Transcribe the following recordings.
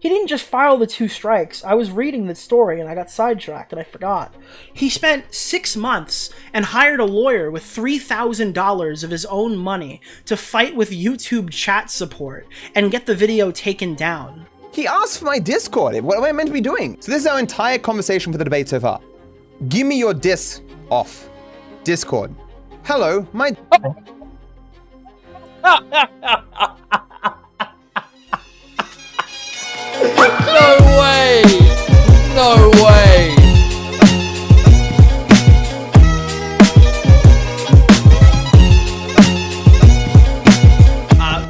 He didn't just file the 2 strikes. I was reading the story and I got sidetracked and I forgot. He spent 6 months and hired a lawyer with $3,000 of his own money to fight with YouTube chat support and get the video taken down. He asked for my Discord. What am I meant to be doing? So this is our entire conversation for the debate so far. Give me your dis off. Discord. Hello, my... No way! No way!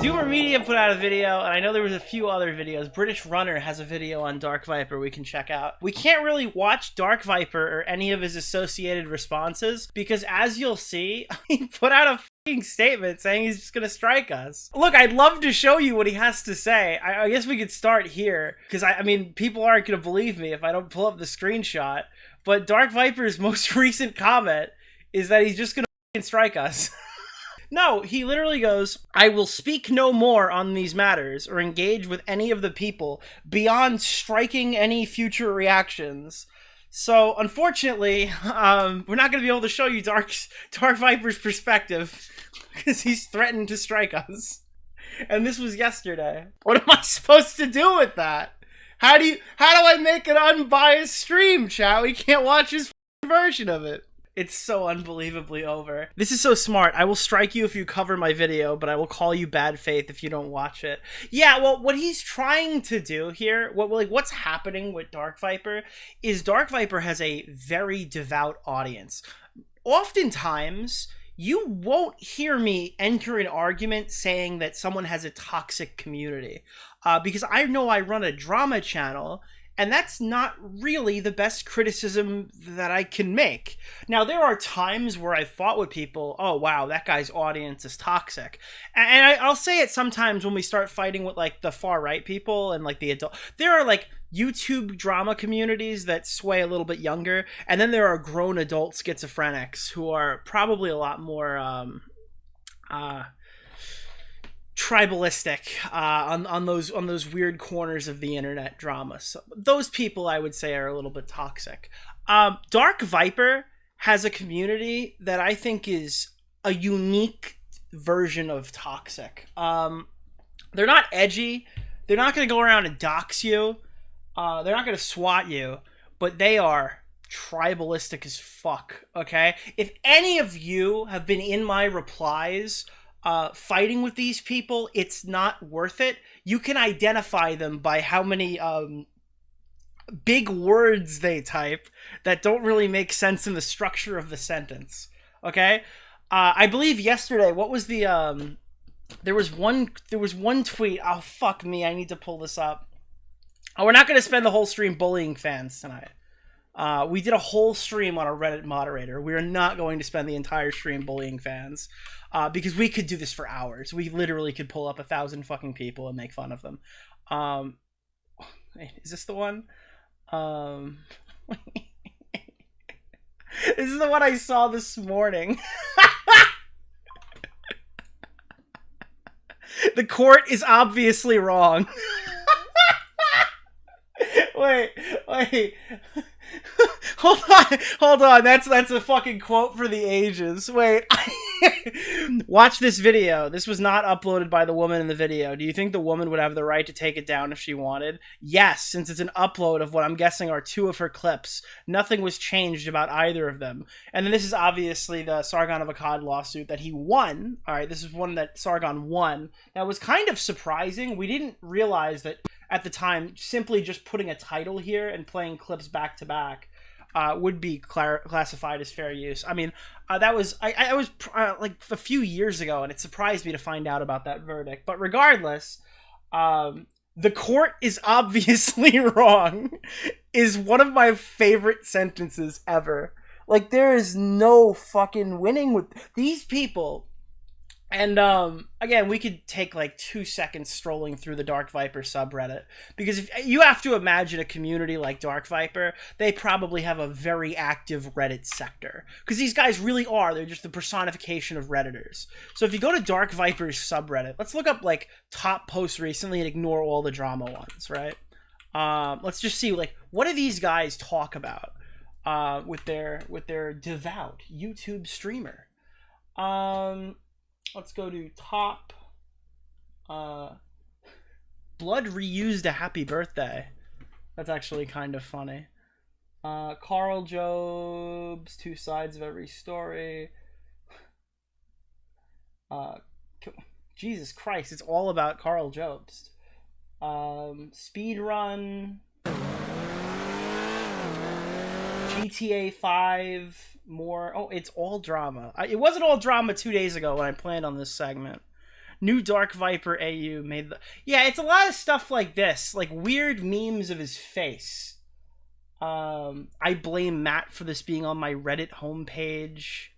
Doomer Media put out a video, and I know there was a few other videos. British Runner has a video on DarkViper we can check out. We can't really watch DarkViper or any of his associated responses, because as you'll see, he put out a fucking statement saying he's just gonna strike us. Look, I'd love to show you what he has to say. I guess we could start here, because I mean, people aren't gonna believe me if I don't pull up the screenshot, but DarkViper's most recent comment is that he's just gonna fucking strike us. No, he literally goes, I will speak no more on these matters or engage with any of the people beyond striking any future reactions. So, unfortunately, we're not going to be able to show you DarkViper's perspective because he's threatened to strike us. And this was yesterday. What am I supposed to do with that? How do I make an unbiased stream, chat? We can't watch his version of it. It's so unbelievably over. This is so smart. I will strike you if you cover my video, but I will call you bad faith if you don't watch it. Yeah, well, what he's trying to do here, what's happening with DarkViper is DarkViper has a very devout audience. Oftentimes, you won't hear me enter an argument saying that someone has a toxic community, because I know I run a drama channel, and that's not really the best criticism that I can make. Now, there are times where I fought with people, oh, wow, that guy's audience is toxic. And I'll say it sometimes when we start fighting with, like, the far-right people and, like, the adult. There are, like, YouTube drama communities that sway a little bit younger, and then there are grown adult schizophrenics who are probably a lot more, tribalistic on those weird corners of the internet drama. So those people, I would say, are a little bit toxic. DarkViper has a community that I think is a unique version of toxic. They're not edgy. They're not going to go around and dox you. They're not going to SWAT you, but they are tribalistic as fuck. Okay, if any of you have been in my replies fighting with these people, it's not worth it. You can identify them by how many big words they type that don't really make sense in the structure of the sentence. Okay? I believe yesterday, what was the there was one tweet. Oh, fuck me, I need to pull this up. Oh, we're not going to spend the whole stream bullying fans tonight. We did a whole stream on a Reddit moderator. We are not going to spend the entire stream bullying fans, because we could do this for hours. We literally could pull up 1,000 fucking people and make fun of them. Is this the one? This is the one I saw this morning. The court is obviously wrong. Wait. Hold on. That's a fucking quote for the ages. Wait. Watch this video. This was not uploaded by the woman in the video. Do you think the woman would have the right to take it down if she wanted? Yes, since it's an upload of what I'm guessing are 2 of her clips. Nothing was changed about either of them. And then this is obviously the Sargon of Akkad lawsuit that he won. Alright, this is one that Sargon won. That was kind of surprising. We didn't realize that at the time, simply just putting a title here and playing clips back to back would be classified as fair use. I mean, that was I was like a few years ago, and it surprised me to find out about that verdict. But regardless, the court is obviously wrong is one of my favorite sentences ever. Like, there is no fucking winning with these people. And, again, we could take, like, 2 seconds strolling through the DarkViper subreddit. Because if you have to imagine a community like DarkViper, they probably have a very active Reddit sector. Because these guys really are. They're just the personification of Redditors. So if you go to DarkViper's subreddit, let's look up, like, top posts recently and ignore all the drama ones, right? Let's just see, like, what do these guys talk about with their devout YouTube streamer? Let's go to top. Blood reused a happy birthday. That's actually kind of funny. Carl Jobst, two sides of every story. Jesus Christ, it's all about Carl Jobst. Speed run. GTA 5. More. Oh, it's all drama. It wasn't all drama 2 days ago when I planned on this segment. New DarkViperAU made the... Yeah, it's a lot of stuff like this. Like weird memes of his face. I blame Matt for this being on my Reddit homepage.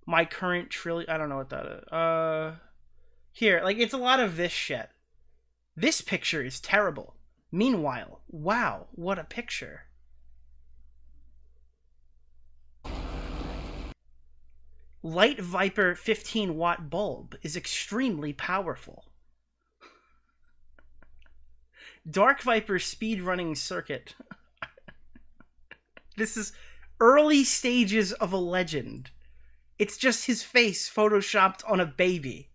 My current trillion... I don't know what that is. Here, like, it's a lot of this shit. This picture is terrible. Meanwhile, wow, what a picture. Light Viper 15-watt bulb is extremely powerful. Dark Viper speedrunning circuit. This is early stages of a legend. It's just his face photoshopped on a baby.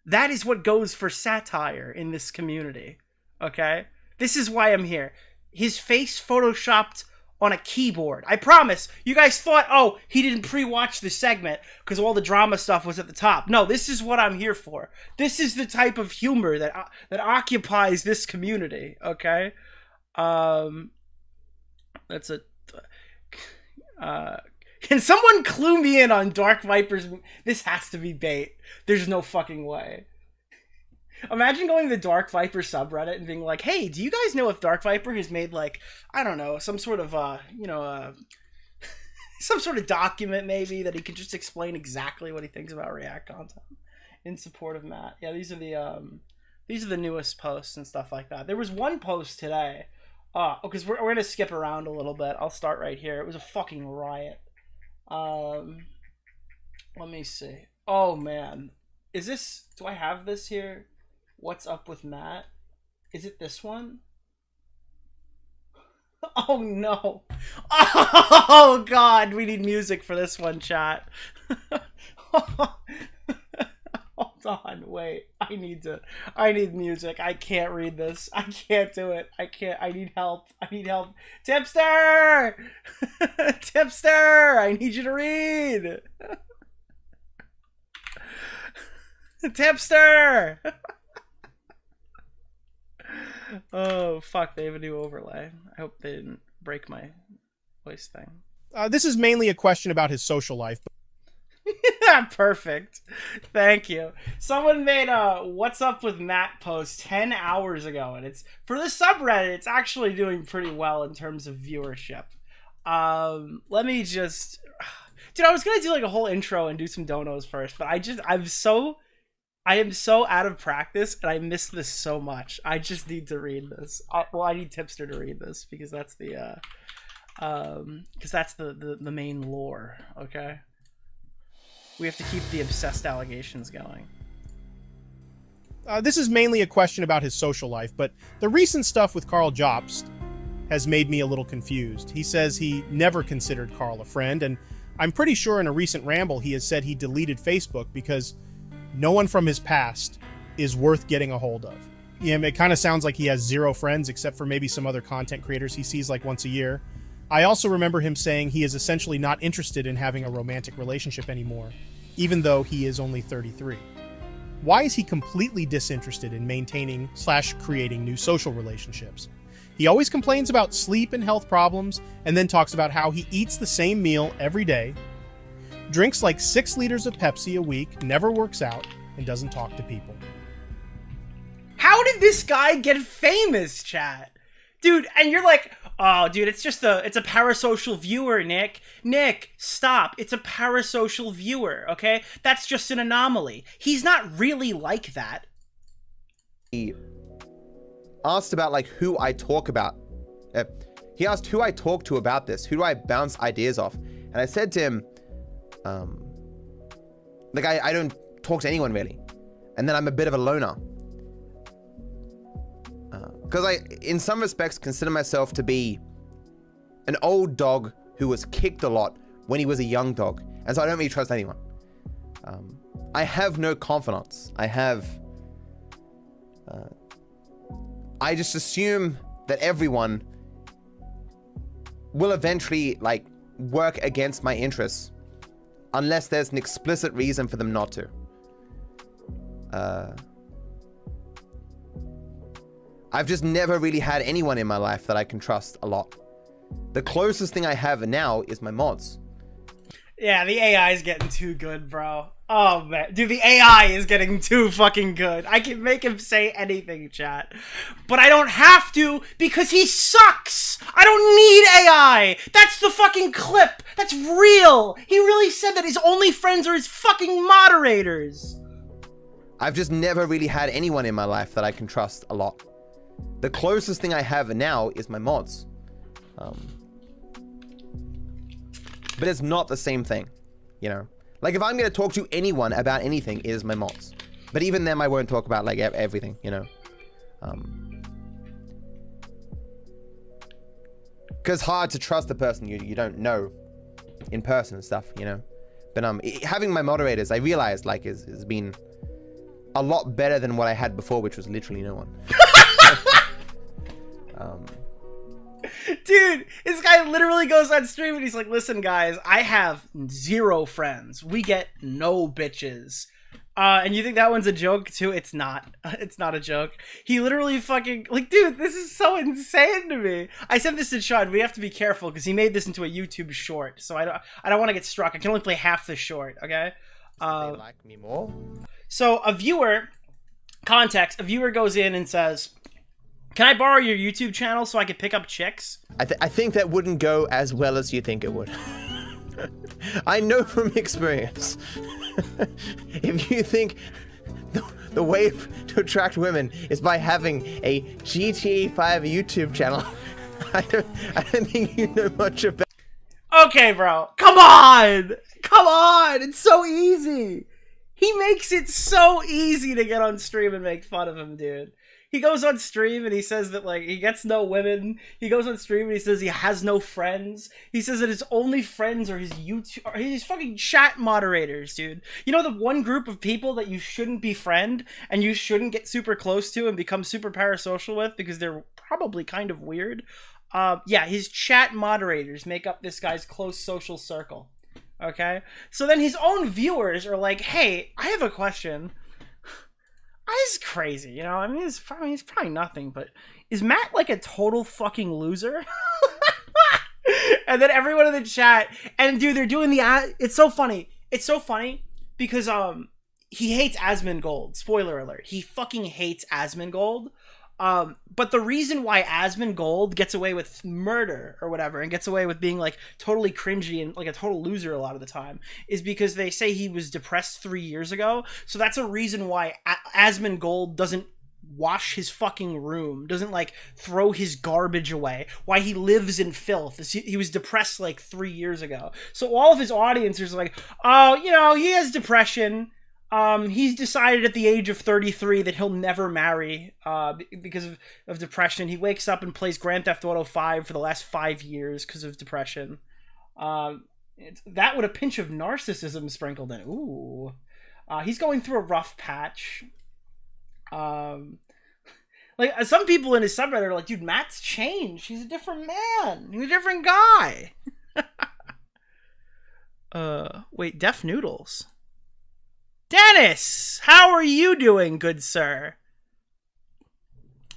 That is what goes for satire in this community. Okay? This is why I'm here. His face photoshopped on a keyboard. I promise. You guys thought, oh, he didn't pre-watch the segment because all the drama stuff was at the top. No, this is what I'm here for. This is the type of humor that occupies this community. Okay? That's a... Can someone clue me in on Dark Viper's... This has to be bait. There's no fucking way. Imagine going to the Dark Viper subreddit and being like, hey, do you guys know if Dark Viper has made, like, I don't know, some sort of, some sort of document maybe that he can just explain exactly what he thinks about React content in support of Matt. Yeah, these are the newest posts and stuff like that. There was one post today. Because we're going to skip around a little bit. I'll start right here. It was a fucking riot. Let me see. Oh, man. Is this... Do I have this here? What's up with Matt? Is it this one? Oh, no. Oh, God. We need music for this one, chat. Hold on. Wait. I need music. I can't read this. I can't do it. I need help. Tipster! Tipster! I need you to read! Tipster! Oh, fuck. They have a new overlay. I hope they didn't break my voice thing. This is mainly a question about his social life. Perfect. Thank you. Someone made a What's Up with Matt post 10 hours ago, and it's for the subreddit. It's actually doing pretty well in terms of viewership. Let me just... Dude, I was going to do like a whole intro and do some donos first, but I am so out of practice, and I miss this so much. I just need to read this. I need Tipster to read this, because that's the main lore, okay? We have to keep the obsessed allegations going. This is mainly a question about his social life, but the recent stuff with Carl Jobst has made me a little confused. He says he never considered Carl a friend, and I'm pretty sure in a recent ramble he has said he deleted Facebook because no one from his past is worth getting a hold of. Yeah, it kind of sounds like he has zero friends except for maybe some other content creators he sees like once a year. I also remember him saying he is essentially not interested in having a romantic relationship anymore, even though he is only 33. Why is he completely disinterested in maintaining/creating new social relationships? He always complains about sleep and health problems, and then talks about how he eats the same meal every day, drinks like 6 liters of Pepsi a week, never works out, and doesn't talk to people. How did this guy get famous, chat? Dude, and you're like, oh, dude, it's a parasocial viewer, Nick. Nick, stop. It's a parasocial viewer, okay? That's just an anomaly. He's not really like that. He asked about, like, who I talk about. He asked who I talk to about this. Who do I bounce ideas off? And I said to him, like, I don't talk to anyone, really. And then I'm a bit of a loner. Because I, in some respects, consider myself to be an old dog who was kicked a lot when he was a young dog. And so I don't really trust anyone. I have no confidence. I just assume that everyone will eventually, like, work against my interests unless there's an explicit reason for them not to. I've just never really had anyone in my life that I can trust a lot. The closest thing I have now is my mods. Yeah, the AI is getting too good, bro. Oh, man. Dude, the AI is getting too fucking good. I can make him say anything, chat. But I don't have to because he sucks. I don't need AI. That's the fucking clip. That's real. He really said that his only friends are his fucking moderators. I've just never really had anyone in my life that I can trust a lot. The closest thing I have now is my mods. But it's not the same thing, you know? Like, if I'm going to talk to anyone about anything, it is my mods. But even them, I won't talk about, like, everything, you know? Because hard to trust a person you don't know in person and stuff, you know? But having my moderators, I realized, like, has been a lot better than what I had before, which was literally no one. Dude, this guy literally goes on stream and he's like, listen, guys, I have 0 friends. We get no bitches. And you think that one's a joke, too? It's not. It's not a joke. He literally fucking... Like, dude, this is so insane to me. I sent this to Sean. We have to be careful because he made this into a YouTube short. So I don't want to get struck. I can only play half the short, okay? They like me more? So a viewer... Context. A viewer goes in and says... Can I borrow your YouTube channel so I can pick up chicks? I think that wouldn't go as well as you think it would. I know from experience. If you think the way to attract women is by having a GTA 5 YouTube channel, I don't think you know much about. Okay, bro. Come on! Come on! It's so easy! He makes it so easy to get on stream and make fun of him, dude. He goes on stream and he says that, like, he gets no women. He goes on stream and he says he has no friends. He says that his only friends are his YouTube, or his fucking chat moderators, dude. You know the one group of people that you shouldn't befriend and you shouldn't get super close to and become super parasocial with because they're probably kind of weird? Yeah, his chat moderators make up this guy's close social circle. Okay? So then his own viewers are like, hey, I have a question. This is crazy, you know? I mean, it's probably nothing, but is Matt like a total fucking loser? And then everyone in the chat, and dude, they're doing it's so funny. It's so funny because he hates Asmongold. Spoiler alert. He fucking hates Asmongold. But the reason why Asmongold gets away with murder or whatever and gets away with being like totally cringy and like a total loser a lot of the time is because they say he was depressed 3 years ago. So that's a reason why Asmongold doesn't wash his fucking room, doesn't like throw his garbage away, why he lives in filth. He was depressed like 3 years ago. So all of his audience is like, oh, you know, he has depression. He's decided at the age of 33 that he'll never marry because of depression. He wakes up and plays Grand Theft Auto 5 for the last 5 years because of depression. That with a pinch of narcissism sprinkled in. Ooh. He's going through a rough patch. Like, some people in his subreddit are like, dude, Matt's changed. He's a different man. He's a different guy. Wait, Deaf Noodles. Dennis, how are you doing, good sir?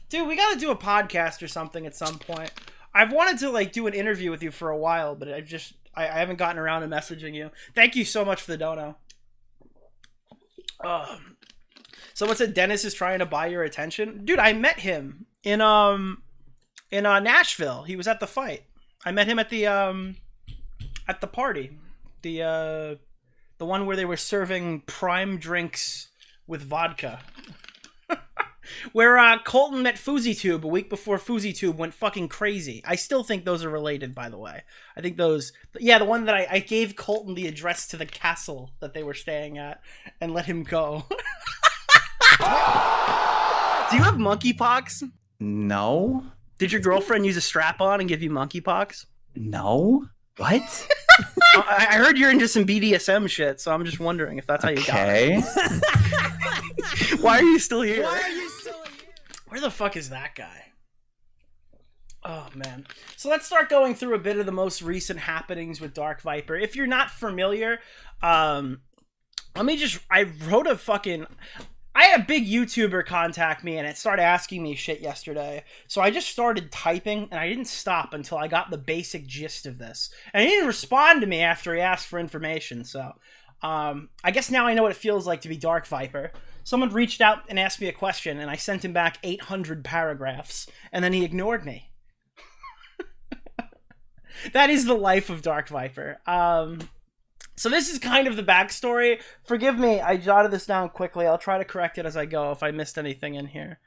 Dude, we gotta do a podcast or something at some point. I've wanted to, like, do an interview with you for a while, but I haven't gotten around to messaging you. Thank you so much for the dono. Someone said Dennis is trying to buy your attention. Dude, I met him in Nashville. He was at the fight. I met him at the party. The one where they were serving prime drinks with vodka. Where Colton met FouseyTube a week before FouseyTube went fucking crazy. I still think those are related, by the way. I think those... Yeah, the one that I gave Colton the address to the castle that they were staying at and let him go. Do you have monkeypox? No. Did your girlfriend use a strap-on and give you monkeypox? No. What? I heard you're into some BDSM shit, so I'm just wondering if that's how you got it. Why are you still here? Where the fuck is that guy? Oh, man. So let's start going through a bit of the most recent happenings with DarkViper. If you're not familiar, I had a big YouTuber contact me and it started asking me shit yesterday. So I just started typing and I didn't stop until I got the basic gist of this. And he didn't respond to me after he asked for information. So I guess now I know what it feels like to be DarkViper. Someone reached out and asked me a question and I sent him back 800 paragraphs and then he ignored me. That is the life of DarkViper. So this is kind of the backstory. Forgive me, I jotted this down quickly. I'll try to correct it as I go if I missed anything in here.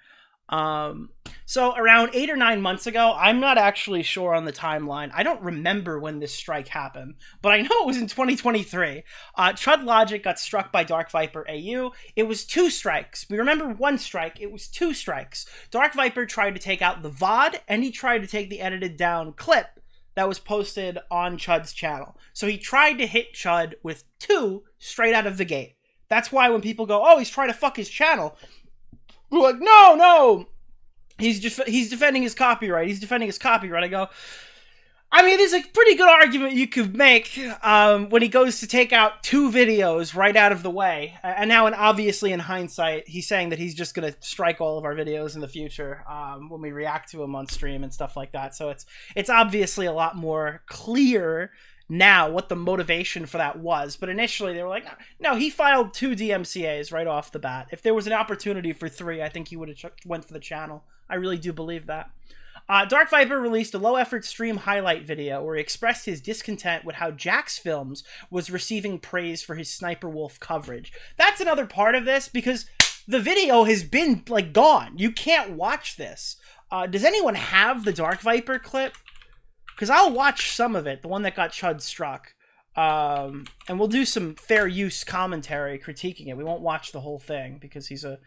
So around 8 or 9 months ago, I'm not actually sure on the timeline. I don't remember when this strike happened, but I know it was in 2023. Chud Logic got struck by DarkViperAU. It was 2 strikes. We remember 1 strike. It was 2 strikes. DarkViper tried to take out the VOD, and he tried to take the edited down clip that was posted on Chud's channel. So he tried to hit Chud with 2 straight out of the gate. That's why when people go, oh, he's trying to fuck his channel, we're like, no, he's defending his copyright. He's defending his copyright. I go, I mean, there's a pretty good argument you could make when he goes to take out 2 videos right out of the way. And now, obviously in hindsight, he's saying that he's just going to strike all of our videos in the future when we react to him on stream and stuff like that. So it's obviously a lot more clear now what the motivation for that was. But initially they were like, no, he filed 2 DMCAs right off the bat. If there was an opportunity for 3, I think he would have went for the channel. I really do believe that. DarkViper released a low-effort stream highlight video where he expressed his discontent with how Jax Films was receiving praise for his Sniper Wolf coverage. That's another part of this because the video has been, like, gone. You can't watch this. Does anyone have the DarkViper clip? Because I'll watch some of it, the one that got Chud struck. And we'll do some fair use commentary critiquing it. We won't watch the whole thing because he's a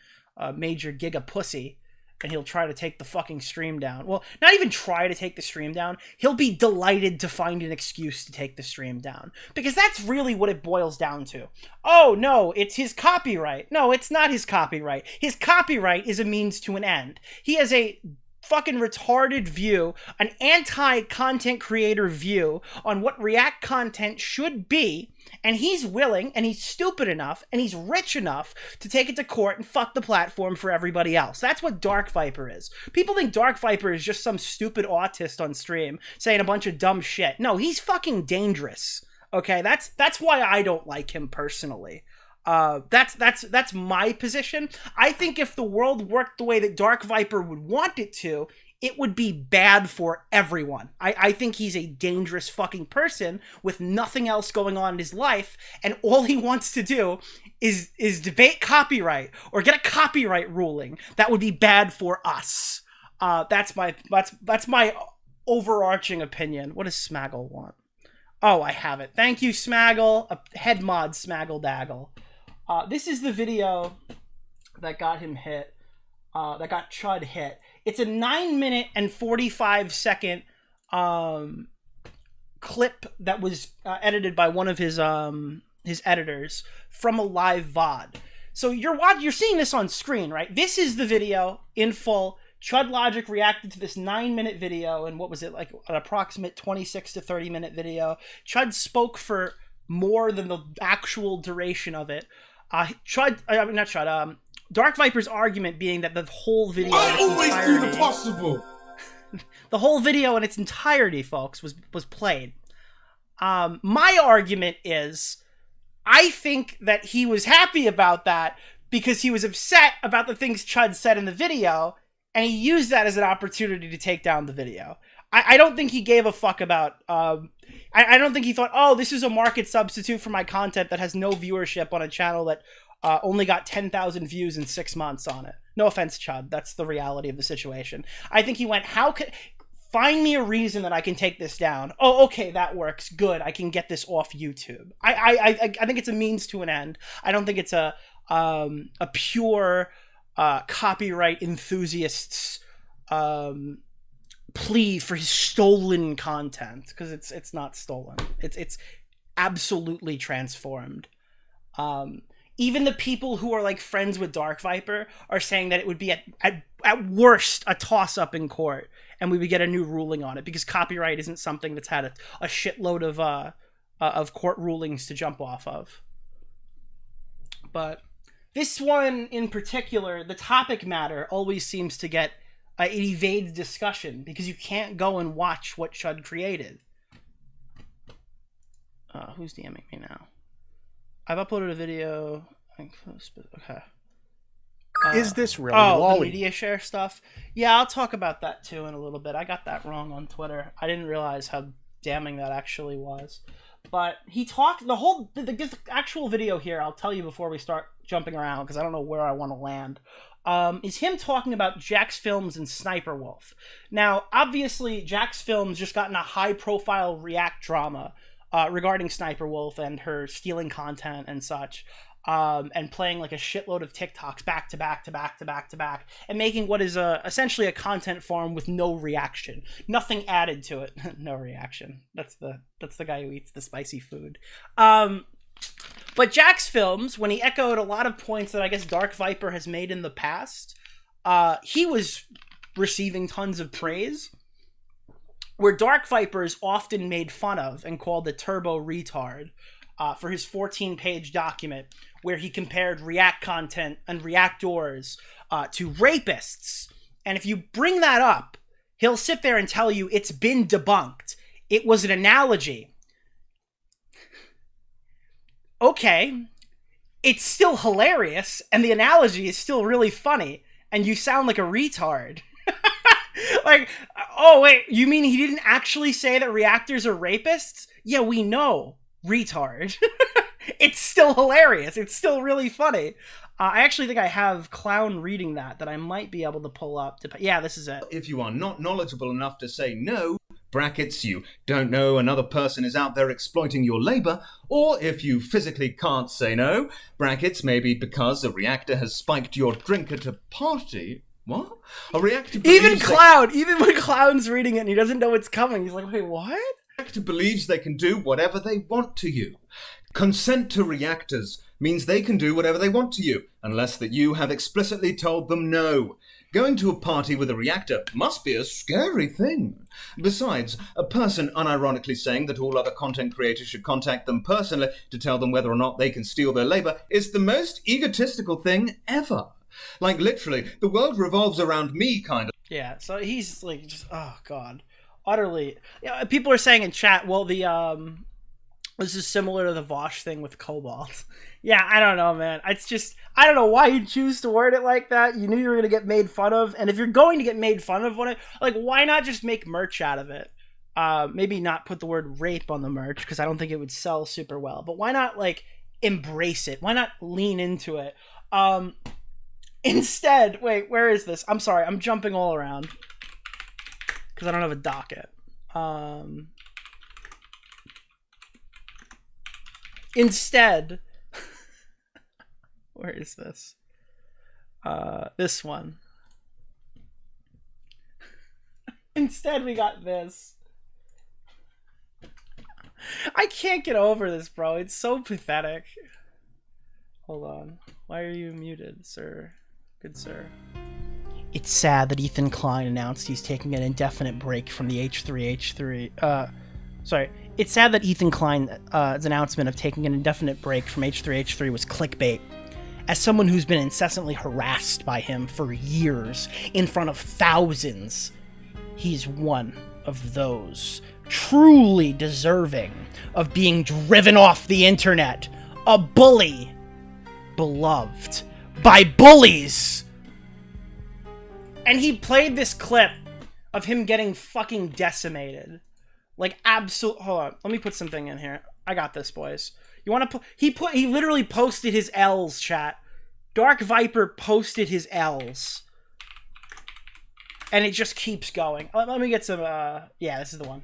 major giga pussy. And he'll try to take the fucking stream down. Well, not even try to take the stream down. He'll be delighted to find an excuse to take the stream down. Because that's really what it boils down to. Oh, no, it's his copyright. No, it's not his copyright. His copyright is a means to an end. He has a fucking retarded view, an anti-content creator view on what React content should be, and he's willing, and he's stupid enough, and he's rich enough to take it to court and fuck the platform for everybody else. That's what DarkViper is. People think DarkViper is just some stupid autist on stream saying a bunch of dumb shit. No, he's fucking dangerous. Okay, that's why I don't like him personally. That's my position. I think if the world worked the way that DarkViper would want it to, it would be bad for everyone. I think he's a dangerous fucking person with nothing else going on in his life, and all he wants to do is debate copyright or get a copyright ruling that would be bad for us. That's my overarching opinion. What does Smaggle want? Oh, I have it. Thank you, Smaggle. A head mod, Smaggle Daggle. This is the video that got him hit, that got Chud hit. It's a 9-minute and 45-second clip that was edited by one of his editors from a live VOD. So you're seeing this on screen, right? This is the video in full. Chud Logic reacted to this 9-minute video, and what was it, like an approximate 26 to 30-minute video. Chud spoke for more than the actual duration of it. DarkViper's argument being that the whole video do the possible. The whole video in its entirety, folks, was played. My argument is, I think that he was happy about that because he was upset about the things Chud said in the video, and he used that as an opportunity to take down the video. I don't think he gave a fuck about... I don't think he thought, oh, this is a market substitute for my content that has no viewership on a channel that only got 10,000 views in 6 months on it. No offense, Chud. That's the reality of the situation. I think he went, find me a reason that I can take this down. Oh, okay, that works. Good. I can get this off YouTube. I think it's a means to an end. I don't think it's a pure copyright enthusiast's plea for his stolen content, because it's not stolen. It's absolutely transformed. Even the people who are like friends with DarkViper are saying that it would be at worst a toss-up in court, and we would get a new ruling on it, because copyright isn't something that's had a shitload of court rulings to jump off of. But this one in particular, the topic matter always seems to get it evades discussion, because you can't go and watch what Chud created. Who's DMing me now? I've uploaded a video. Okay. Is this really the lolly? media share stuff? Yeah, I'll talk about that too in a little bit. I got that wrong on Twitter. I didn't realize how damning that actually was. But he talked the actual video here. I'll tell you before we start jumping around, because I don't know where I want to land. Is him talking about Jax Films and Sniper Wolf. Now, obviously, Jax Films just got in a high-profile React drama regarding Sniper Wolf and her stealing content and such, and playing like a shitload of TikToks back to back to back to back to back, and making what is essentially a content farm with no reaction, nothing added to it. No reaction. That's the guy who eats the spicy food. But Jax Films, when he echoed a lot of points that I guess DarkViper has made in the past, he was receiving tons of praise, where DarkViper is often made fun of and called a turbo retard for his 14-page document where he compared React content and reactors to rapists. And if you bring that up, he'll sit there and tell you it's been debunked. It was an analogy. Okay, it's still hilarious, and the analogy is still really funny, and you sound like a retard. Like, oh wait, you mean he didn't actually say that reactors are rapists? Yeah, we know, retard. It's still hilarious. It's still really funny. I actually think I have Clown reading that I might be able to pull up. Yeah, this is it. If you are not knowledgeable enough to say no, brackets, you don't know another person is out there exploiting your labor, or if you physically can't say no, brackets, maybe because a reactor has spiked your drink at a party. What? A reactor even Clown, even when Clown's reading it and he doesn't know it's coming, he's like, wait, what? Reactor believes they can do whatever they want to you. Consent to reactors means they can do whatever they want to you, unless that you have explicitly told them no. Going to a party with a reactor must be a scary thing. Besides, a person unironically saying that all other content creators should contact them personally to tell them whether or not they can steal their labor is the most egotistical thing ever. Like, literally, the world revolves around me, kind of. Yeah, so he's like, just, oh god, utterly. Yeah, people are saying in chat, well, this is similar to the Vosh thing with Cobalt. Yeah, I don't know, man. It's just, I don't know why you choose to word it like that. You knew you were going to get made fun of. And if you're going to get made fun of on it, like, why not just make merch out of it? Maybe not put the word rape on the merch, because I don't think it would sell super well. But why not, like, embrace it? Why not lean into it? Instead, wait, where is this? I'm sorry, I'm jumping all around, because I don't have a docket. Instead, where is this? This one. Instead, we got this. I can't get over this, bro. It's so pathetic. Hold on. Why are you muted, sir? Good sir. It's sad that Ethan Klein announced he's taking an indefinite break from the H3H3. Sorry. It's sad that Ethan Klein's announcement of taking an indefinite break from H3H3 was clickbait. As someone who's been incessantly harassed by him for years in front of thousands, he's one of those truly deserving of being driven off the internet. A bully. Beloved by bullies. And he played this clip of him getting fucking decimated. Like, absolute. Hold on, let me put something in here. I got this, boys. You want to he literally posted his L's, chat. DarkViper posted his L's. And it just keeps going. Let me get some, yeah, this is the one.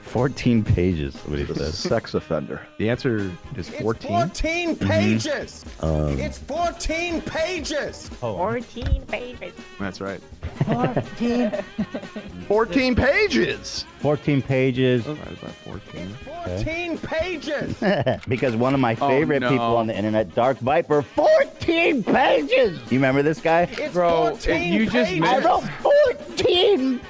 14 pages, what he This is said. a sex offender. The answer is 14? 14 pages! Um, It's 14 pages! Oh, 14 pages. That's right. 14 pages. 14 pages. Divided by 14. 14 pages. Because one of my favorite no. people on the internet, Dark Viper, 14 pages. You remember this guy? It's Bro, 14 you just pages. I wrote 14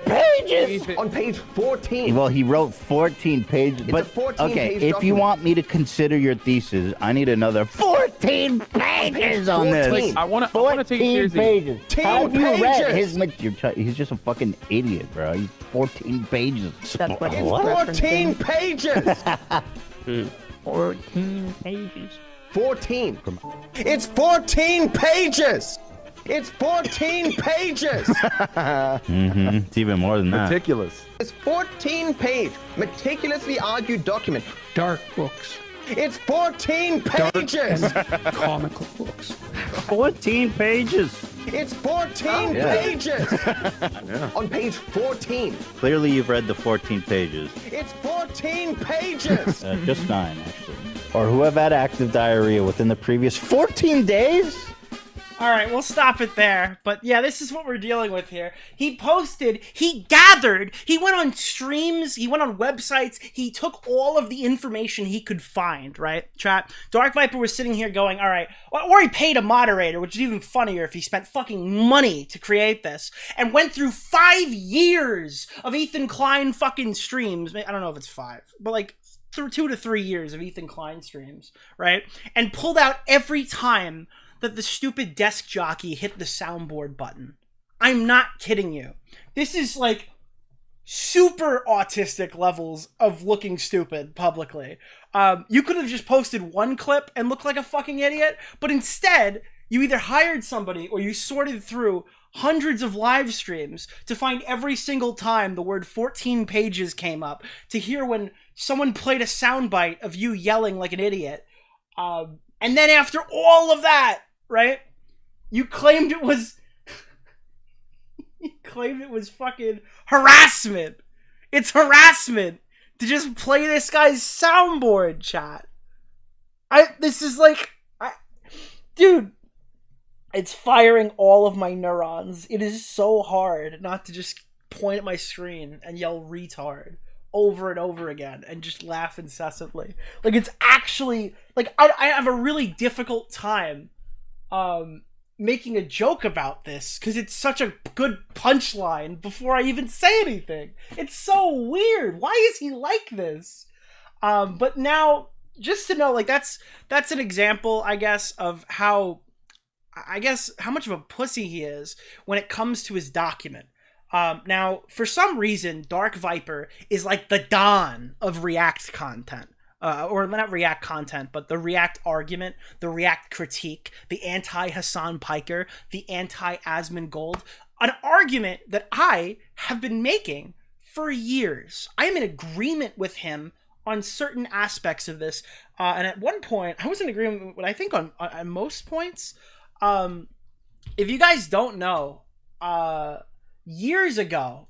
pages. On page 14. Well, he wrote 14 pages. It's but a 14-page okay, if you document. want me to consider your thesis, I need another 14 pages on this. 14. I want to take it 14 seriously. pages. 14 How have you read pages. his? He's just a fucking idiot, bro. He's 14 pages. That's what It's he's 14 pages. 14 pages. 14. It's 14 pages. It's 14 pages. It's even more than that. Meticulous. It's 14-page, meticulously argued document. Dark books, It's 14 pages. comical books. 14 pages. It's 14 Yeah. pages. On page 14. Clearly, you've read the 14 pages. It's 14 pages. Just 9, actually. Or who have had active diarrhea within the previous 14 days? All right, we'll stop it there. But yeah, this is what we're dealing with here. He posted, he gathered, he went on streams, he went on websites, he took all of the information he could find, right? Chat. Dark Viper was sitting here going, all right, or he paid a moderator, which is even funnier if he spent fucking money to create this, and went through 5 years of Ethan Klein fucking streams. I don't know if it's 5, but like through 2 to 3 years of Ethan Klein streams, right? And pulled out every time that the stupid desk jockey hit the soundboard button. I'm not kidding you. This is like super autistic levels of looking stupid publicly. You could have just posted one clip and looked like a fucking idiot, but instead, you either hired somebody or you sorted through hundreds of live streams to find every single time the word 14 pages came up, to hear when someone played a soundbite of you yelling like an idiot. And then after all of that, right? You claimed it was fucking harassment. It's harassment to just play this guy's soundboard, chat. Dude, it's firing all of my neurons. It is so hard not to just point at my screen and yell retard over and over again and just laugh incessantly. Like, it's actually, like, I have a really difficult time making a joke about this because it's such a good punchline before I even say anything. It's so weird. Why is he like this? But now, just to know, like, that's an example, I guess, of how much of a pussy he is when it comes to his document. Now, for some reason, Dark Viper is like the Don of React content. Or not React content, but the React argument, the React critique, the anti-Hassan Piker, the anti-Asmongold. An argument that I have been making for years. I am in agreement with him on certain aspects of this. And at one point, I was in agreement with, I think, on most points. If you guys don't know, years ago,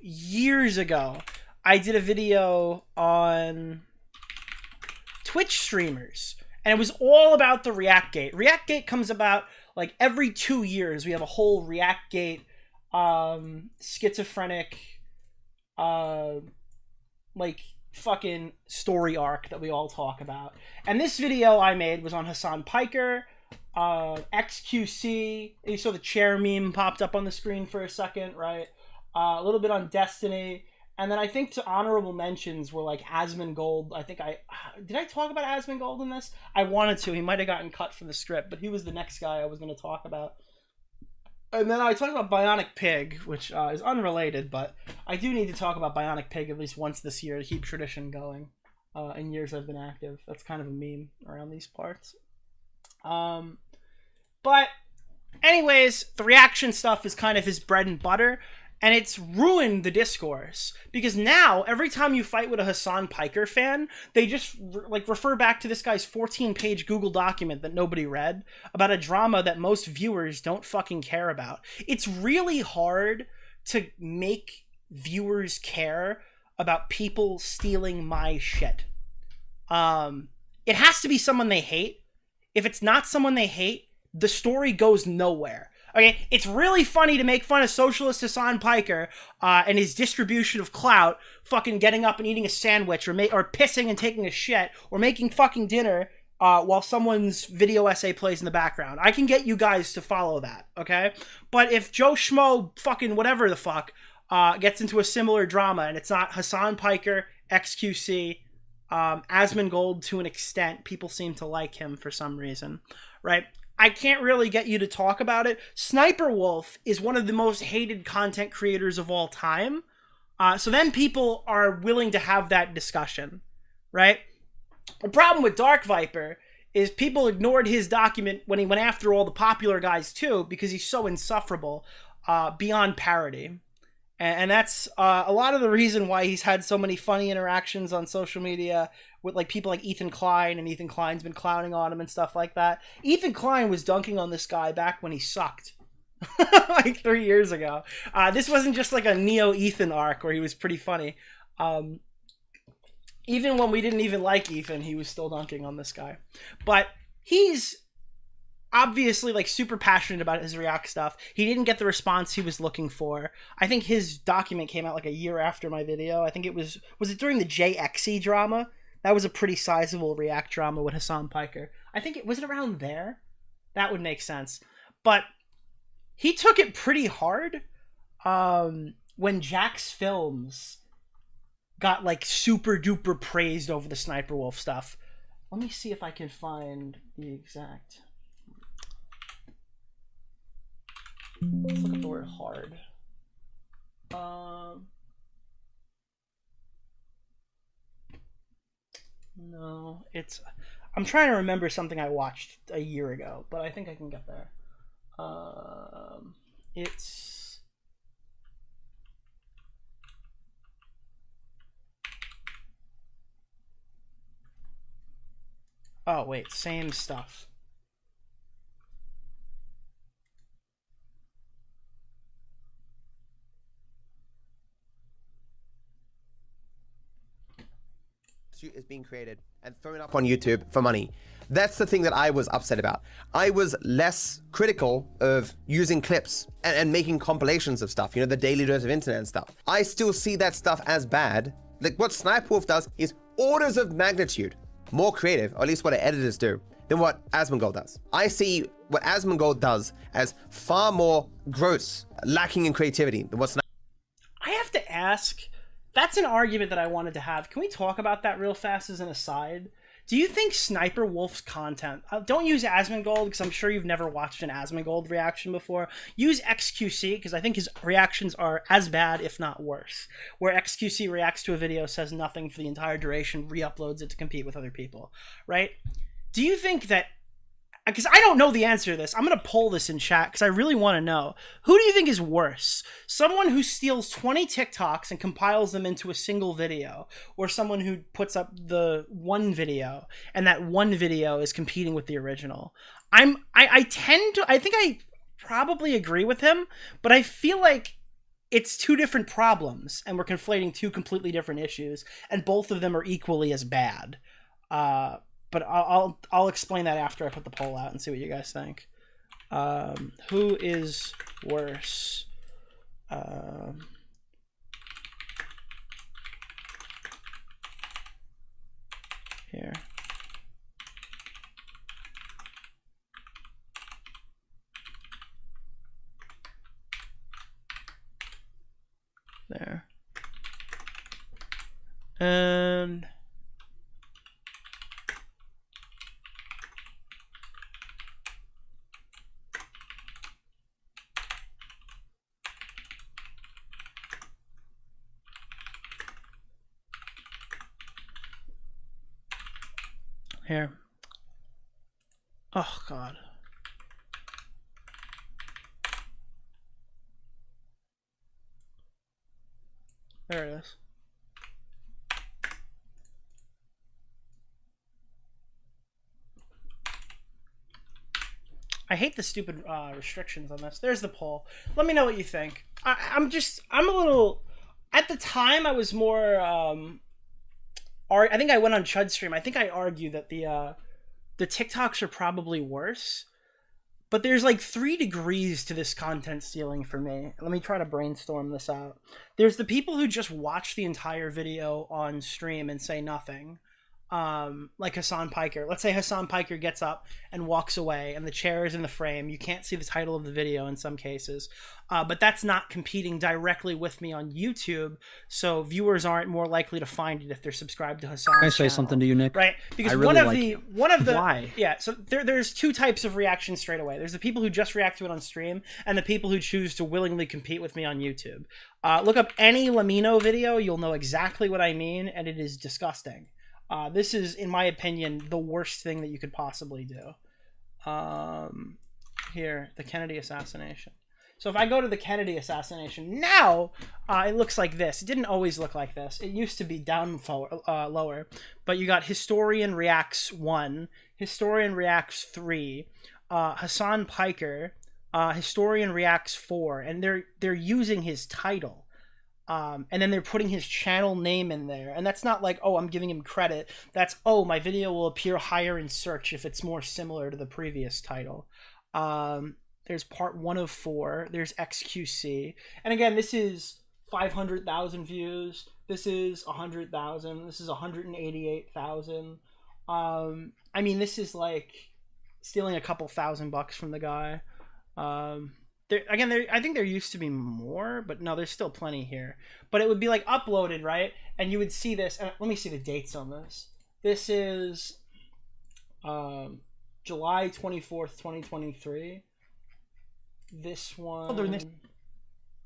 I did a video on Twitch streamers, and it was all about the Reactgate. Reactgate comes about like every 2 years. We have a whole Reactgate schizophrenic like fucking story arc that we all talk about. And this video I made was on Hassan Piker, XQC. You saw the chair meme popped up on the screen for a second, right? A little bit on Destiny. And then I think to honorable mentions were like Asmongold. Did I talk about Asmongold in this? I wanted to. He might have gotten cut from the script, but he was the next guy I was going to talk about. And then I talked about Bionic Pig, which is unrelated, but I do need to talk about Bionic Pig at least once this year to keep tradition going. In years I've been active. That's kind of a meme around these parts. But anyways, the reaction stuff is kind of his bread and butter. And it's ruined the discourse, because now every time you fight with a Hassan Piker fan, they just refer back to this guy's 14-page Google document that nobody read about a drama that most viewers don't fucking care about. It's really hard to make viewers care about people stealing my shit. It has to be someone they hate. If it's not someone they hate, the story goes nowhere. Okay, it's really funny to make fun of socialist Hassan Piker and his distribution of clout, fucking getting up and eating a sandwich, or pissing and taking a shit, or making fucking dinner while someone's video essay plays in the background. I can get you guys to follow that, okay? But if Joe Schmo fucking whatever the fuck gets into a similar drama, and it's not Hassan Piker, XQC, Asmongold to an extent, people seem to like him for some reason, right? I can't really get you to talk about it. Sniper Wolf is one of the most hated content creators of all time. So then people are willing to have that discussion, right? The problem with DarkViper is people ignored his document when he went after all the popular guys too, because he's so insufferable beyond parody. And that's a lot of the reason why he's had so many funny interactions on social media with like people like Ethan Klein, and Ethan Klein's been clowning on him and stuff like that. Ethan Klein was dunking on this guy back when he sucked. Like 3 years ago. This wasn't just like a Neo-Ethan arc where he was pretty funny. Even when we didn't even like Ethan, he was still dunking on this guy. But he's obviously like super passionate about his React stuff. He didn't get the response he was looking for. I think his document came out like a year after my video. I think it was it during the JXE drama? That was a pretty sizable React drama with Hassan Piker. I think was it around there? That would make sense. But he took it pretty hard when Jack's Films got like super duper praised over the Sniper Wolf stuff. Let me see if I can find the exact. Let's look up the word hard. No, it's. I'm trying to remember something I watched a year ago, but I think I can get there. It's. Oh wait, same stuff. Is being created and thrown up on YouTube for money. That's the thing that I was upset about. I was less critical of using clips and making compilations of stuff, you know, the daily dose of internet and stuff. I still see that stuff as bad. Like what Sniper Wolf does is orders of magnitude more creative, or at least what editors do, than what Asmongold does. I see what Asmongold does as far more gross, lacking in creativity than what Sniper. I have to ask. That's an argument that I wanted to have. Can we talk about that real fast as an aside? Do you think Sniper Wolf's content... don't use Asmongold, because I'm sure you've never watched an Asmongold reaction before. Use XQC, because I think his reactions are as bad, if not worse. Where XQC reacts to a video, says nothing for the entire duration, re-uploads it to compete with other people, right? Do you think that... because I don't know the answer to this. I'm going to poll this in chat because I really want to know. Who do you think is worse? Someone who steals 20 TikToks and compiles them into a single video, or someone who puts up the one video and that one video is competing with the original? I think I probably agree with him, but I feel like it's two different problems and we're conflating two completely different issues, and both of them are equally as bad. But I'll explain that after I put the poll out and see what you guys think. Who is worse? Here. There. And... here. Oh, God. There it is. I hate the stupid restrictions on this. There's the poll. Let me know what you think. I'm a little... At the time, I was more... I think I went on Chud's stream. I think I argued that the TikToks are probably worse, But there's like 3 degrees to this content stealing for me. Let me try to brainstorm this out. There's the people who just watch the entire video on stream and say nothing. Like Hassan Piker. Let's say Hassan Piker gets up and walks away and the chair is in the frame. You can't see the title of the video in some cases. But that's not competing directly with me on YouTube, so viewers aren't more likely to find it if they're subscribed to Hassan's Can I say channel. something to you, Nick? Right? Because I really one of the Why? Yeah, so there's 2 types of reactions straight away. There's the people who just react to it on stream and the people who choose to willingly compete with me on YouTube. Look up any Lamino video, you'll know exactly what I mean, and it is disgusting. This is, in my opinion, the worst thing that you could possibly do. Here, the Kennedy assassination. So if I go to the Kennedy assassination now, it looks like this. It didn't always look like this. It used to be down lower, but you got Historian Reacts 1, Historian Reacts 3, Hassan Piker, Historian Reacts 4, and they're using his title. And then they're putting his channel name in there. And that's not like, oh, I'm giving him credit. That's, oh, my video will appear higher in search if it's more similar to the previous title. There's part 1 of 4. There's XQC. And again, this is 500,000 views. This is 100,000. This is 188,000. I mean, this is like stealing a couple $1,000 from the guy. I think there used to be more, but no, there's still plenty here. But it would be like uploaded, right? And you would see this. And let me see the dates on this. This is July 24th, 2023. This one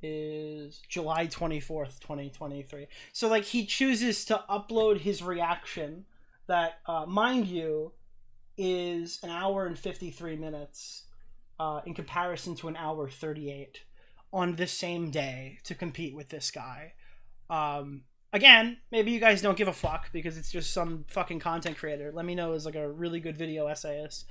is July 24th, 2023. So like he chooses to upload his reaction that, mind you, is an hour and 53 minutes. In comparison to an hour 38 on this same day to compete with this guy. Again, maybe you guys don't give a fuck because it's just some fucking content creator. Let me know as like a really good video essayist.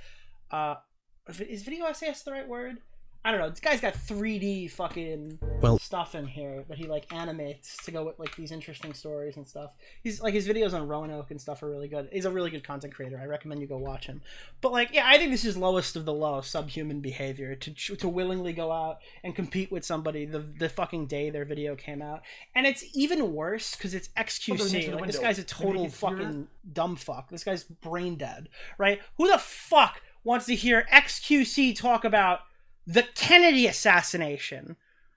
Is video essayist the right word? I don't know. This guy's got 3D fucking stuff in here that he like animates to go with like these interesting stories and stuff. He's like, his videos on Roanoke and stuff are really good. He's a really good content creator. I recommend you go watch him. But like, yeah, I think this is lowest of the low subhuman behavior to willingly go out and compete with somebody the fucking day their video came out. And it's even worse because it's XQC. Like, this guy's a total fucking dumb fuck. This guy's brain dead, right? Who the fuck wants to hear XQC talk about the Kennedy assassination?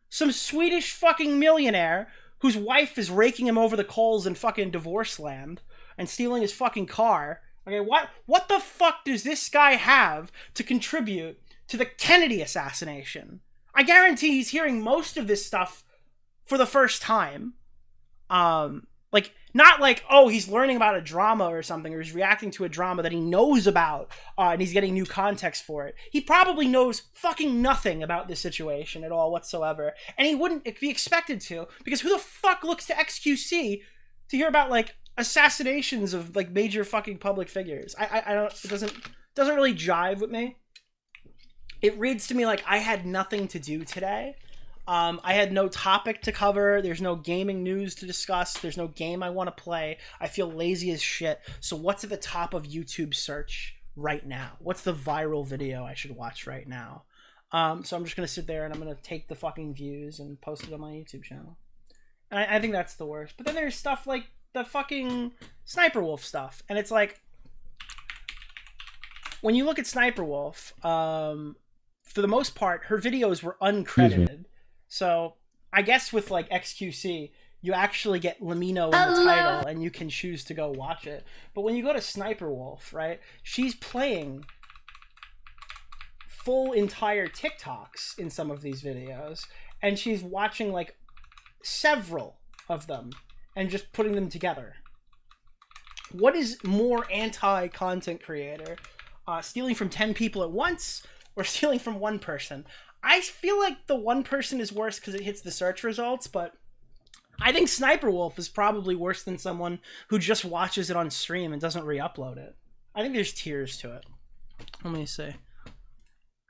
Some Swedish fucking millionaire whose wife is raking him over the coals in fucking divorce land and stealing his fucking car. Okay, what the fuck does this guy have to contribute to the Kennedy assassination? I guarantee he's hearing most of this stuff for the first time. Like, not like, oh, he's learning about a drama or something, or he's reacting to a drama that he knows about, and he's getting new context for it. He probably knows fucking nothing about this situation at all whatsoever, and he wouldn't be expected to, because who the fuck looks to XQC to hear about, like, assassinations of, like, major fucking public figures? I don't, it doesn't really jive with me. It reads to me like I had nothing to do today. I had no topic to cover. There's no gaming news to discuss. There's no game I want to play. I feel lazy as shit. So what's at the top of YouTube search right now? What's the viral video I should watch right now? So I'm just going to sit there and I'm going to take the fucking views and post it on my YouTube channel. And I think that's the worst. But then there's stuff like the fucking Sniper Wolf stuff. And it's like, when you look at Sniper Wolf, for the most part, her videos were uncredited. So I guess with like XQC, you actually get Lamino in the title and you can choose to go watch it. But when you go to Sniper Wolf, right, she's playing full entire TikToks in some of these videos, and she's watching like several of them and just putting them together. What is more anti-content creator? Stealing from 10 people at once or stealing from one person? I feel like the one person is worse because it hits the search results, but I think Sniper Wolf is probably worse than someone who just watches it on stream and doesn't re-upload it. I think there's tiers to it. Let me see.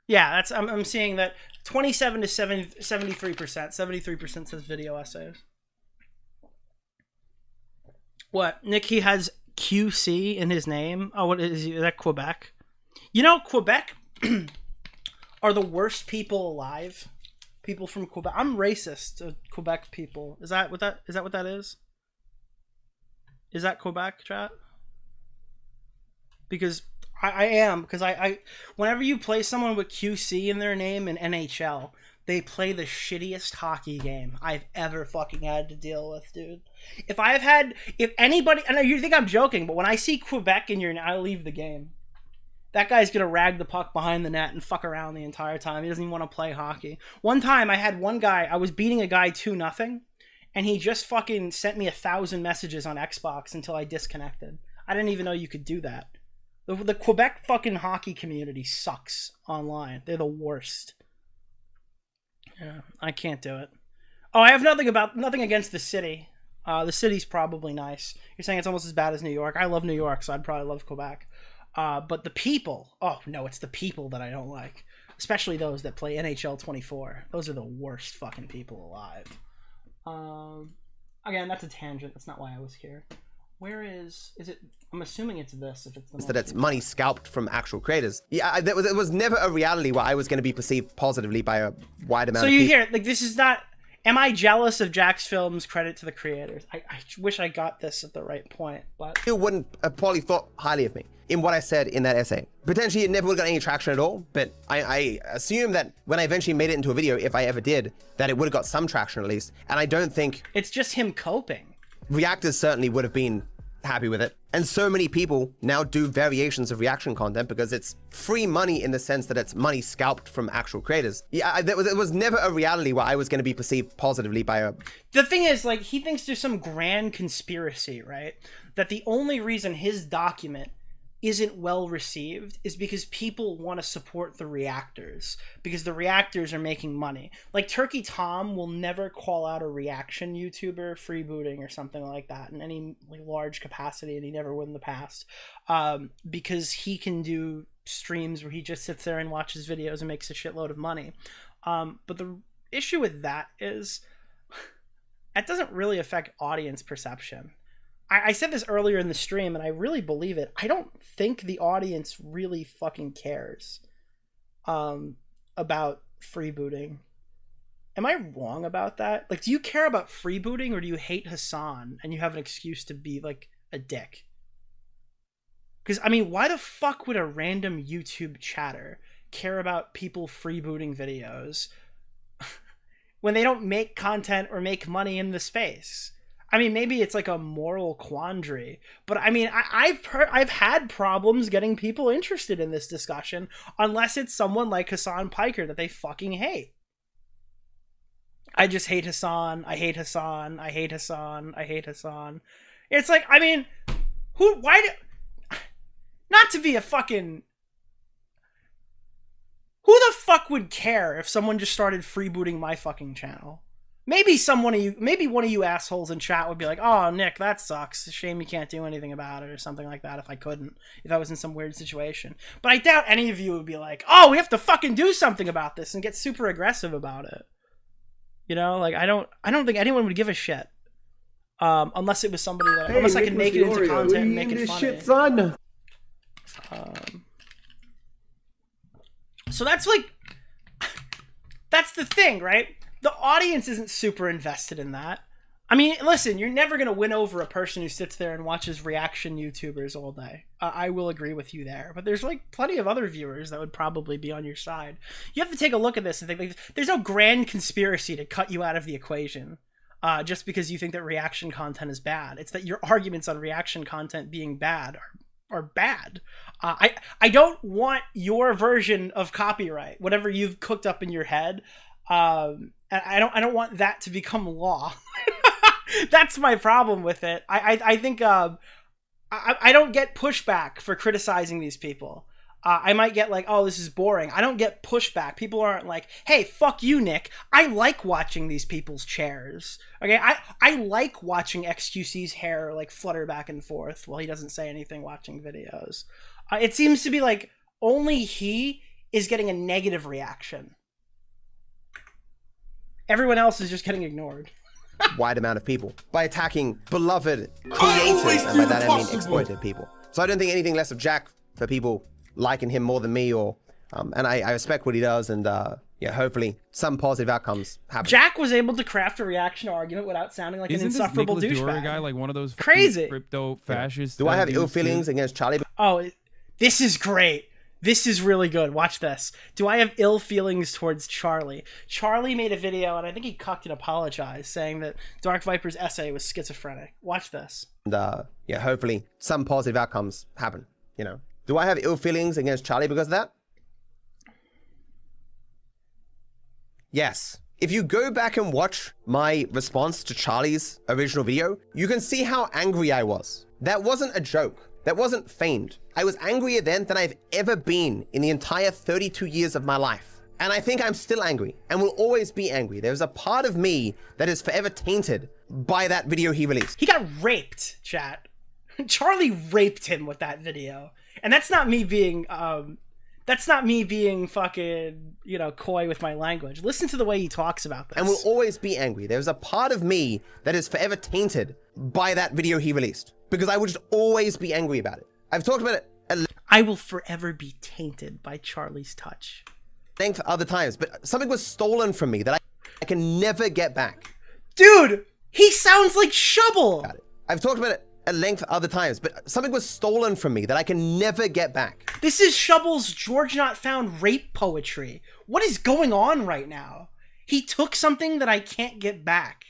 Yeah, I'm seeing that 27 to 73%. 73% says video essays. What? Nick, he has QC in his name? Oh, what is he? Is that Quebec? You know, Quebec are the worst people alive. People from Quebec. I'm racist to Quebec people. Is that what that is? Is that Quebec, chat? Because I am, because I whenever you play someone with QC in their name in NHL, they play the shittiest hockey game I've ever fucking had to deal with, dude. If anybody, I know you think I'm joking, but when I see Quebec in your name, I'll leave the game. That guy's gonna rag the puck behind the net and fuck around the entire time. He doesn't even want to play hockey. One time I had one guy, I was beating a guy 2-0, and he just fucking sent me 1,000 messages on Xbox until I disconnected. I didn't even know you could do that. The Quebec fucking hockey community sucks online. They're the worst. Yeah, I can't do it. Oh, I have nothing against the city. The city's probably nice. You're saying it's almost as bad as New York. I love New York, so I'd probably love Quebec. But the people, oh no, it's the people that I don't like. Especially those that play NHL 24. Those are the worst fucking people alive. Again, that's a tangent. That's not why I was here. Where is it? I'm assuming it's this, if it's the that it's money scalped from actual creators. Yeah, there was never a reality where I was going to be perceived positively by a wide amount of people. So you hear, like, this is not... Am I jealous of Jack's films? Credit to the creators. I wish I got this at the right point, but... You wouldn't have probably thought highly of me in what I said in that essay. Potentially, it never would have got any traction at all, but I assume that when I eventually made it into a video, if I ever did, that it would have got some traction at least. And I don't think... It's just him coping. Reactors certainly would have been happy with it. And so many people now do variations of reaction content because it's free money in the sense that it's money scalped from actual creators. Yeah, there was never a reality where I was going to be perceived positively by a... The thing is, like, he thinks there's some grand conspiracy, right? That the only reason his document isn't well received is because people want to support the reactors, because the reactors are making money. Like, Turkey Tom will never call out a reaction YouTuber freebooting or something like that in any like large capacity, and he never would in the past, because he can do streams where he just sits there and watches videos and makes a shitload of money. But the issue with that is that doesn't really affect audience perception. I said this earlier in the stream, and I really believe it. I don't think the audience really fucking cares about freebooting. Am I wrong about that? Like, do you care about freebooting, or do you hate Hassan and you have an excuse to be, like, a dick? Because, I mean, why the fuck would a random YouTube chatter care about people freebooting videos when they don't make content or make money in the space? I mean, maybe it's like a moral quandary, but I mean, I've had problems getting people interested in this discussion unless it's someone like Hassan Piker that they fucking hate. I just hate Hassan. I hate Hassan. I hate Hassan. I hate Hassan. It's like, I mean, not to be a fucking... Who the fuck would care if someone just started freebooting my fucking channel? Maybe one of you assholes in chat would be like, "Oh, Nick, that sucks. Shame you can't do anything about it," or something like that. If I was in some weird situation. But I doubt any of you would be like, "Oh, we have to fucking do something about this," and get super aggressive about it. You know, like I don't think anyone would give a shit, unless it was somebody that unless I could make it into content and make it funny. Shit, son. So that's like, that's the thing, right? The audience isn't super invested in that. I mean, listen, you're never going to win over a person who sits there and watches reaction YouTubers all day. I will agree with you there. But there's like plenty of other viewers that would probably be on your side. You have to take a look at this and think, like, there's no grand conspiracy to cut you out of the equation just because you think that reaction content is bad. It's that your arguments on reaction content being bad are bad. I don't want your version of copyright, whatever you've cooked up in your head. I don't want that to become law. That's my problem with it. I think I don't get pushback for criticizing these people. I might get like, "Oh, this is boring." I don't get pushback. People aren't like, "Hey, fuck you, Nick. I like watching these people's chairs." Okay, I like watching XQC's hair like flutter back and forth while he doesn't say anything watching videos. It seems to be like only he is getting a negative reaction. Everyone else is just getting ignored. Wide amount of people by attacking beloved creators, and by that I mean exploited people. So I don't think anything less of Jack for people liking him more than me or And I respect what he does, and yeah, hopefully some positive outcomes happen. Jack was able to craft a reaction argument without sounding like an insufferable Nicholas DeOrio douchebag. guy like one of those Crazy crypto fascists? Do I have ill dudes, too? feelings against Charlie? Oh, this is great. This is really good. Watch this. Do I have ill feelings towards Charlie? Charlie made a video, and I think he cucked and apologized, saying that DarkViper's essay was schizophrenic. Watch this. And yeah, hopefully some positive outcomes happen. You know, do I have ill feelings against Charlie because of that? Yes. If you go back and watch my response to Charlie's original video, you can see how angry I was. That wasn't a joke. That wasn't feigned. I was angrier then than I've ever been in the entire 32 years of my life. And I think I'm still angry and will always be angry. There's a part of me that is forever tainted by that video he released. He got raped, chat. Charlie raped him with that video. And that's not me being fucking, you know, coy with my language. Listen to the way he talks about this. And will always be angry. There's a part of me that is forever tainted by that video he released, because I would just always be angry about it. I've talked about it at I will forever be tainted by Charlie's touch. length other times, but something was stolen from me that I can never get back. Dude, he sounds like Shovel. I've talked about it at length other times, but something was stolen from me that I can never get back. This is Shovel's George Not Found rape poetry. What is going on right now? He took something that I can't get back.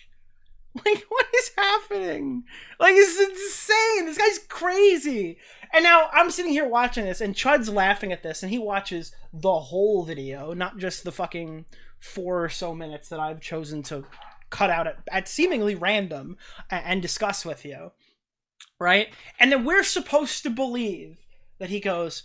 Like, what is happening? Like, it's insane. This guy's crazy. And now I'm sitting here watching this, and Chud's laughing at this, and he watches the whole video, not just the fucking 4 or so minutes that I've chosen to cut out at seemingly random and discuss with you. Right? And then we're supposed to believe that he goes,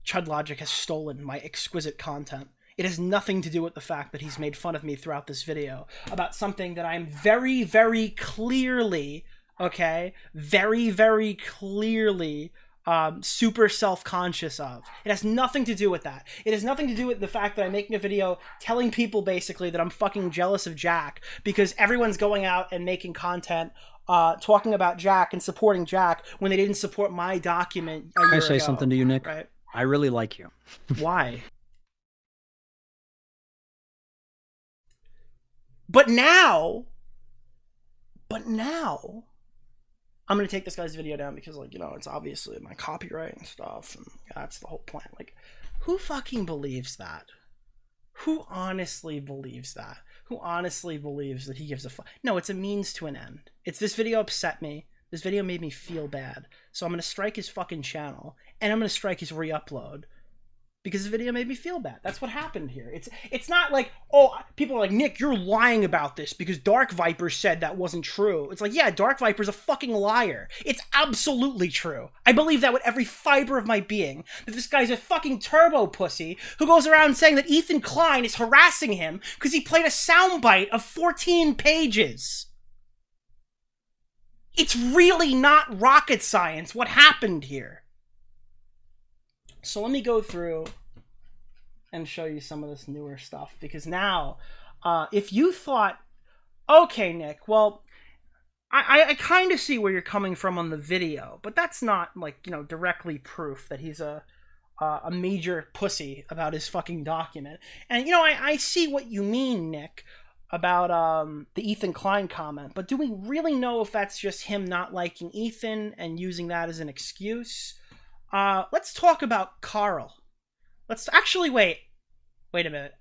Chud Logic has stolen my exquisite content. It has nothing to do with the fact that he's made fun of me throughout this video about something that I'm very, very clearly, okay, very, very clearly super self-conscious of. It has nothing to do with that. It has nothing to do with the fact that I'm making a video telling people basically that I'm fucking jealous of Jack because everyone's going out and making content talking about Jack and supporting Jack when they didn't support my document a year Can I say ago, something to you, Nick? right? I really like you. Why? But now, I'm going to take this guy's video down because, like, you know, it's obviously my copyright and stuff, and that's the whole point. Like, who fucking believes that? Who honestly believes that? Who honestly believes that he gives a fuck? No, it's a means to an end. This video upset me. This video made me feel bad. So I'm going to strike his fucking channel, and I'm going to strike his re-upload. Because the video made me feel bad. That's what happened here. It's not like, oh, people are like, Nick, you're lying about this because DarkViper said that wasn't true. It's like, yeah, DarkViper's a fucking liar. It's absolutely true. I believe that with every fiber of my being. That this guy's a fucking turbo pussy who goes around saying that Ethan Klein is harassing him because he played a soundbite of 14 pages. It's really not rocket science what happened here. So let me go through and show you some of this newer stuff, because now, if you thought, okay, Nick, well, I kind of see where you're coming from on the video, but that's not, like, you know, directly proof that he's a major pussy about his fucking document. And, you know, I see what you mean, Nick, about the Ethan Klein comment, but do we really know if that's just him not liking Ethan and using that as an excuse? Let's talk about Carl. Let's actually wait a minute.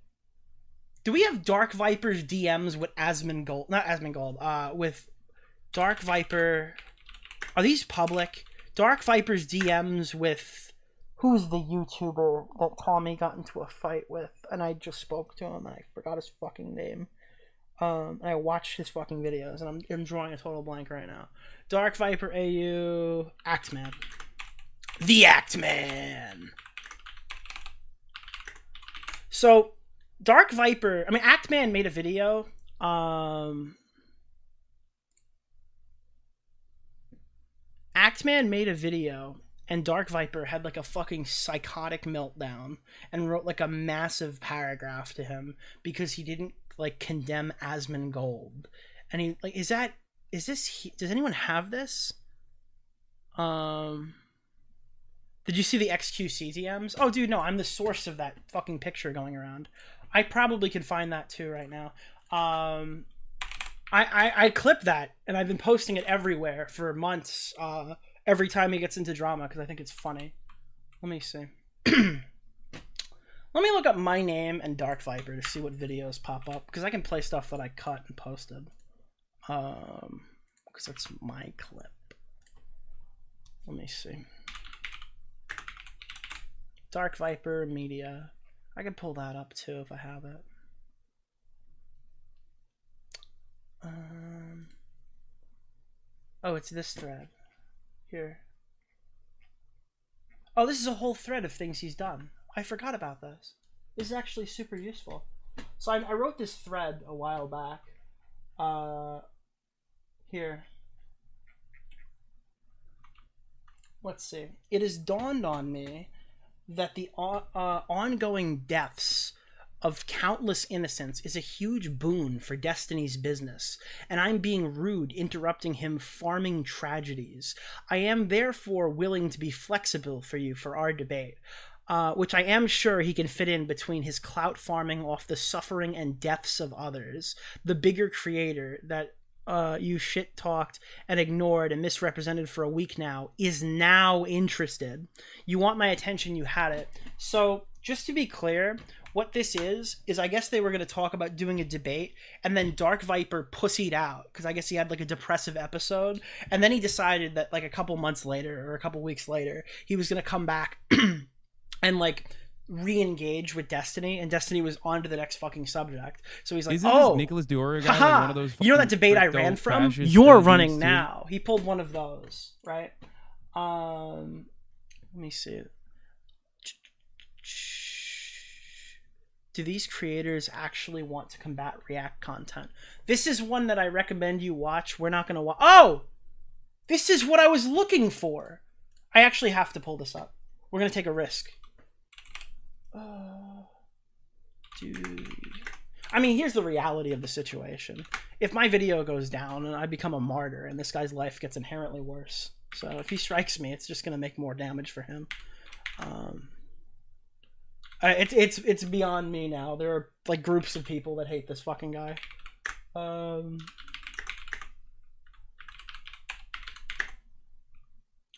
Do we have DarkViper's DMs with Asmongold? Not Asmongold. With DarkViper. Are these public? DarkViper's DMs with who's the YouTuber that Tommy got into a fight with, and I just spoke to him and I forgot his fucking name. And I watched his fucking videos, and I'm drawing a total blank right now. DarkViperAU Actman. The Actman. So, DarkViper, I mean, Actman made a video. Actman made a video, and DarkViper had like a fucking psychotic meltdown and wrote like a massive paragraph to him because he didn't like condemn Asmongold. And he like, does anyone have this? Did you see the XQC DMs? Oh, dude, no, I'm the source of that fucking picture going around. I probably could find that too right now. I clipped that, and I've been posting it everywhere for months, every time he gets into drama, because I think it's funny. Let me see. Let me look up my name and DarkViper to see what videos pop up, because I can play stuff that I cut and posted. Because that's my clip. Let me see. DarkViper Media. I can pull that up too if I have it. Oh, it's this thread. Here. Oh, this is a whole thread of things he's done. I forgot about this. This is actually super useful. So I wrote this thread a while back. Here. Let's see. It has dawned on me that the ongoing deaths of countless innocents is a huge boon for Destiny's business, and I'm being rude interrupting him farming tragedies. I am therefore willing to be flexible for you for our debate, which I am sure he can fit in between his clout farming off the suffering and deaths of others, the bigger creator that you shit talked and ignored and misrepresented for a week now is now interested. You want my attention, you had it. So just to be clear, what this is I guess they were going to talk about doing a debate, and then DarkViper pussied out because I guess he had like a depressive episode, and then he decided that like a couple months later or a couple weeks later he was going to come back and like re-engage with Destiny, and Destiny was on to the next fucking subject. So he's like, Isn't oh, this Nicholas DeOrio guy haha, like one of those you know that debate I ran from? You're running now. He pulled one of those, right? Let me see. Do these creators actually want to combat React content? This is one that I recommend you watch. We're not going to watch. Oh! This is what I was looking for. I actually have to pull this up. We're going to take a risk. Dude. I mean, here's the reality of the situation. If my video goes down and I become a martyr and this guy's life gets inherently worse. So if he strikes me, it's just going to make more damage for him. It's beyond me now. There are like groups of people that hate this fucking guy.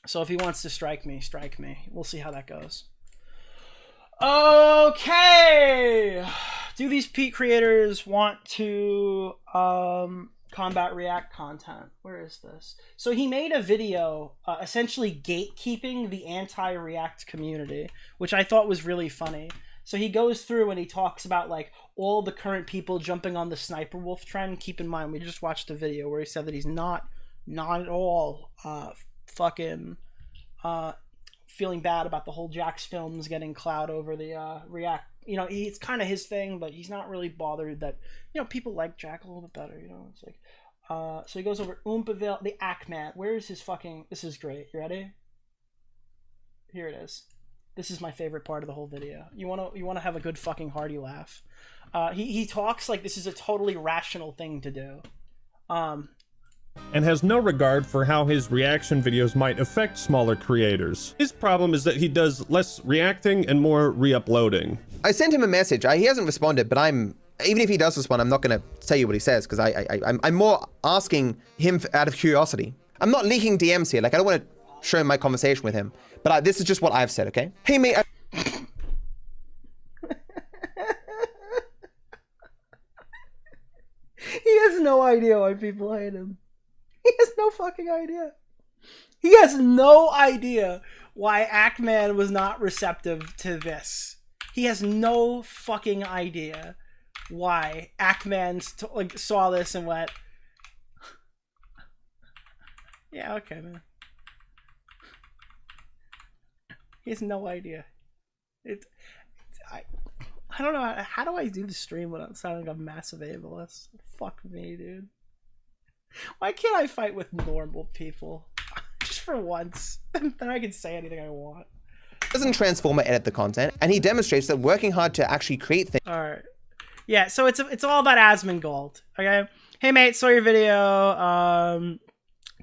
So if he wants to strike me, strike me. We'll see how that goes. Okay. Do these Pete creators want to combat React content? Where is this? So he made a video essentially gatekeeping the anti-React community, which I thought was really funny. So he goes through and he talks about like all the current people jumping on the Sniper Wolf trend. Keep in mind, we just watched a video where he said that he's not at all fucking feeling bad about the whole Jax Films getting clout over the React. You know, it's kind of his thing, but he's not really bothered that, you know, people like Jack a little bit better, you know. It's like, so he goes over Oompaville, the Ackman. Where's his fucking, this is great. You ready? Here it is. This is my favorite part of the whole video. You wanna have a good fucking hearty laugh. He talks like this is a totally rational thing to do. And has no regard for how his reaction videos might affect smaller creators. His problem is that he does less reacting and more re-uploading. I sent him a message. He hasn't responded, but even if he does respond, I'm not going to tell you what he says, because I'm more asking him out of curiosity. I'm not leaking DMs here. Like, I don't want to show him my conversation with him, but this is just what I've said, okay? Hey, mate. He has no idea why people hate him. He has no fucking idea. He has no idea why Ackman was not receptive to this. He has no fucking idea why Ackman saw this and went, yeah, okay, man. He has no idea. I don't know, how do I do the stream without sounding like a massive ableist? Fuck me, dude. Why can't I fight with normal people? Just for once. Then I can say anything I want. Doesn't transform or edit the content, and he demonstrates that working hard to actually create things. Alright. Yeah, so it's all about Asmongold. Okay? Hey mate, saw your video.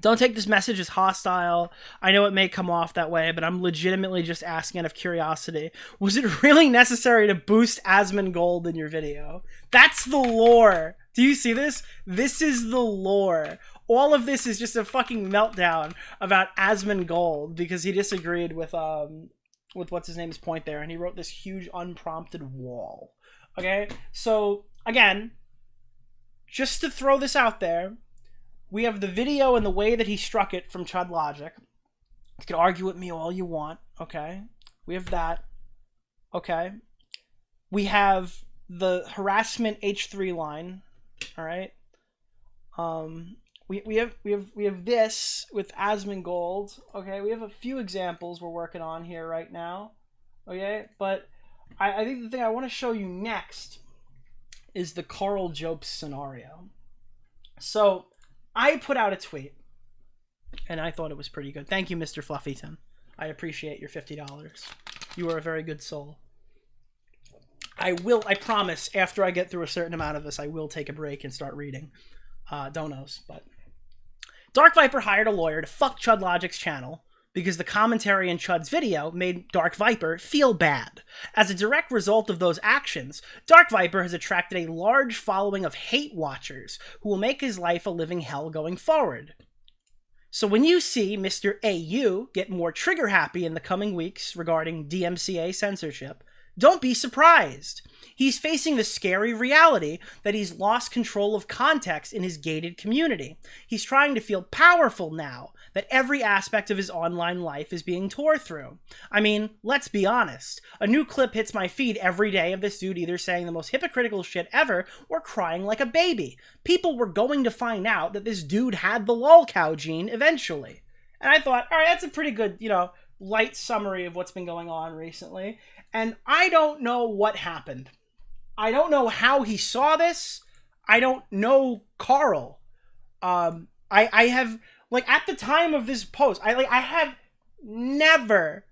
Don't take this message as hostile. I know it may come off that way, but I'm legitimately just asking out of curiosity. Was it really necessary to boost Asmongold in your video? That's the lore. Do you see this? This is the lore. All of this is just a fucking meltdown about Asmongold because he disagreed with what's his name's point there, and he wrote this huge unprompted wall. Okay? So, again, just to throw this out there, we have the video and the way that he struck it from Chud Logic. You can argue with me all you want, okay? We have that, okay? We have the harassment H3 line, all right? We have this with Asmongold, okay? We have a few examples we're working on here right now, okay? But I think the thing I want to show you next is the Carl Jobst scenario. So I put out a tweet, and I thought it was pretty good. Thank you, Mr. Fluffyton. I appreciate your $50. You are a very good soul. I promise, after I get through a certain amount of this, I will take a break and start reading donos. But DarkViper hired a lawyer to fuck Chud Logic's channel because the commentary in Chud's video made DarkViper feel bad. As a direct result of those actions, DarkViper has attracted a large following of hate watchers who will make his life a living hell going forward. So when you see Mr. AU get more trigger happy in the coming weeks regarding DMCA censorship, don't be surprised. He's facing the scary reality that he's lost control of context in his gated community. He's trying to feel powerful now that every aspect of his online life is being tore through. I mean, let's be honest. A new clip hits my feed every day of this dude either saying the most hypocritical shit ever or crying like a baby. People were going to find out that this dude had the lulcow gene eventually. And I thought, all right, that's a pretty good, light summary of what's been going on recently. And I don't know what happened. I don't know how he saw this. I don't know Carl. I have, at the time of this post, I have never,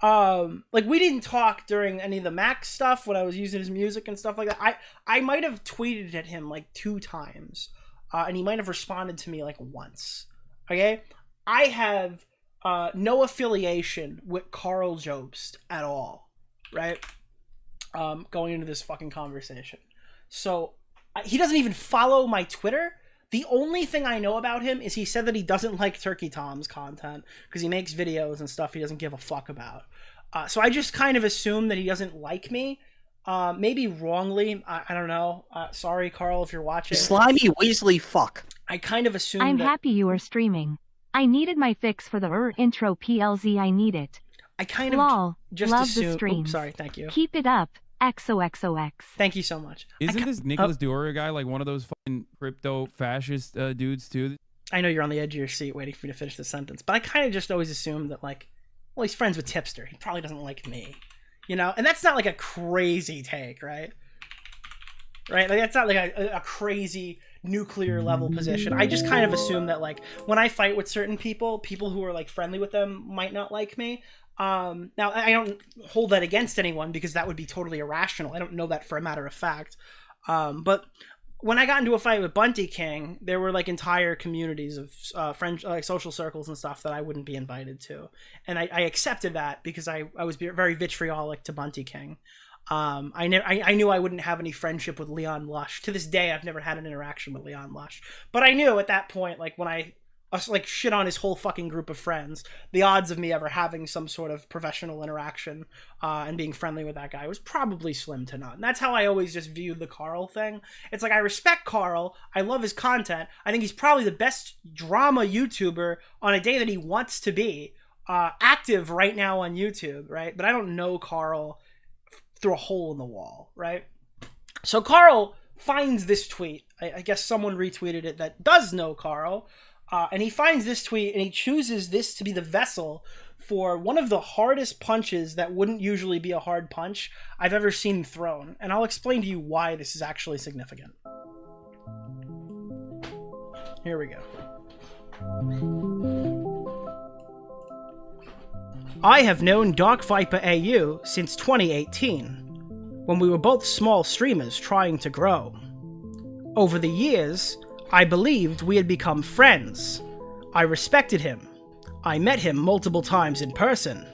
we didn't talk during any of the Max stuff when I was using his music and stuff like that. I might have tweeted at him 2 times, and he might have responded to me once. Okay? I have no affiliation with Carl Jobst at all. Right? Going into this fucking conversation. So, he doesn't even follow my Twitter. The only thing I know about him is he said that he doesn't like Turkey Tom's content because he makes videos and stuff he doesn't give a fuck about. So I just kind of assume that he doesn't like me. Maybe wrongly. I don't know. Sorry, Carl, if you're watching. Slimy Weasley fuck. I kind of assume I'm happy you are streaming. I needed my fix for the intro PLZ. I need it. I kind of just love assume. the stream. Oops, sorry, thank you. Keep it up. XOXOX. Thank you so much. Isn't this Nicholas DeOrio guy one of those fucking crypto fascist dudes too? I know you're on the edge of your seat waiting for me to finish the sentence, but I kind of just always assumed that he's friends with Tipster. He probably doesn't like me, And that's not a crazy take, right? Right? That's not a crazy nuclear level position. I just kind of assume that when I fight with certain people who are friendly with them might not like me. Now I don't hold that against anyone because that would be totally irrational. I don't know that for a matter of fact. But when I got into a fight with Bunty King, there were entire communities of friends, social circles and stuff that I wouldn't be invited to, and I accepted that because I was very vitriolic to Bunty King. I knew I wouldn't have any friendship with Leon Lush. To this day, I've never had an interaction with Leon Lush, but I knew at that point, when I shit on his whole fucking group of friends, the odds of me ever having some sort of professional interaction and being friendly with that guy was probably slim to none. That's how I always just viewed the Carl thing. It's I respect Carl. I love his content. I think he's probably the best drama YouTuber on a day that he wants to be active right now on YouTube, right? But I don't know Carl through a hole in the wall, right? So Carl finds this tweet. I guess someone retweeted it that does know Carl. And he finds this tweet and he chooses this to be the vessel for one of the hardest punches that wouldn't usually be a hard punch I've ever seen thrown. And I'll explain to you why this is actually significant. Here we go. I have known DarkViperAU since 2018, when we were both small streamers trying to grow. Over the years, I believed we had become friends. I respected him. I met him multiple times in person.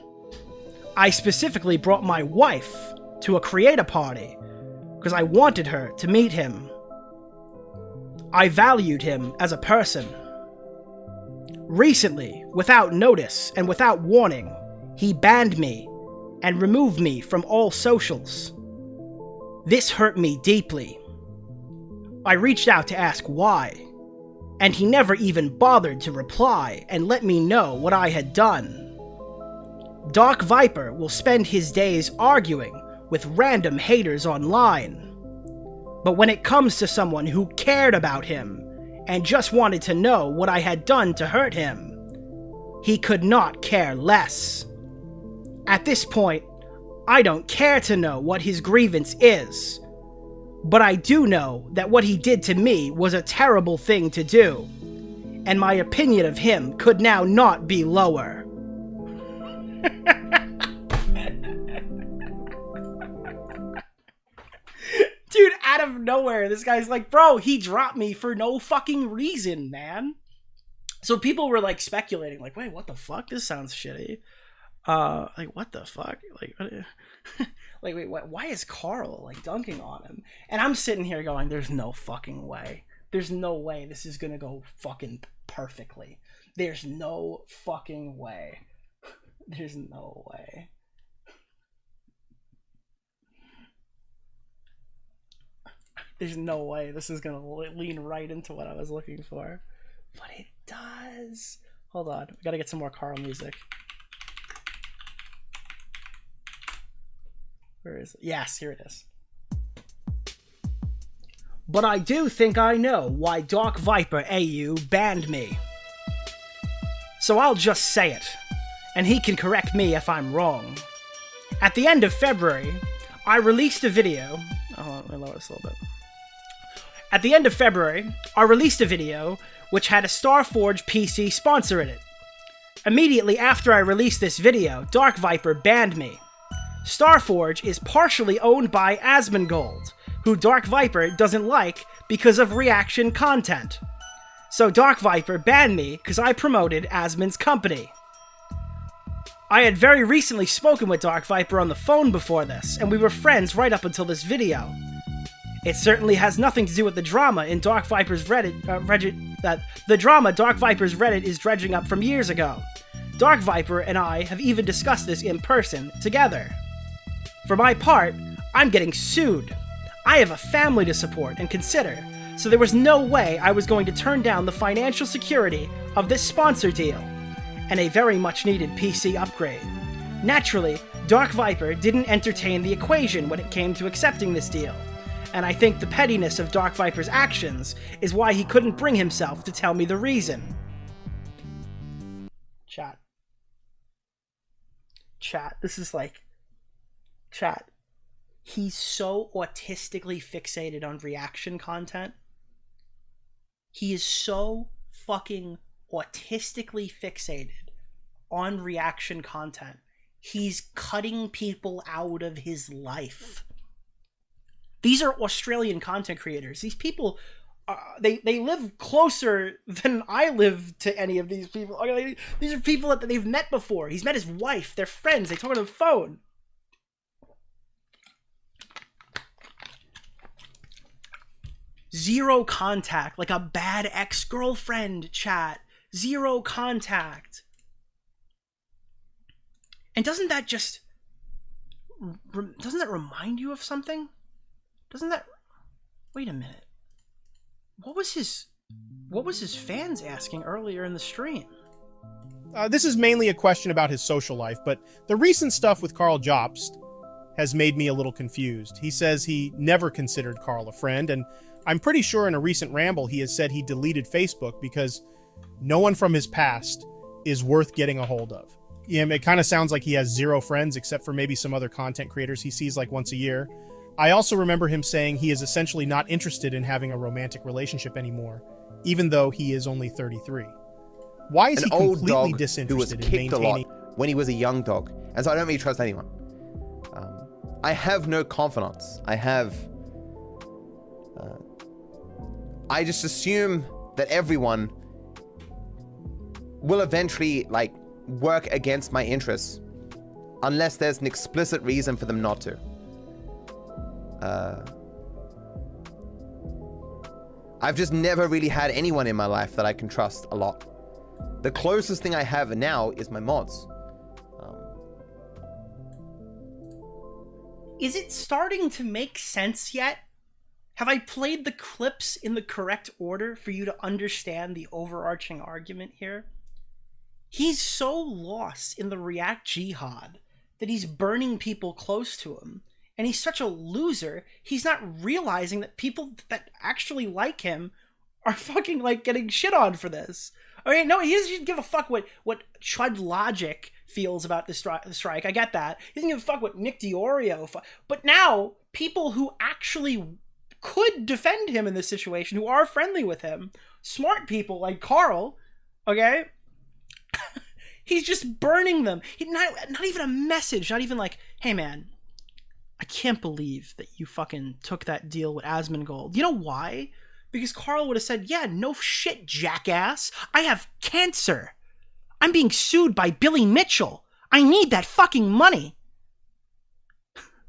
I specifically brought my wife to a creator party because I wanted her to meet him. I valued him as a person. Recently, without notice and without warning, he banned me and removed me from all socials. This hurt me deeply. I reached out to ask why, and he never even bothered to reply and let me know what I had done. DarkViper will spend his days arguing with random haters online. But when it comes to someone who cared about him and just wanted to know what I had done to hurt him, he could not care less. At this point, I don't care to know what his grievance is, but I do know that what he did to me was a terrible thing to do, and my opinion of him could now not be lower. Dude, out of nowhere, this guy's like, bro, he dropped me for no fucking reason, man. So people were like speculating, like, wait, what the fuck? This sounds shitty. Like, what the fuck? Like, like, wait, why is Carl like dunking on him? And I'm sitting here going, there's no fucking way. There's no way this is gonna go fucking perfectly. There's no fucking way. There's no way. There's no way this is gonna lean right into what I was looking for. But it does. Hold on, we gotta get some more Carl music. Where is it? Yes, here it is. But I do think I know why DarkViperAU banned me. So I'll just say it, and he can correct me if I'm wrong. At the end of February, I released a video. Oh, let me lower this a little bit. At the end of February, I released a video which had a Starforge PC sponsor in it. Immediately after I released this video, DarkViper banned me. Starforge is partially owned by Asmongold, who DarkViper doesn't like because of reaction content. So DarkViper banned me because I promoted Asmon's company. I had very recently spoken with DarkViper on the phone before this, and we were friends right up until this video. It certainly has nothing to do with the drama in DarkViper's the drama DarkViper's Reddit is dredging up from years ago. DarkViper and I have even discussed this in person together. For my part, I'm getting sued. I have a family to support and consider, so there was no way I was going to turn down the financial security of this sponsor deal, and a very much needed PC upgrade. Naturally, DarkViper didn't entertain the equation when it came to accepting this deal, and I think the pettiness of DarkViper's actions is why he couldn't bring himself to tell me the reason. Chat, this is like... Chat, he's so autistically fixated on reaction content. He is so fucking autistically fixated on reaction content. He's cutting people out of his life. These are Australian content creators. These people, they live closer than I live to any of these people. These are people that they've met before. He's met his wife. They're friends. They talk on the phone. Zero contact, like a bad ex-girlfriend, chat. Zero contact. And doesn't that remind you of something? Doesn't that... Wait a minute. What was his fans asking earlier in the stream? This is mainly a question about his social life, but the recent stuff with Carl Jobst has made me a little confused. He says he never considered Carl a friend, and I'm pretty sure in a recent ramble he has said he deleted Facebook because no one from his past is worth getting a hold of. Yeah, it kind of sounds like he has zero friends except for maybe some other content creators he sees like once a year. I also remember him saying he is essentially not interested in having a romantic relationship anymore, even though he is only 33. Why is he completely disinterested who was in kicked a maintaining... lot when he was a young dog, and so I don't really trust anyone. I have no confidants. I just assume that everyone will eventually like work against my interests unless there's an explicit reason for them not to. I've just never really had anyone in my life that I can trust a lot. The closest thing I have now is my mods. Is it starting to make sense yet? Have I played the clips in the correct order for you to understand the overarching argument here? He's so lost in the React jihad that he's burning people close to him. And he's such a loser, he's not realizing that people that actually like him are fucking, like, getting shit on for this. Okay, no, he doesn't give a fuck what Chud Logic feels about the strike. I get that. He doesn't give a fuck what Nick DeOrio... But now, people who actually could defend him in this situation, who are friendly with him, smart people like Carl, okay? He's just burning them. Not even a message, not even like, hey man, I can't believe that you fucking took that deal with Asmongold. You know why? Because Carl would have said, yeah, no shit, jackass. I have cancer. I'm being sued by Billy Mitchell. I need that fucking money.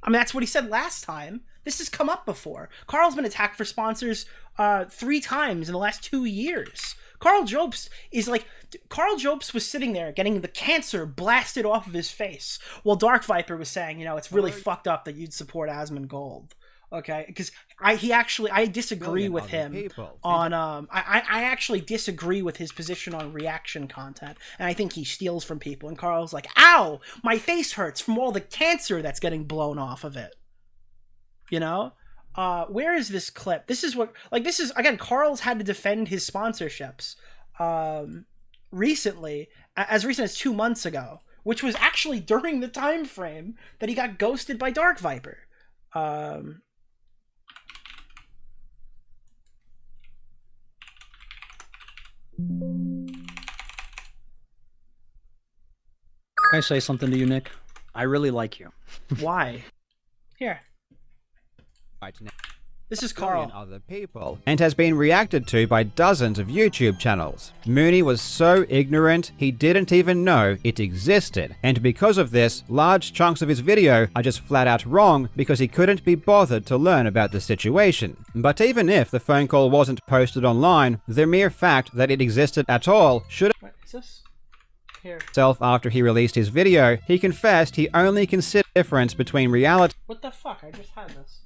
I mean, that's what he said last time. This has come up before. Carl's been attacked for sponsors 3 times in the last 2 years. Carl Jobst is like... Carl Jobst was sitting there getting the cancer blasted off of his face while DarkViper was saying, you know, it's really fucked up that you'd support Asmongold. Okay? Because I disagree with him on... I actually disagree with his position on reaction content. And I think he steals from people. And Carl's like, ow! My face hurts from all the cancer that's getting blown off of it. You know? Where is this clip? This is what, like, this is, again, Carl's had to defend his sponsorships, recently, as recent as 2 months ago, which was actually during the time frame that he got ghosted by DarkViper. Can I say something to you, Nick? I really like you. Why? Here. This is Carl. Other people, and has been reacted to by dozens of YouTube channels. Mooney was so ignorant, he didn't even know it existed. And because of this, large chunks of his video are just flat out wrong because he couldn't be bothered to learn about the situation. But even if the phone call wasn't posted online, the mere fact that it existed at all should have... What is this? Here. After he released his video, he confessed he only considered the difference between reality... What the fuck? I just had this.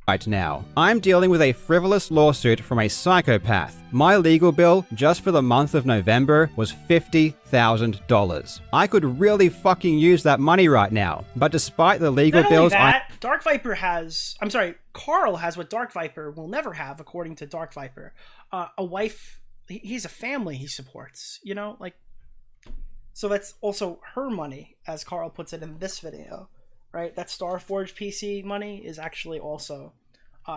Right now, I'm dealing with a frivolous lawsuit from a psychopath. My legal bill, just for the month of November, was $50,000. I could really fucking use that money right now. But despite the legal bills, DarkViper has... I'm sorry, Carl has what DarkViper will never have, according to DarkViper. A wife... He has a family he supports, you know? Like... So that's also her money, as Carl puts it in this video. Right, that Starforge PC money is actually also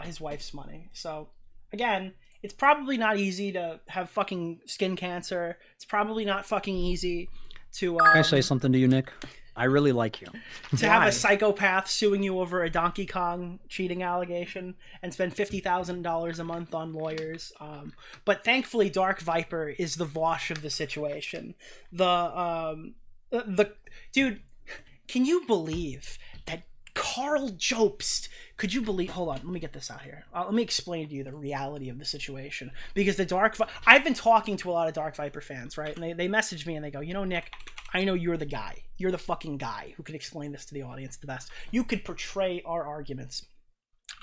his wife's money. So, again, it's probably not easy to have fucking skin cancer. It's probably not fucking easy to... Can I say something to you, Nick? I really like you. To have a psychopath suing you over a Donkey Kong cheating allegation and spend $50,000 a month on lawyers. But thankfully, DarkViper is the Vosh of the situation. Dude... Can you believe that Carl Jobst, could you believe, hold on, let me get this out here. Let me explain to you the reality of the situation. Because I've been talking to a lot of DarkViper fans, right? And they message me and they go, you know, Nick, I know you're the guy. You're the fucking guy who could explain this to the audience the best. You could portray our arguments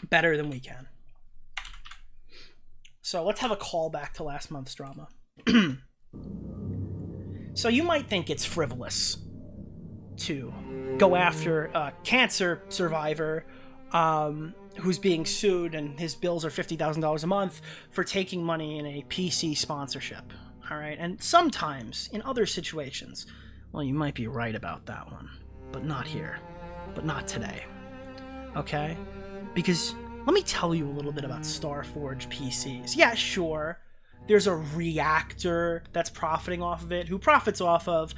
better than we can. So let's have a callback to last month's drama. So you might think it's frivolous to go after a cancer survivor who's being sued and his bills are $50,000 a month for taking money in a PC sponsorship. All right, and sometimes in other situations, well, you might be right about that one, but not here, but not today. Okay, because let me tell you a little bit about Starforge PCs. Yeah, sure. There's a reactor that's profiting off of it, who profits off of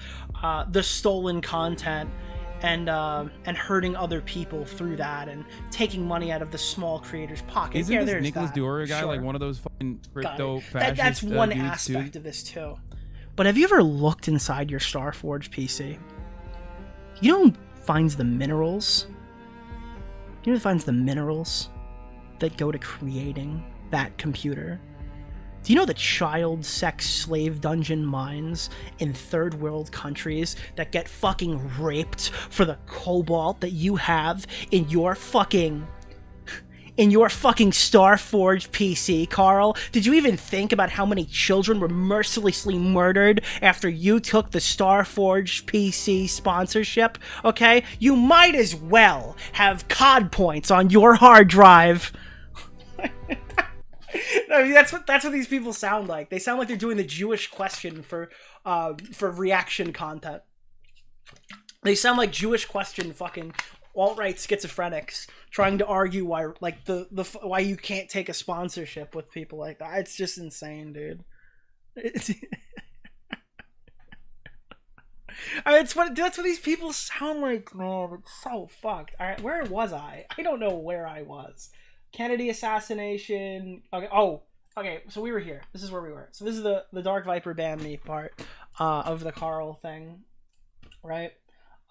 the stolen content and hurting other people through that and taking money out of the small creators' pocket. Isn't this Nicholas DeOrio guy like one of those fucking crypto fascist That's one dudes aspect too? of this too. But have you ever looked inside your Starforge PC? You know who finds the minerals? You know who finds the minerals that go to creating that computer? Do you know the child sex slave dungeon mines in third world countries that get fucking raped for the cobalt that you have in your fucking Starforge PC, Carl? Did you even think about how many children were mercilessly murdered after you took the Starforge PC sponsorship? Okay? You might as well have COD points on your hard drive. I mean, that's what these people sound like. They sound like they're doing the Jewish question for reaction content. They sound like Jewish question fucking alt-right schizophrenics trying to argue why like why you can't take a sponsorship with people like that. It's just insane, dude. I mean, that's what these people sound like, man. It's so fucked. All right, where was I? I don't know where I was. Kennedy assassination. Okay. Oh, okay. So we were here. This is where we were. So this is the DarkViper banned me part of the Carl thing, right?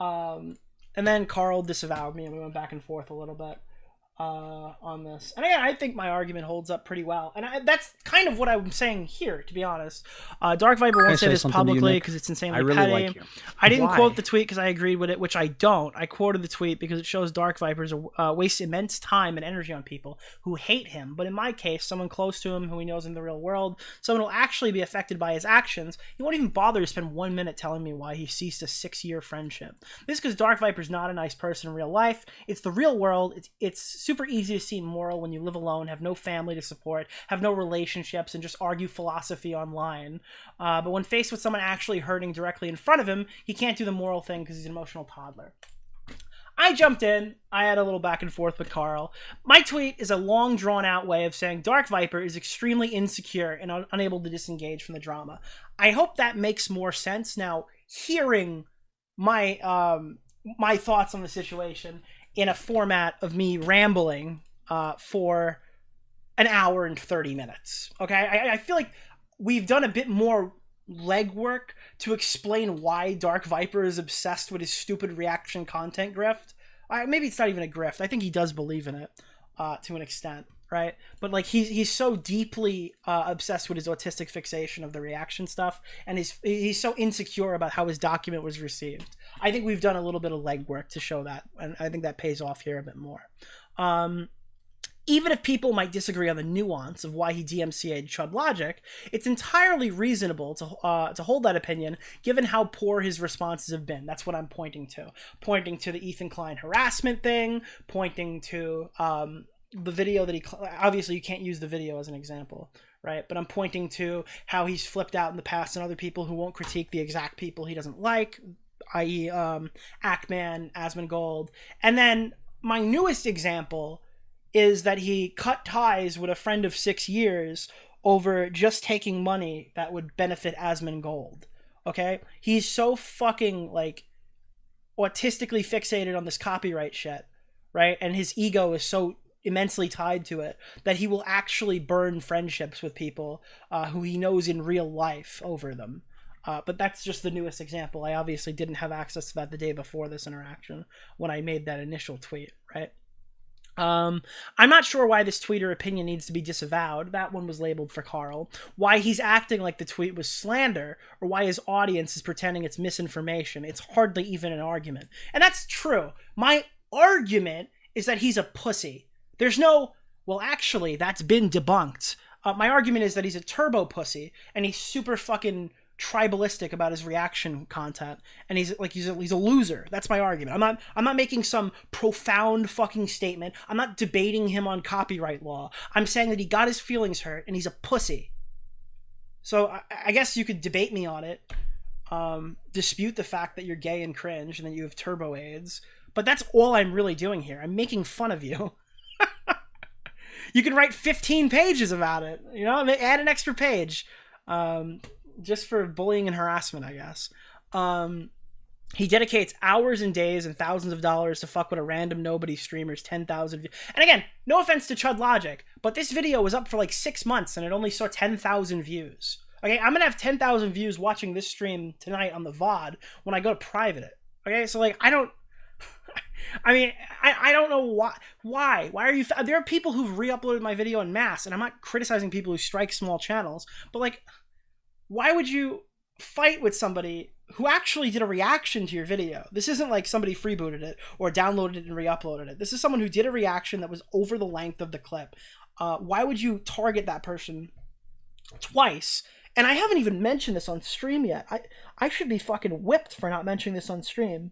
And then Carl disavowed me, and we went back and forth a little bit on this. And again, I think my argument holds up pretty well. And that's kind of what I'm saying here, to be honest. DarkViper won't say this publicly because it's insanely really petty. like you. I didn't Why? quote the tweet because I agreed with it, which I don't. I quoted the tweet because it shows DarkViper wastes immense time and energy on people who hate him. But in my case, someone close to him who he knows in the real world, someone who will actually be affected by his actions, he won't even bother to spend 1 minute telling me why he ceased a 6-year friendship. This is because DarkViper's not a nice person in real life. It's the real world. It's super easy to seem moral when you live alone, have no family to support, have no relationships, and just argue philosophy online. But when faced with someone actually hurting directly in front of him, he can't do the moral thing because he's an emotional toddler. I jumped in. I had a little back and forth with Carl. My tweet is a long, drawn-out way of saying DarkViper is extremely insecure and unable to disengage from the drama. I hope that makes more sense now, hearing my my thoughts on the situation in a format of me rambling for an hour and 30 minutes. Okay, I feel like we've done a bit more legwork to explain why DarkViper is obsessed with his stupid reaction content grift. Maybe it's not even a grift. I think he does believe in it to an extent, right? But like he's so deeply obsessed with his autistic fixation of the reaction stuff, and he's so insecure about how his document was received. I think we've done a little bit of legwork to show that, and I think that pays off here a bit more. Even if people might disagree on the nuance of why he DMCA'd Chud Logic, it's entirely reasonable to hold that opinion given how poor his responses have been. That's what I'm pointing to. Pointing to the Ethan Klein harassment thing, pointing to the video that he... Obviously, you can't use the video as an example, right? But I'm pointing to how he's flipped out in the past and other people who won't critique the exact people he doesn't like, i.e. Ackman, Asmongold. And then my newest example is that he cut ties with a friend of 6 years over just taking money that would benefit Asmongold. Okay? He's so fucking, like, autistically fixated on this copyright shit, right? And his ego is so immensely tied to it that he will actually burn friendships with people who he knows in real life over them. But that's just the newest example. I obviously didn't have access to that the day before this interaction when I made that initial tweet, right? I'm not sure why this tweet or opinion needs to be disavowed. That one was labeled for Carl. Why he's acting like the tweet was slander, or why his audience is pretending it's misinformation. It's hardly even an argument. And that's true. My argument is that he's a pussy. There's no, well, actually, that's been debunked. My argument is that he's a turbo pussy, and he's super fucking tribalistic about his reaction content, and he's a loser. That's my argument. I'm not making some profound fucking statement. I'm not debating him on copyright law. I'm saying that he got his feelings hurt and he's a pussy. So I guess you could debate me on it, dispute the fact that you're gay and cringe and that you have turbo AIDS, but that's all I'm really doing here. I'm making fun of you. You can write 15 pages about it, you know, add an extra page. Just for bullying and harassment, I guess. He dedicates hours and days and thousands of dollars to fuck with a random nobody streamer's 10,000 views. And again, no offense to Chud Logic, but this video was up for like 6 months and it only saw 10,000 views. Okay, I'm gonna have 10,000 views watching this stream tonight on the VOD when I go to private it. Okay, so like, I don't know why are you, there are people who've re-uploaded my video en masse, and I'm not criticizing people who strike small channels, but like, why would you fight with somebody who actually did a reaction to your video? This isn't like somebody freebooted it or downloaded it and re-uploaded it. This is someone who did a reaction that was over the length of the clip. Why would you target that person twice? And I haven't even mentioned this on stream yet. I should be fucking whipped for not mentioning this on stream.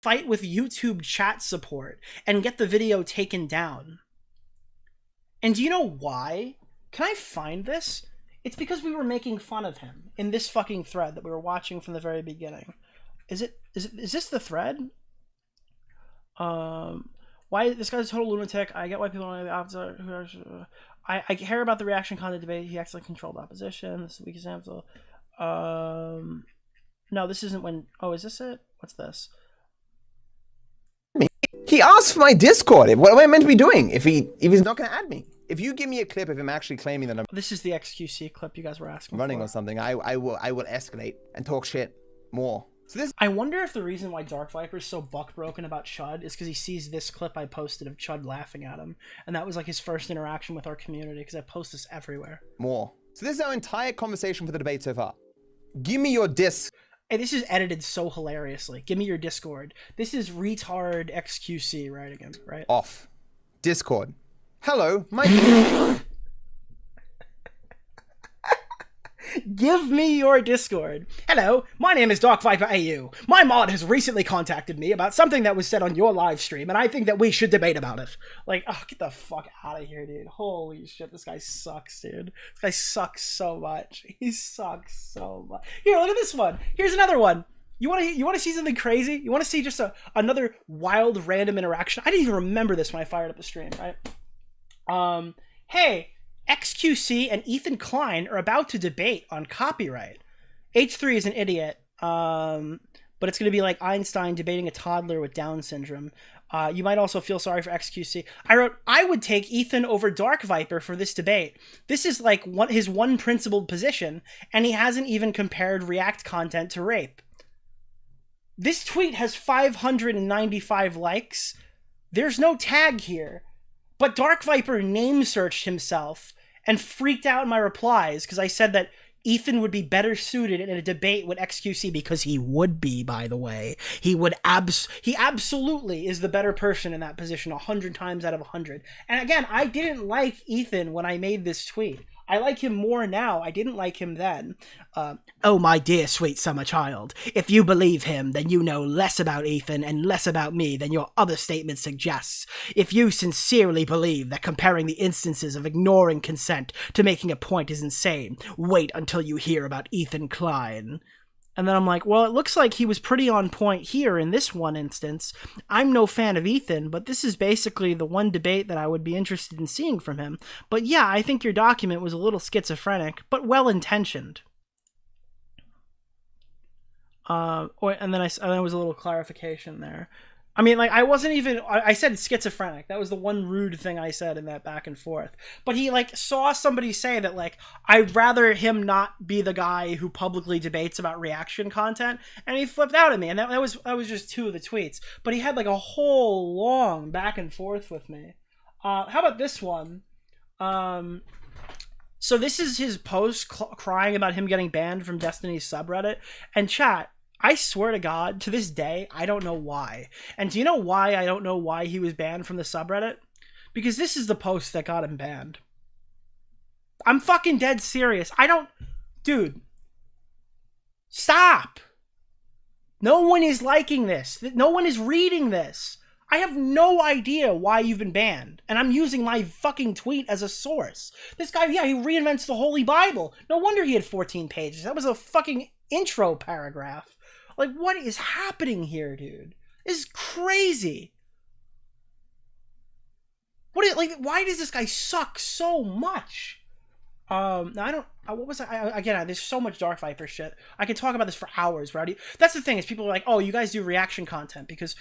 Fight with YouTube chat support and get the video taken down. And do you know why? Can I find this? It's because we were making fun of him in this fucking thread that we were watching from the very beginning. Is this the thread? Why this guy's a total lunatic. I get why people don't like the opposite. I care about the reaction content debate. He acts like controlled opposition. This is a weak example. No, this isn't when. Oh, is this it? What's this? He asked for my Discord. What am I meant to be doing if he's not going to add me? If you give me a clip of him actually claiming that I'm This is the XQC clip you guys were asking running for. or something, I will escalate and talk shit more. So this I wonder if the reason why DarkViper is so buck-broken about Chud is because he sees this clip I posted of Chud laughing at him, and that was like his first interaction with our community, because I post this everywhere. more. So this is our entire conversation for the debate so far. Give me your disc. Hey, this is edited so hilariously. Give me your Discord. This is retard XQC writing him, right? Off. Discord. Hello, my Give me your Discord. Hello, my name is DarkViperAU. My mod has recently contacted me about something that was said on your live stream, and I think that we should debate about it. Like, oh, get the fuck out of here, dude. Holy shit, this guy sucks, dude. This guy sucks so much. He sucks so much. Here, look at this one. Here's another one. You want to see something crazy? You want to see just another wild, random interaction? I didn't even remember this when I fired up the stream, right? Hey, XQC and Ethan Klein are about to debate on copyright. H3 is an idiot, but it's going to be like Einstein debating a toddler with Down syndrome. You might also feel sorry for XQC. I wrote, I would take Ethan over DarkViper for this debate. This is like his one principled position, and he hasn't even compared React content to rape. This tweet has 595 likes. There's no tag here. But DarkViper name searched himself and freaked out in my replies because I said that Ethan would be better suited in a debate with XQC, because he would be, by the way. He absolutely is the better person in that position 100 times out of 100. And again, I didn't like Ethan when I made this tweet. I like him more now. I didn't like him then. Oh, my dear sweet summer child. If you believe him, then you know less about Ethan and less about me than your other statement suggests. If you sincerely believe that comparing the instances of ignoring consent to making a point is insane, wait until you hear about Ethan Klein. And then I'm like, well, it looks like he was pretty on point here in this one instance. I'm no fan of Ethan, but this is basically the one debate that I would be interested in seeing from him. But yeah, I think your document was a little schizophrenic, but well-intentioned. And then there was a little clarification there. I mean, like, I wasn't even, I said schizophrenic. That was the one rude thing I said in that back and forth. But he, like, saw somebody say that, like, I'd rather him not be the guy who publicly debates about reaction content, and he flipped out at me. And that was just two of the tweets. But he had, like, a whole long back and forth with me. How about this one? So this is his post crying about him getting banned from Destiny's subreddit. And chat, I swear to God, to this day, I don't know why. And do you know why I don't know why he was banned from the subreddit? Because this is the post that got him banned. I'm fucking dead serious. Dude. Stop. No one is liking this. No one is reading this. I have no idea why you've been banned. And I'm using my fucking tweet as a source. This guy, yeah, he reinvents the Holy Bible. No wonder he had 14 pages. That was a fucking intro paragraph. Like, what is happening here, dude? This is crazy. Why does this guy suck so much? Now I don't. What was again? There's so much DarkViper shit. I could talk about this for hours, Rowdy. That's the thing is people are like, oh, you guys do reaction content because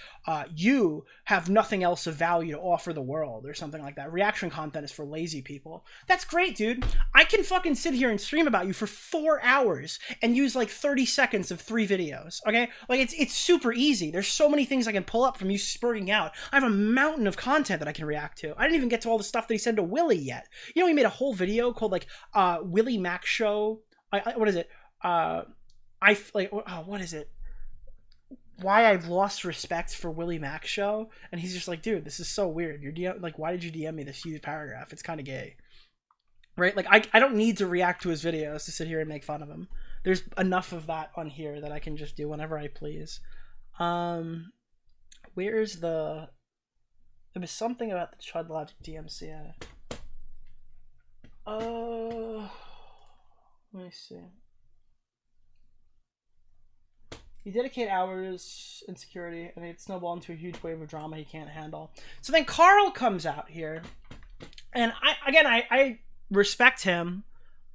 you have nothing else of value to offer the world or something like that. Reaction content is for lazy people. That's great, dude. I can fucking sit here and stream about you for 4 hours and use like 30 seconds of 3 videos. Okay, like it's super easy. There's so many things I can pull up from you spurting out. I have a mountain of content that I can react to. I didn't even get to all the stuff that he said to Willie yet. You know, he made a whole video called like Willie Mac Show. What is it? What is it? Why I've lost respect for Willie Mac Show, and he's just like, dude, this is so weird. Why did you DM me this huge paragraph? It's kind of gay, right? Like, I don't need to react to his videos to sit here and make fun of him. There's enough of that on here that I can just do whenever I please. Where's the? There was something about the Chud Logic DMCA. Let me see. He dedicated hours in security and it snowballed into a huge wave of drama he can't handle. So then Carl comes out here, and I respect him.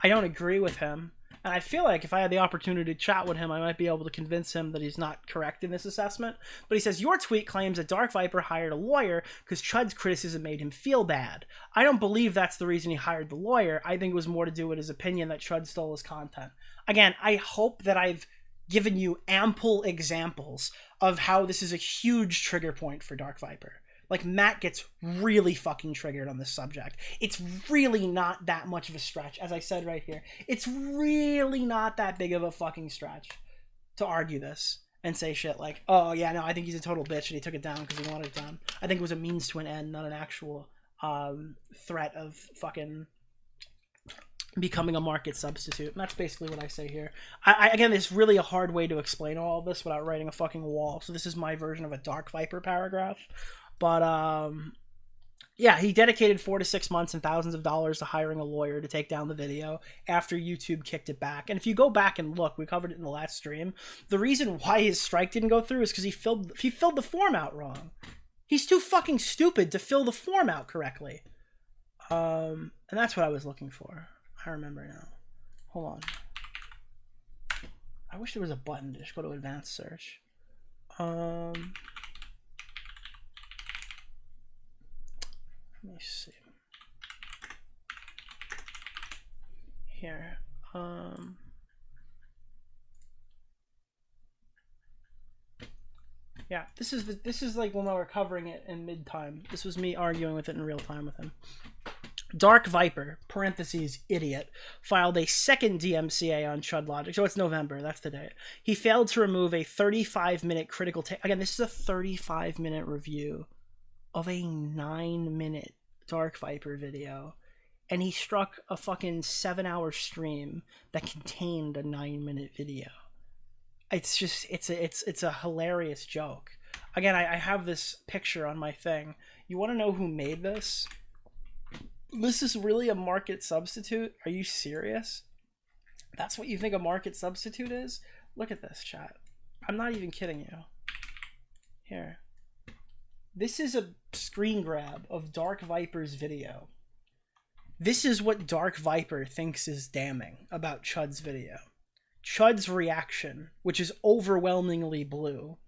I don't agree with him. And I feel like if I had the opportunity to chat with him, I might be able to convince him that he's not correct in this assessment. But he says, your tweet claims that DarkViper hired a lawyer because Chud's criticism made him feel bad. I don't believe that's the reason he hired the lawyer. I think it was more to do with his opinion that Chud stole his content. Again, I hope that I've given you ample examples of how this is a huge trigger point for DarkViper. Like, Matt gets really fucking triggered on this subject. It's really not that much of a stretch, as I said right here. It's really not that big of a fucking stretch to argue this and say shit like, oh, yeah, no, I think he's a total bitch and he took it down because he wanted it done. I think it was a means to an end, not an actual threat of fucking becoming a market substitute. And that's basically what I say here. Again, it's really a hard way to explain all of this without writing a fucking wall. So this is my version of a DarkViper paragraph. But, yeah, he dedicated 4 to 6 months and thousands of dollars to hiring a lawyer to take down the video after YouTube kicked it back. And if you go back and look, we covered it in the last stream, the reason why his strike didn't go through is because he filled the form out wrong. He's too fucking stupid to fill the form out correctly. And that's what I was looking for. I remember now. Hold on. I wish there was a button to just go to advanced search. Let me see. Here. Yeah, this is like when we were covering it in mid-time. This was me arguing with it in real time with him. DarkViper, parentheses, idiot, filed a second DMCA on Chud Logic. So it's November, that's the date. He failed to remove a 35-minute critical take. Again, this is a 35-minute review of a 9-minute DarkViper video, and he struck a fucking 7-hour stream that contained a 9-minute video. It's just, it's a hilarious joke. Again, I have this picture on my thing. You want to know who made this? This is really a market substitute? Are you serious? That's what you think a market substitute is? Look at this, chat. I'm not even kidding you. Here. This is a screen grab of DarkViper's video. This is what DarkViper thinks is damning about Chud's video. Chud's reaction, which is overwhelmingly blue.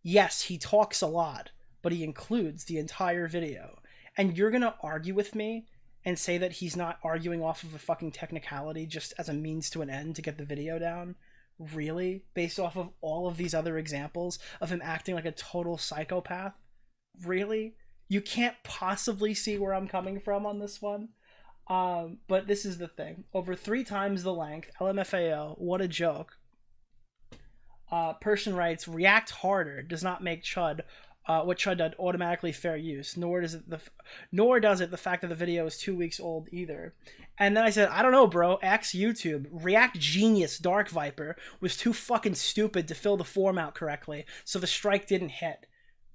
Yes, he talks a lot, but he includes the entire video. And you're gonna argue with me and say that he's not arguing off of a fucking technicality just as a means to an end to get the video down? Really? Based off of all of these other examples of him acting like a total psychopath? Really? You can't possibly see where I'm coming from on this one. But this is the thing. Over 3 times the length, LMFAO, what a joke. Person writes, react harder does not make Chud what Chud did automatically fair use, nor does it the fact that the video is 2 weeks old either. And then I said, I don't know, bro, X YouTube, React Genius DarkViper was too fucking stupid to fill the form out correctly, so the strike didn't hit.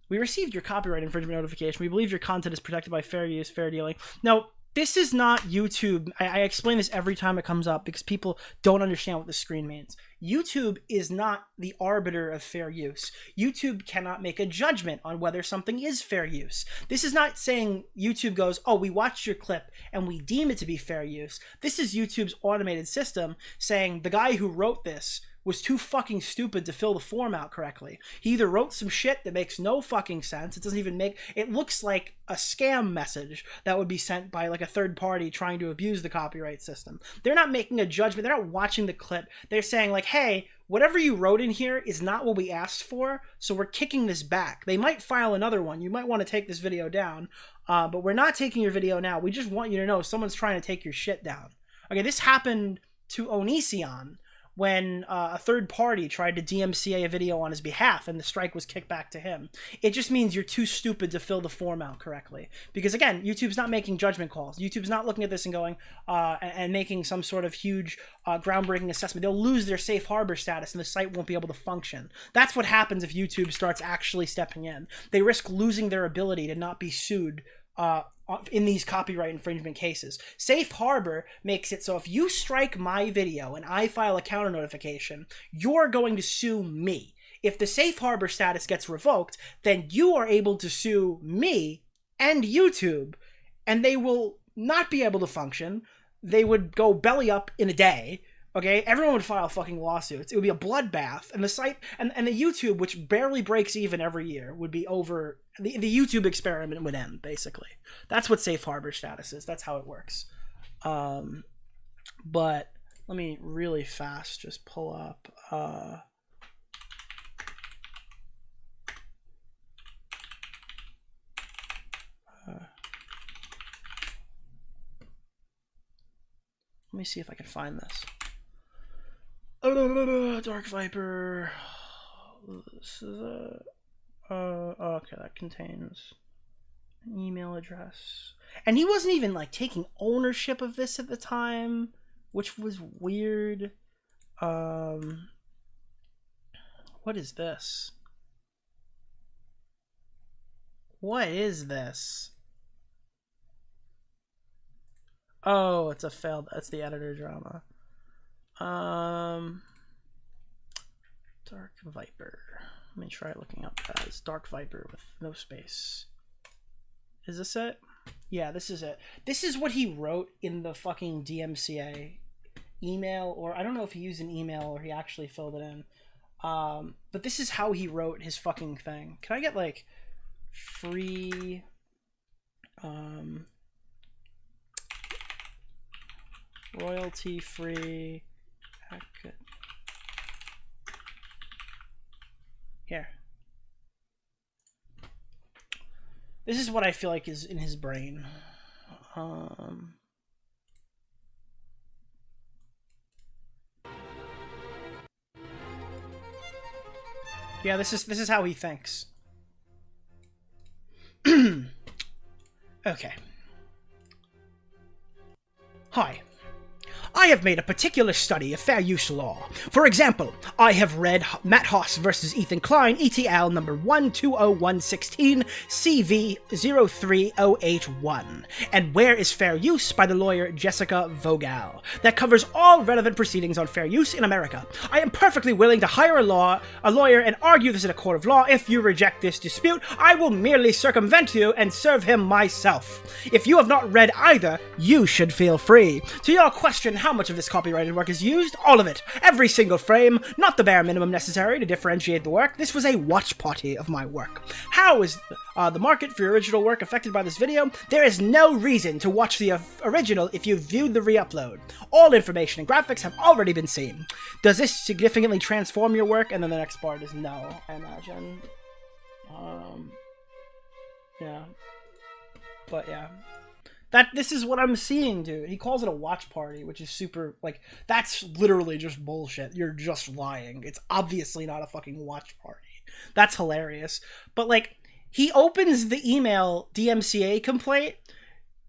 We received your copyright infringement notification. We believe your content is protected by fair use, fair dealing. No, This is not YouTube. I explain this every time it comes up because people don't understand what the screen means. YouTube is not the arbiter of fair use. YouTube cannot make a judgment on whether something is fair use. This is not saying YouTube goes, oh, we watched your clip and we deem it to be fair use. This is YouTube's automated system saying the guy who wrote this was too fucking stupid to fill the form out correctly. He either wrote some shit that makes no fucking sense. It doesn't even make... It looks like a scam message that would be sent by like a third party trying to abuse the copyright system. They're not making a judgment. They're not watching the clip. They're saying like, hey, whatever you wrote in here is not what we asked for, so we're kicking this back. They might file another one. You might want to take this video down, but we're not taking your video now. We just want you to know someone's trying to take your shit down. Okay, this happened to Onision when a third party tried to DMCA a video on his behalf and the strike was kicked back to him. It just means you're too stupid to fill the form out correctly. Because again, YouTube's not making judgment calls. YouTube's not looking at this and going and making some sort of huge groundbreaking assessment. They'll lose their safe harbor status and the site won't be able to function. That's what happens if YouTube starts actually stepping in. They risk losing their ability to not be sued in these copyright infringement cases. Safe harbor makes it so if you strike my video and I file a counter notification, you're going to sue me. If the safe harbor status gets revoked, then you are able to sue me and YouTube, and they will not be able to function. They would go belly up in a day. Okay, everyone would file fucking lawsuits. It would be a bloodbath, and the site and the YouTube, which barely breaks even every year, would be over. The YouTube experiment would end, basically. That's what safe harbor status is. That's how it works. But let me really fast just pull up. Let me see if I can find this. DarkViper. This is okay, that contains an email address. And he wasn't even like taking ownership of this at the time, which was weird. What is this? What is this? Oh, it's a failed. That's the editor drama. DarkViper. Let me try looking up as DarkViper with no space. Is this it? Yeah, this is it. This is what he wrote in the fucking DMCA email, or I don't know if he used an email or he actually filled it in. But this is how he wrote his fucking thing. Can I get like free royalty free here. This is what I feel like is in his brain. Yeah, this is how he thinks. Okay. Hi. I have made a particular study of fair use law. For example, I have read Matt Haas versus Ethan Klein, ETL number 120116, CV03081, and Where is Fair Use by the lawyer Jessica Vogel. That covers all relevant proceedings on fair use in America. I am perfectly willing to hire a lawyer and argue this in a court of law. If you reject this dispute, I will merely circumvent you and serve him myself. If you have not read either, you should feel free. To your question, how much of this copyrighted work is used? All of it. Every single frame. Not the bare minimum necessary to differentiate the work. This was a watch party of my work. How is the market for original work affected by this video? There is no reason to watch the original if you viewed the re-upload. All information and graphics have already been seen. Does this significantly transform your work? And then the next part is no, I imagine. Yeah. But yeah. This is what I'm seeing, dude. He calls it a watch party, which is super, like, that's literally just bullshit. You're just lying. It's obviously not a fucking watch party. That's hilarious. But, like, he opens the email DMCA complaint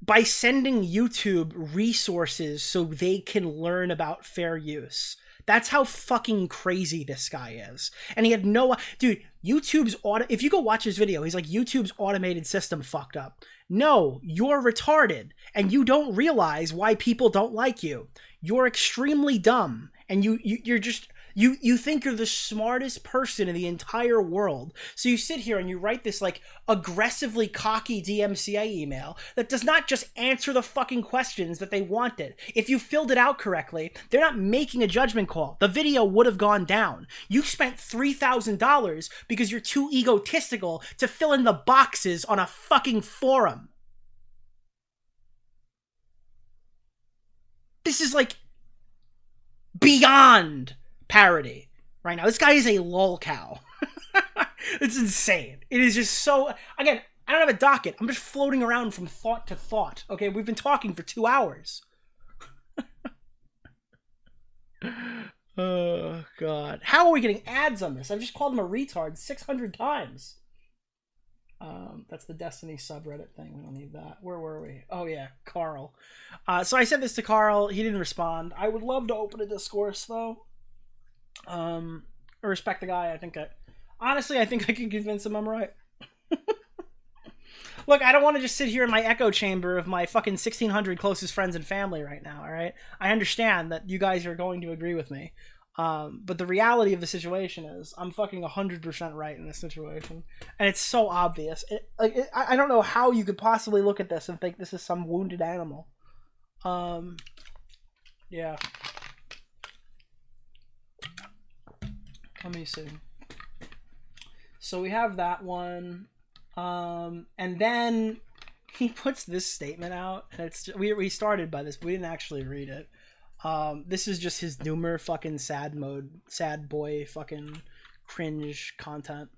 by sending YouTube resources so they can learn about fair use. That's how fucking crazy this guy is. And he had no... Dude, YouTube's... If you go watch his video, he's like, YouTube's automated system fucked up. No, you're retarded, and you don't realize why people don't like you. You're extremely dumb, and you're just... You think you're the smartest person in the entire world. So you sit here and you write this, like, aggressively cocky DMCA email that does not just answer the fucking questions that they wanted. If you filled it out correctly, they're not making a judgment call. The video would have gone down. You spent $3,000 because you're too egotistical to fill in the boxes on a fucking forum. This is, like, beyond parody right now. This guy is a lulcow. It's insane. It is just so... Again, I don't have a docket. I'm just floating around from thought to thought. Okay, we've been talking for 2 hours. Oh, God. How are we getting ads on this? I've just called him a retard 600 times. That's the Destiny subreddit thing. We don't need that. Where were we? Oh, yeah, Carl. So I sent this to Carl. He didn't respond. I would love to open a discourse, though. I respect the guy. Honestly, I think I can convince him I'm right. Look, I don't want to just sit here in my echo chamber of my fucking 1,600 closest friends and family right now, all right? I understand that you guys are going to agree with me. But the reality of the situation is I'm fucking 100% right in this situation. And it's so obvious. I don't know how you could possibly look at this and think this is some wounded animal. Yeah. Let me see. So we have that one. And then he puts this statement out. And it's we started by this, but we didn't actually read it. This is just his Doomer fucking sad boy fucking cringe content.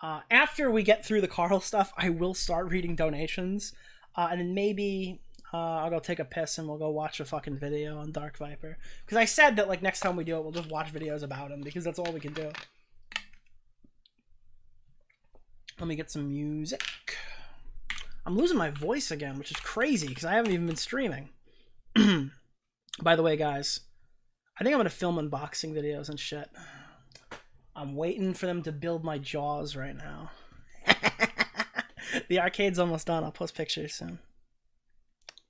After we get through the Carl stuff, I will start reading donations. And then maybe I'll go take a piss and we'll go watch a fucking video on DarkViper. Because I said that, like, next time we do it, we'll just watch videos about him, because that's all we can do. Let me get some music. I'm losing my voice again, which is crazy, because I haven't even been streaming. By the way, guys, I think I'm going to film unboxing videos and shit. I'm waiting for them to build my jaws right now. The arcade's almost done. I'll post pictures soon.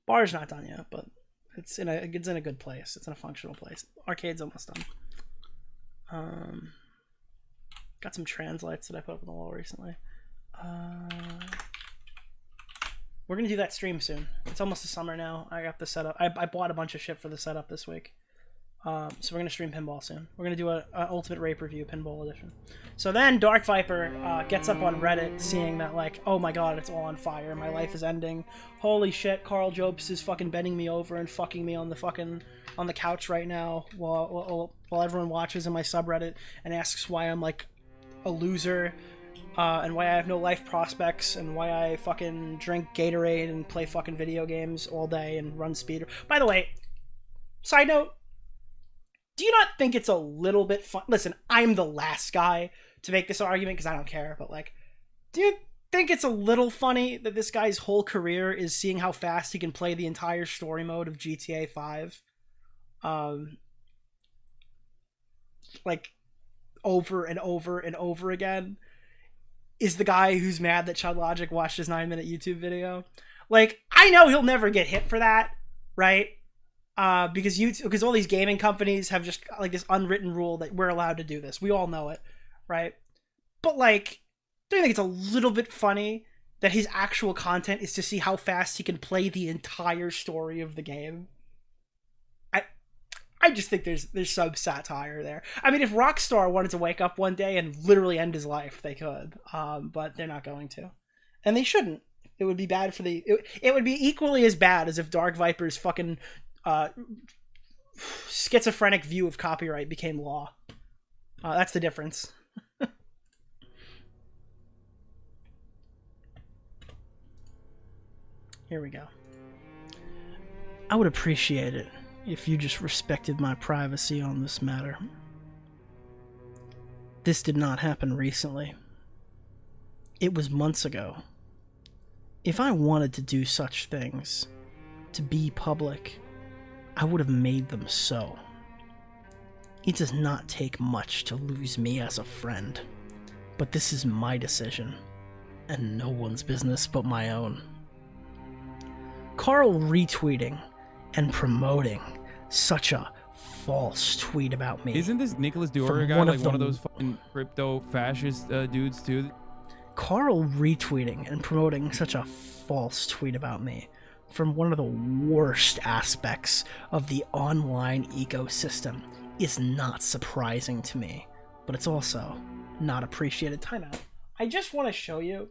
Bar's not done yet, but it's in a good place. It's in a functional place. Arcade's almost done. Got some translights that I put up on the wall recently. We're gonna do that stream soon. It's almost the summer now. I got the setup. I bought a bunch of shit for the setup this week. So we're gonna stream pinball soon. We're gonna do a Ultimate Rape Review pinball edition. So then DarkViper gets up on Reddit, seeing that, like, oh my god, it's all on fire. My life is ending. Holy shit, Carl Jobst is fucking bending me over and fucking me on the couch right now while everyone watches in my subreddit and asks why I'm, like, a loser. And why I have no life prospects, and why I fucking drink Gatorade and play fucking video games all day and run speed. By the way, side note, do you not think it's a little bit fun? Listen, I'm the last guy to make this argument because I don't care, but, like, do you think it's a little funny that this guy's whole career is seeing how fast he can play the entire story mode of GTA 5? Like, over and over and over again? Is the guy who's mad that Chud Logic watched his 9-minute YouTube video. Like, I know he'll never get hit for that, right? Because all these gaming companies have just, like, this unwritten rule that we're allowed to do this. We all know it, right? But, like, don't you think it's a little bit funny that his actual content is to see how fast he can play the entire story of the game? I just think there's some satire there. I mean, if Rockstar wanted to wake up one day and literally end his life, they could. But they're not going to. And they shouldn't. It would be bad for the... It would be equally as bad as if DarkViper's fucking schizophrenic view of copyright became law. That's the difference. Here we go. I would appreciate it if you just respected my privacy on this matter. This did not happen recently. It was months ago. If I wanted to do such things, to be public, I would have made them so. It does not take much to lose me as a friend, but this is my decision, and no one's business but my own. Carl retweeting and promoting such a false tweet about me. Isn't this Nicholas DeOrio guy like one of those fucking crypto fascist dudes too? Carl retweeting and promoting such a false tweet about me from one of the worst aspects of the online ecosystem is not surprising to me, but it's also not appreciated. Timeout. I just want to show you,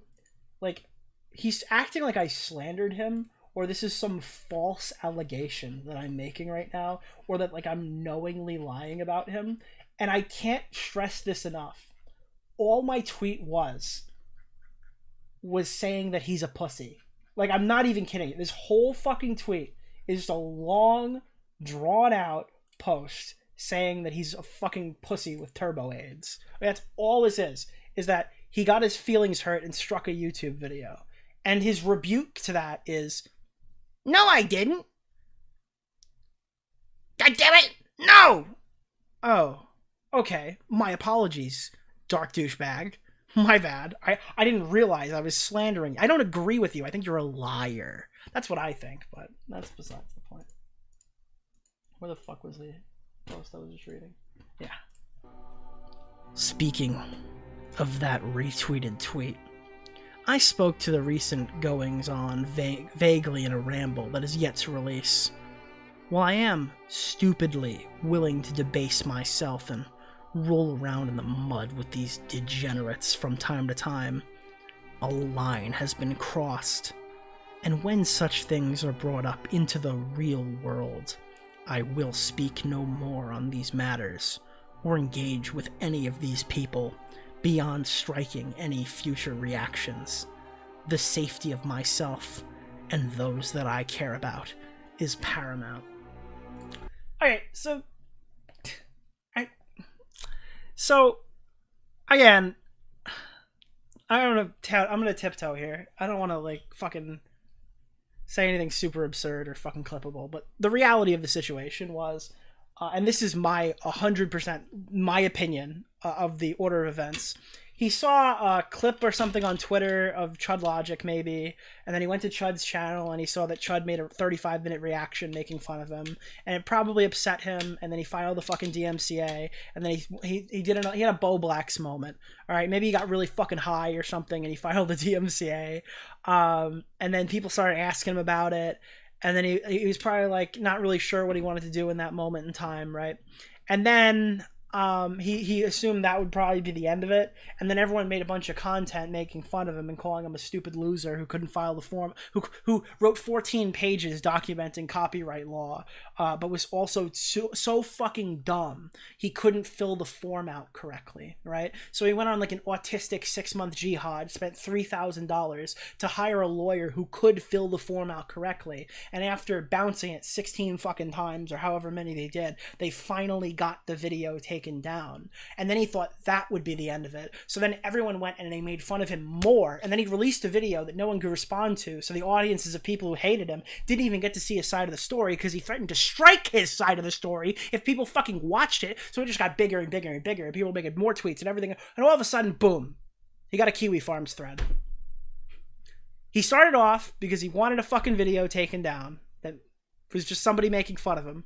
like, he's acting like I slandered him, or this is some false allegation that I'm making right now, or that, like, I'm knowingly lying about him, and I can't stress this enough. All my tweet was saying that he's a pussy. Like, I'm not even kidding. This whole fucking tweet is just a long, drawn-out post saying that he's a fucking pussy with turbo AIDS. That's all this is that he got his feelings hurt and struck a YouTube video. And his rebuke to that is, no, I didn't. God damn it, no! Oh, okay. My apologies, dark douchebag. My bad. I didn't realize I was slandering you. I don't agree with you. I think you're a liar. That's what I think, but that's besides the point. Where the fuck was the post I was just reading? Yeah. Speaking of that retweeted tweet, I spoke to the recent goings-on vaguely in a ramble that is yet to release. While I am stupidly willing to debase myself and roll around in the mud with these degenerates from time to time, a line has been crossed, and when such things are brought up into the real world, I will speak no more on these matters, or engage with any of these people beyond striking any future reactions. The safety of myself and those that I care about is paramount. Alright, so again, I'm gonna tiptoe here. I don't want to, like, fucking say anything super absurd or fucking clippable, but the reality of the situation was, and this is my 100% my opinion of the order of events. He saw a clip or something on Twitter of Chud Logic, maybe, and then he went to Chud's channel and he saw that Chud made a 35-minute reaction making fun of him, and it probably upset him, and then he filed the fucking DMCA, and then he had a Bo Blacks moment. All right, maybe he got really fucking high or something, and he filed the DMCA, and then people started asking him about it, and then he was probably, like, not really sure what he wanted to do in that moment in time, right? And then he assumed that would probably be the end of it, and then everyone made a bunch of content making fun of him and calling him a stupid loser who couldn't file the form, who wrote 14 pages documenting copyright law, but was also so fucking dumb he couldn't fill the form out correctly, right? So he went on, like, an autistic 6-month jihad, spent $3,000 to hire a lawyer who could fill the form out correctly, and after bouncing it 16 fucking times, or however many they did, they finally got the video taken down. And then he thought that would be the end of it. So then everyone went and they made fun of him more, and then he released a video that no one could respond to, so the audiences of people who hated him didn't even get to see his side of the story, because he threatened to strike his side of the story if people fucking watched it. So it just got bigger and bigger and bigger, and people making more tweets and everything, and all of a sudden, boom, he got a Kiwi Farms thread. He started off because he wanted a fucking video taken down that was just somebody making fun of him,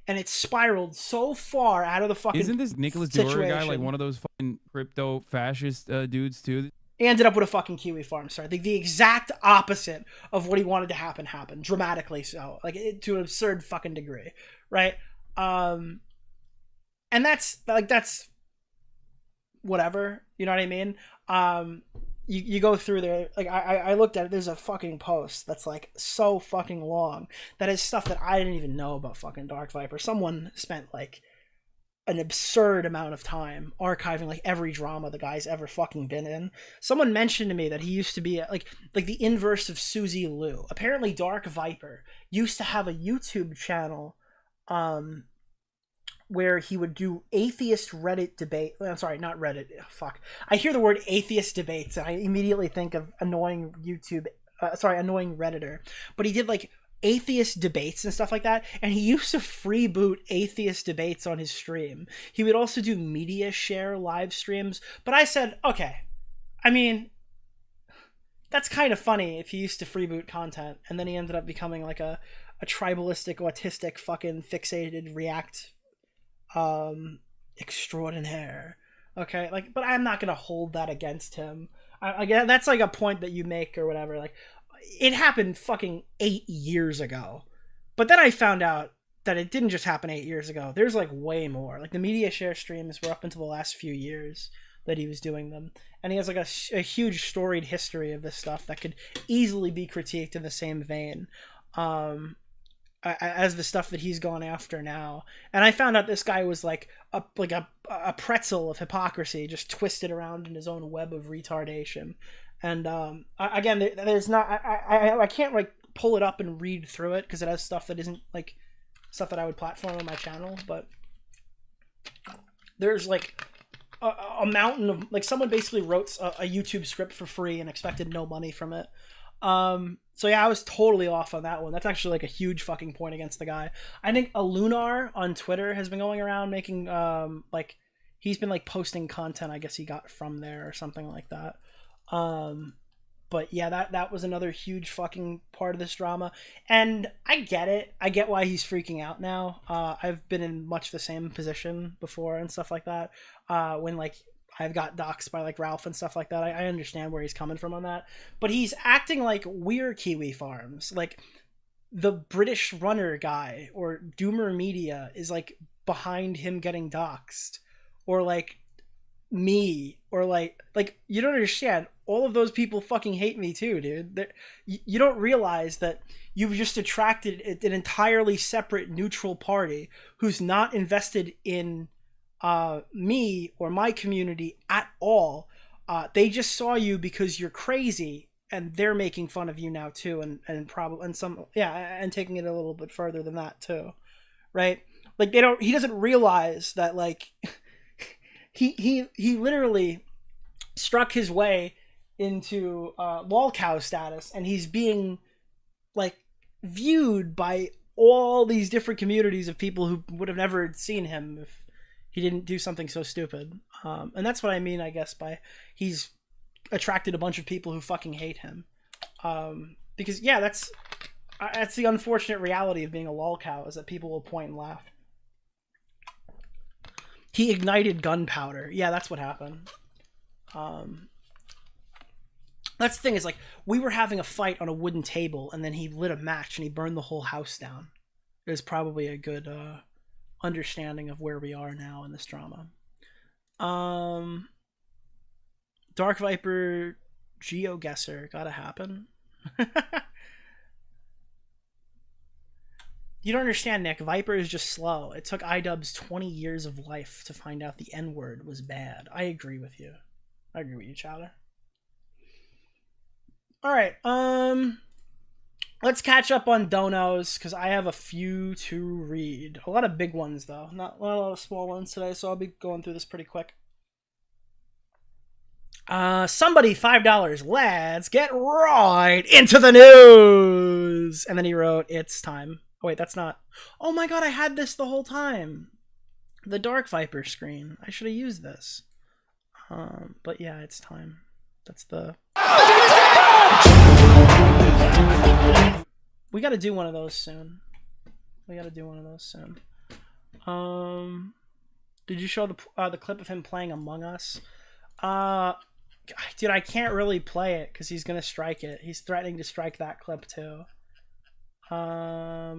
and it spiraled so far out of the fucking Isn't this Nicholas DeOrio guy like one of those fucking crypto fascist dudes too? He ended up with a fucking Kiwi Farm store. The exact opposite of what he wanted to happen happened, dramatically so, like, to an absurd fucking degree, right? And that's whatever, you know what I mean? You go through there, like, I looked at it, there's a fucking post that's, like, so fucking long that is stuff that I didn't even know about fucking DarkViper. Someone spent, like, an absurd amount of time archiving, like, every drama the guy's ever fucking been in. Someone mentioned to me that he used to be like the inverse of Suzy Liu. Apparently DarkViper used to have a YouTube channel where he would do atheist Reddit debate. I'm sorry, not Reddit. Fuck. I hear the word atheist debates and I immediately think of annoying annoying Redditor. But he did, like, atheist debates and stuff like that, and he used to freeboot atheist debates on his stream. He would also do media share live streams, but I said, okay, I mean, that's kind of funny if he used to freeboot content and then he ended up becoming like a tribalistic, autistic, fucking fixated React extraordinaire. Okay, like, but I'm not gonna hold that against him. Again, that's like a point that you make or whatever. Like, it happened fucking 8 years ago, but then I found out that it didn't just happen 8 years ago. There's like way more. Like the media share streams were up until the last few years that he was doing them, and he has like a huge storied history of this stuff that could easily be critiqued in the same vein as the stuff that he's gone after now. And I found out this guy was like a pretzel of hypocrisy, just twisted around in his own web of retardation. And again, there's not I can't like pull it up and read through it because it has stuff that isn't like stuff that I would platform on my channel, but there's like a mountain of like someone basically wrote a YouTube script for free and expected no money from it. So yeah, I was totally off on that one. That's actually like a huge fucking point against the guy. I think a Lunar on Twitter has been going around making like he's been like posting content I guess he got from there or something like that. But yeah, that was another huge fucking part of this drama. And I get it. I get why he's freaking out now. I've been in much the same position before and stuff like that. When like I've got doxxed by like Ralph and stuff like that. I understand where he's coming from on that. But he's acting like we're Kiwi Farms. Like the British Runner guy or Doomer Media is like behind him getting doxxed. Or like me. Or like you don't understand. All of those people fucking hate me too, dude. You don't realize that you've just attracted an entirely separate neutral party who's not invested in me or my community at all. They just saw you because you're crazy, and they're making fun of you now too, and probably and taking it a little bit further than that too, right? Like he doesn't realize that like he literally struck his way into lulcow status, and he's being like viewed by all these different communities of people who would have never seen him if he didn't do something so stupid. And that's what I mean, I guess, by he's attracted a bunch of people who fucking hate him. Because yeah, that's the unfortunate reality of being a lulcow, is that people will point and laugh. He ignited gunpowder. Yeah, that's what happened. That's the thing, is like we were having a fight on a wooden table, and then he lit a match and he burned the whole house down. It was probably a good understanding of where we are now in this drama. DarkViper GeoGuessr, gotta happen. You don't understand, Nick. Viper is just slow. It took iDubbbz 20 years of life to find out the N-word was bad. I agree with you. I agree with you, Chowder. Alright, let's catch up on donos, because I have a few to read. A lot of big ones, though. Not a lot of small ones today, so I'll be going through this pretty quick. Somebody, $5. Let's get right into the news! And then he wrote, it's time. Oh, wait, that's not... Oh my god, I had this the whole time! The DarkViper screen. I should have used this. But yeah, it's time. That's the... We gotta do one of those soon. Did you show the clip of him playing Among Us? Dude, I can't really play it because he's gonna strike it. He's threatening to strike that clip too. I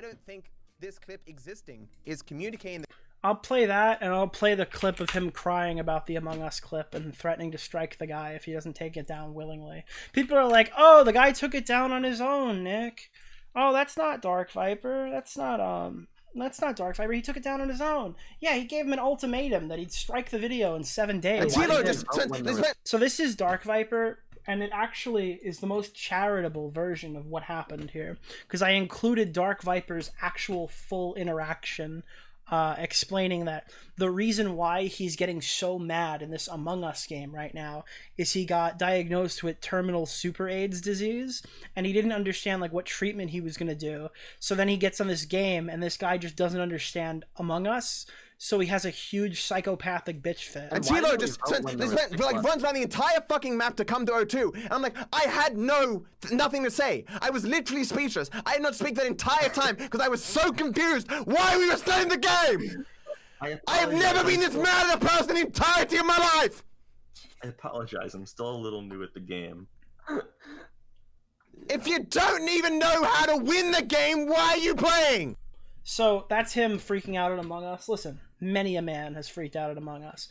don't think this clip existing is communicating. I'll play that, and I'll play the clip of him crying about the Among Us clip and threatening to strike the guy if he doesn't take it down willingly. People are like, oh, the guy took it down on his own, Nick. Oh, that's not DarkViper. That's not DarkViper. He took it down on his own. Yeah, he gave him an ultimatum that he'd strike the video in 7 days. So this is DarkViper, and it actually is the most charitable version of what happened here, because I included DarkViper's actual full interaction, explaining that the reason why he's getting so mad in this Among Us game right now is he got diagnosed with terminal super AIDS disease, and he didn't understand like what treatment he was going to do. So then he gets on this game, and this guy just doesn't understand Among Us. so he has a huge psychopathic bitch fit. And Tilo just runs around the entire fucking map to come to O2. And I'm like, I had nothing to say. I was literally speechless. I did not speak that entire time because I was so confused why we were starting the game. I have never been this mad at a person in the entirety of my life. I apologize. I'm still a little new at the game. If you don't even know how to win the game, why are you playing? So that's him freaking out at Among Us. Listen, many a man has freaked out at Among Us.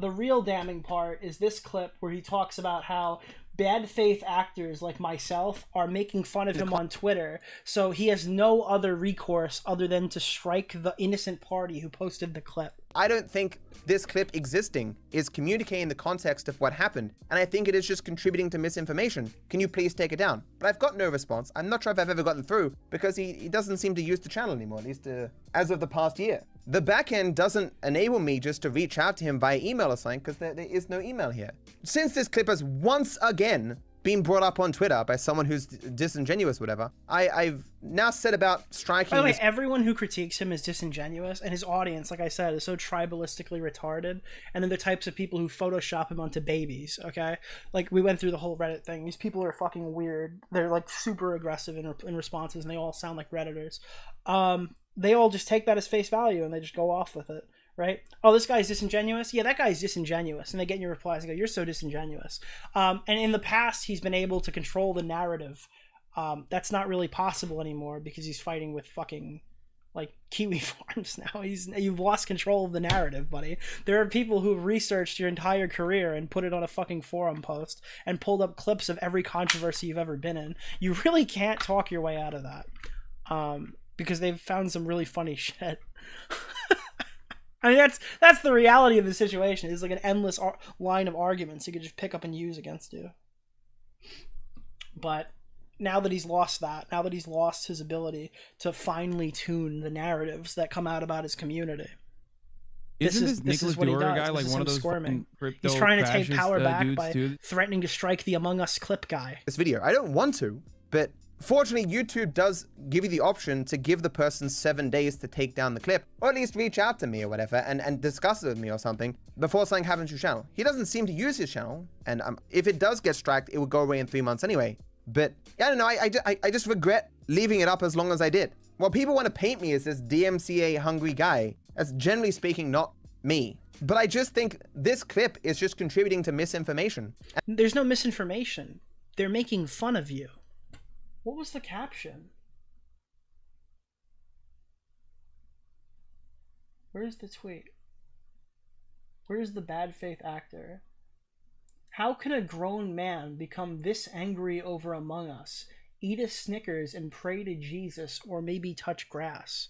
The real damning part is this clip where he talks about how bad faith actors like myself are making fun of him on Twitter, so he has no other recourse other than to strike the innocent party who posted the clip. I don't think this clip existing is communicating the context of what happened, and I think it is just contributing to misinformation. Can you please take it down? But I've got no response. I'm not sure if I've ever gotten through, because he doesn't seem to use the channel anymore, at least as of the past year. The backend doesn't enable me just to reach out to him via email or something, because there is no email here. Since this clip has once again been brought up on Twitter by someone who's disingenuous, whatever, I've now set about striking. By the way, everyone who critiques him is disingenuous, and his audience, like I said, is so tribalistically retarded, and they're the types of people who Photoshop him onto babies, okay? Like, we went through the whole Reddit thing. These people are fucking weird. They're, like, super aggressive in responses, and they all sound like Redditors. They all just take that as face value, and they just go off with it. Right? Oh, this guy's disingenuous? Yeah, that guy's disingenuous. And they get in your replies and go, you're so disingenuous. And in the past, he's been able to control the narrative. That's not really possible anymore because he's fighting with fucking, like, Kiwi Farms now. You've lost control of the narrative, buddy. There are people who have researched your entire career and put it on a fucking forum post and pulled up clips of every controversy you've ever been in. You really can't talk your way out of that. Because they've found some really funny shit. I mean, that's the reality of the situation. It's like an endless line of arguments he could just pick up and use against you. But now that he's lost that, now that he's lost his ability to finely tune the narratives that come out about his community, Isn't this Nicholas DeOrio guy like one of those squirming. crypto He's trying to take power back dudes by too? threatening to strike the Among Us clip guy. This video, I don't want to, but fortunately, YouTube does give you the option to give the person 7 days to take down the clip, or at least reach out to me or whatever and discuss it with me or something before something happens to your channel. He doesn't seem to use his channel, and if it does get striked, it will go away in 3 months anyway. But yeah, I don't know, I just regret leaving it up as long as I did. Well, people want to paint me as this DMCA hungry guy. That's generally speaking not me. But I just think this clip is just contributing to misinformation. There's no misinformation. They're making fun of you. What was the caption? Where's the tweet? Where's the bad faith actor? How can a grown man become this angry over Among Us, eat a Snickers and pray to Jesus, or maybe touch grass?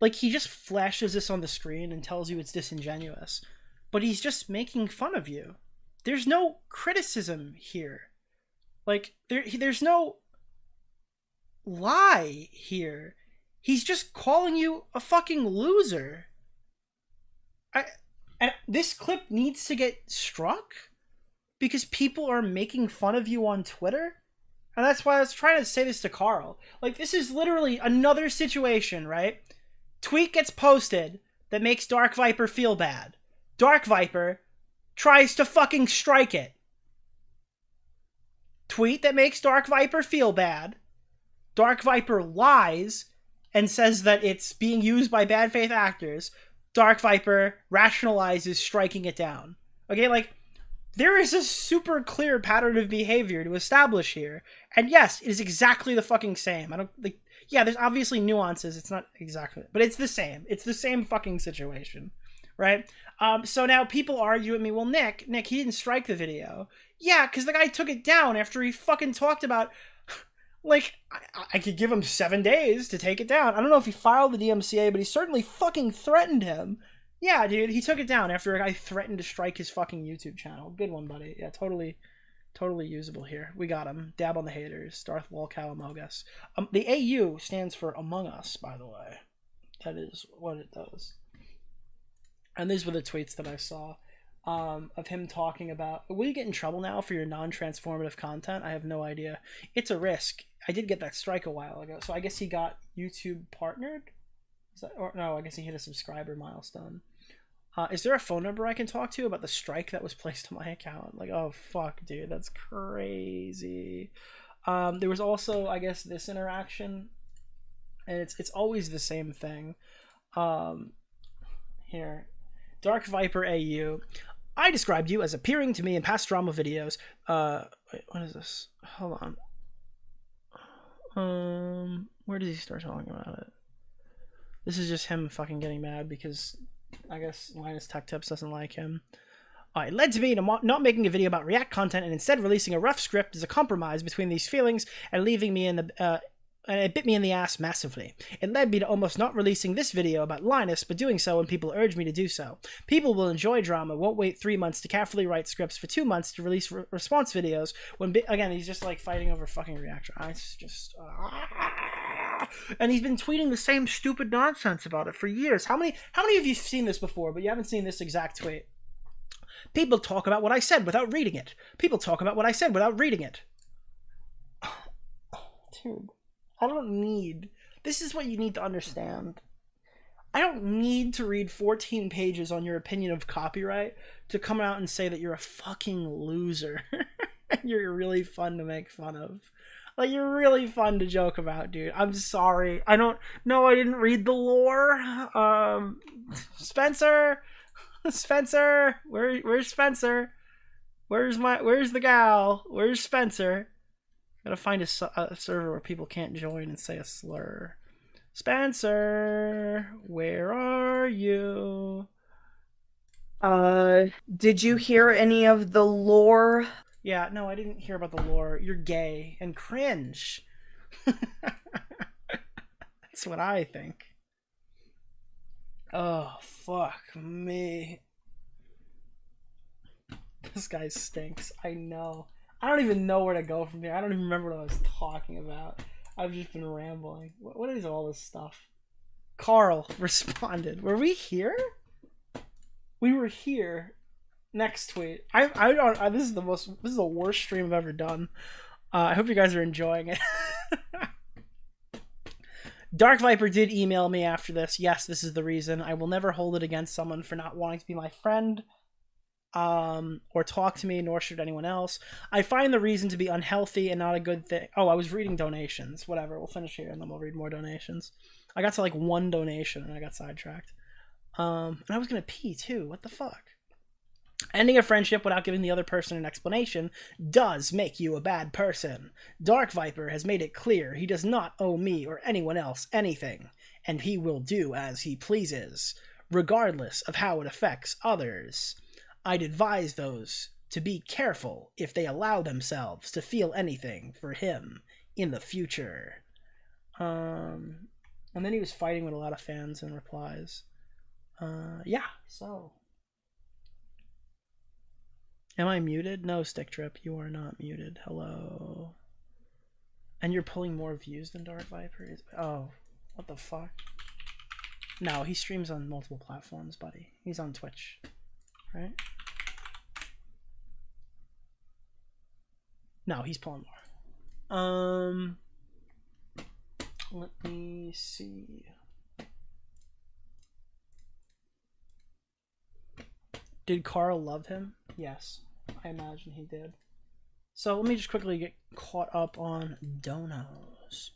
Like, he just flashes this on the screen and tells you it's disingenuous, but he's just making fun of you. There's no criticism here. Like, there's no lie here. He's just calling you a fucking loser. And this clip needs to get struck because people are making fun of you on Twitter. And that's why I was trying to say this to Carl. Like, this is literally another situation, right? Tweet gets posted that makes DarkViper feel bad. DarkViper tries to fucking strike it. Tweet that makes DarkViper feel bad. DarkViper lies and says that it's being used by bad faith actors. DarkViper rationalizes striking it down. Okay, like, there is a super clear pattern of behavior to establish here. And yes, it is exactly the fucking same. I don't like, yeah, there's obviously nuances. It's not exactly, but it's the same. It's the same fucking situation, right? So now people argue with me, well, Nick, he didn't strike the video. Yeah, because the guy took it down after he fucking talked about, like, I could give him 7 days to take it down. I don't know if he filed the DMCA, but he certainly fucking threatened him. Yeah, dude, he took it down after a guy threatened to strike his fucking YouTube channel. Good one, buddy. Yeah, totally usable here. We got him. Dab on the haters. Darth lulcow among us. The AU stands for Among Us, by the way. That is what it does. And these were the tweets that I saw of him talking about, will you get in trouble now for your non-transformative content? I have no idea. It's a risk. I did get that strike a while ago, so I guess he got YouTube partnered. Or no, I guess he hit a subscriber milestone. Is there a phone number I can talk to about the strike that was placed on my account? Like, oh fuck, dude, that's crazy. There was also, I guess, this interaction, and it's always the same thing. Here, DarkViperAU. I described you as appearing to me in past drama videos. Wait, what is this? Hold on. Where does he start talking about it? This is just him fucking getting mad because I guess Linus Tech Tips doesn't like him. It led to me not making a video about React content and instead releasing a rough script as a compromise between these feelings and leaving me in the and it bit me in the ass massively. It led me to almost not releasing this video about Linus, but doing so when people urge me to do so. People will enjoy drama, won't wait 3 months to carefully write scripts for 2 months to release response videos when, again, he's just like fighting over fucking reaction. It's just... And he's been tweeting the same stupid nonsense about it for years. How many of you have seen this before, but you haven't seen this exact tweet? People talk about what I said without reading it. People talk about what I said without reading it. Dude. I don't need... This is what you need to understand. I don't need to read 14 pages on your opinion of copyright to come out and say that you're a fucking loser. You're really fun to make fun of. Like, you're really fun to joke about, dude. I'm sorry. I didn't read the lore. Spencer? Spencer? Where's Spencer? Where's the gal? Where's Spencer? Gotta find a server where people can't join and say a slur. Spencer, where are you? Did you hear any of the lore? Yeah, no, I didn't hear about the lore. You're gay and cringe. That's what I think. Oh, fuck me. This guy stinks. I know. I don't even know where to go from here. I don't even remember what I was talking about. I've just been rambling. What is all this stuff? Carl responded. Were we here? We were here. Next tweet. This is the worst stream I've ever done. I hope you guys are enjoying it. DarkViper did email me after this. Yes, this is the reason. I will never hold it against someone for not wanting to be my friend. Or talk to me, nor should anyone else. I find the reason to be unhealthy and not a good thing. Oh, I was reading donations. Whatever, we'll finish here and then we'll read more donations. I got to like 1 donation and I got sidetracked. And I was gonna pee too. What the fuck? Ending a friendship without giving the other person an explanation does make you a bad person. DarkViper has made it clear he does not owe me or anyone else anything, and he will do as he pleases, regardless of how it affects others. I'd advise those to be careful if they allow themselves to feel anything for him in the future. And then he was fighting with a lot of fans and replies. Yeah, so. Am I muted? No, Stick Trip, you are not muted. Hello. And you're pulling more views than DarkViper? Oh, what the fuck? No, he streams on multiple platforms, buddy. He's on Twitch. Right? No, he's pulling more. Let me see. Did Carl love him? Yes, I imagine he did. So let me just quickly get caught up on donos.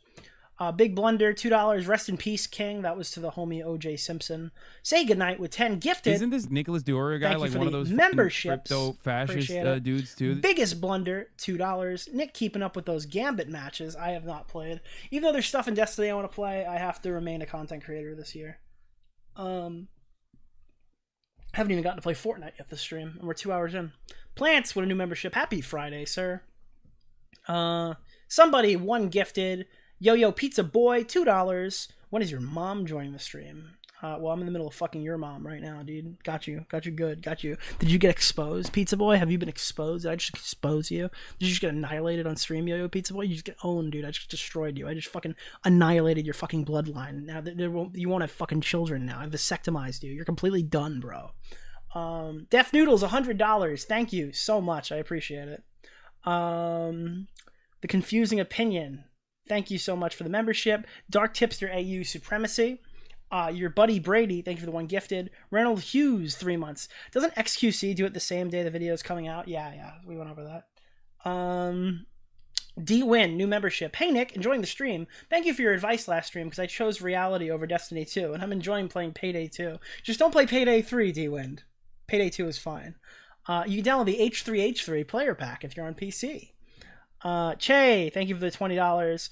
Big Blunder, $2. Rest in peace, King. That was to the homie OJ Simpson. Say goodnight with 10 gifted. Isn't this Nicholas DeOrio guy like one of those memberships? Crypto fascist dudes too? Biggest Blunder, $2. Nick keeping up with those Gambit matches. I have not played. Even though there's stuff in Destiny I want to play, I have to remain a content creator this year. Haven't even gotten to play Fortnite yet this stream, and we're 2 hours in. Plants with a new membership. Happy Friday, sir. Somebody, 1 gifted. Yo-Yo Pizza Boy, $2. When is your mom joining the stream? Well, I'm in the middle of fucking your mom right now, dude. Got you good. Got you. Did you get exposed, Pizza Boy? Have you been exposed? Did I just expose you? Did you just get annihilated on stream, Yo-Yo Pizza Boy? You just get owned, dude. I just destroyed you. I just fucking annihilated your fucking bloodline. Now you won't have fucking children now. I vasectomized you. You're completely done, bro. Def Noodles, $100. Thank you so much. I appreciate it. The Confusing Opinion. Thank you so much for the membership. Dark Tipster AU Supremacy. Your buddy Brady, thank you for the 1 gifted. Reynold Hughes, 3 months. Doesn't XQC do it the same day the video is coming out? Yeah, we went over that. D-Win, new membership. Hey Nick, enjoying the stream. Thank you for your advice last stream because I chose reality over Destiny 2 and I'm enjoying playing Payday 2. Just don't play Payday 3, D-Win. Payday 2 is fine. You can download the H3H3 player pack if you're on PC. Che, thank you for the $20.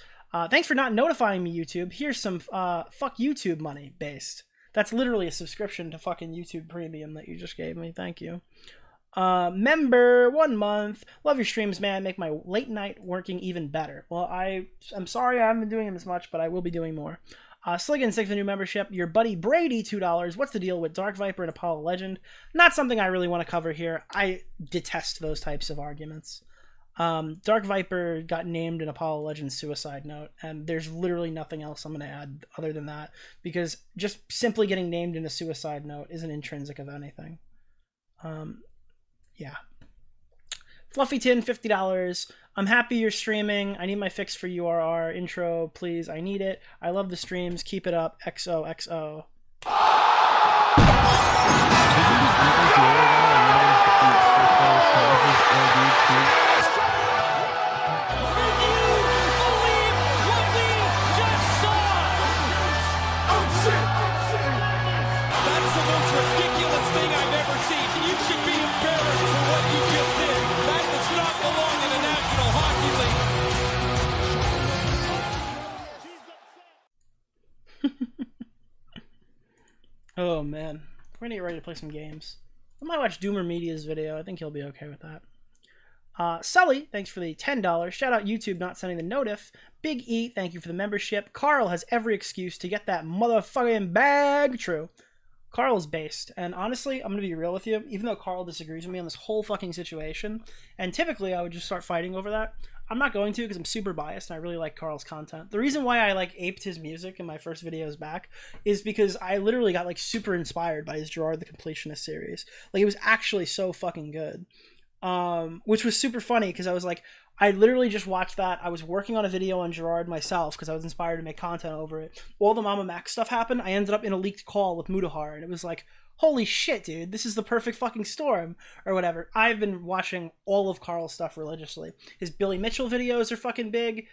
Thanks for not notifying me, YouTube. Here's some fuck YouTube money based. That's literally a subscription to fucking YouTube Premium that you just gave me. Thank you. Member, 1 month. Love your streams, man. Make my late night working even better. Well, I'm sorry I haven't been doing them as much, but I will be doing more. Sliggin, 6 the new membership. Your buddy Brady, $2. What's the deal with DarkViper and Apollo Legend? Not something I really want to cover here. I detest those types of arguments. DarkViper got named in Apollo Legends suicide note, and there's literally nothing else I'm going to add other than that, because just simply getting named in a suicide note isn't intrinsic of anything. Yeah. Fluffyton, $50. I'm happy you're streaming. I need my fix for URR. Intro, please. I need it. I love the streams. Keep it up. XOXO. Oh man, we're gonna get ready to play some games. I might watch Doomer Media's video. I think he'll be okay with that. Sully, thanks for the $10. Shout out YouTube not sending the notif. Big E, thank you for the membership. Carl has every excuse to get that motherfucking bag. True. Carl is based, and honestly, I'm gonna be real with you. Even though Carl disagrees with me on this whole fucking situation, and typically I would just start fighting over that, I'm not going to because I'm super biased and I really like Carl's content. The reason why I aped his music in my first videos back is because I literally got super inspired by his Gerard the Completionist series. It was actually so fucking good. Which was super funny because I was I literally just watched that. I was working on a video on Gerard myself because I was inspired to make content over it. All the Mama Mac stuff happened. I ended up in a leaked call with Mudahar, and it was holy shit, dude, this is the perfect fucking storm, or whatever. I've been watching all of Carl's stuff religiously. His Billy Mitchell videos are fucking big.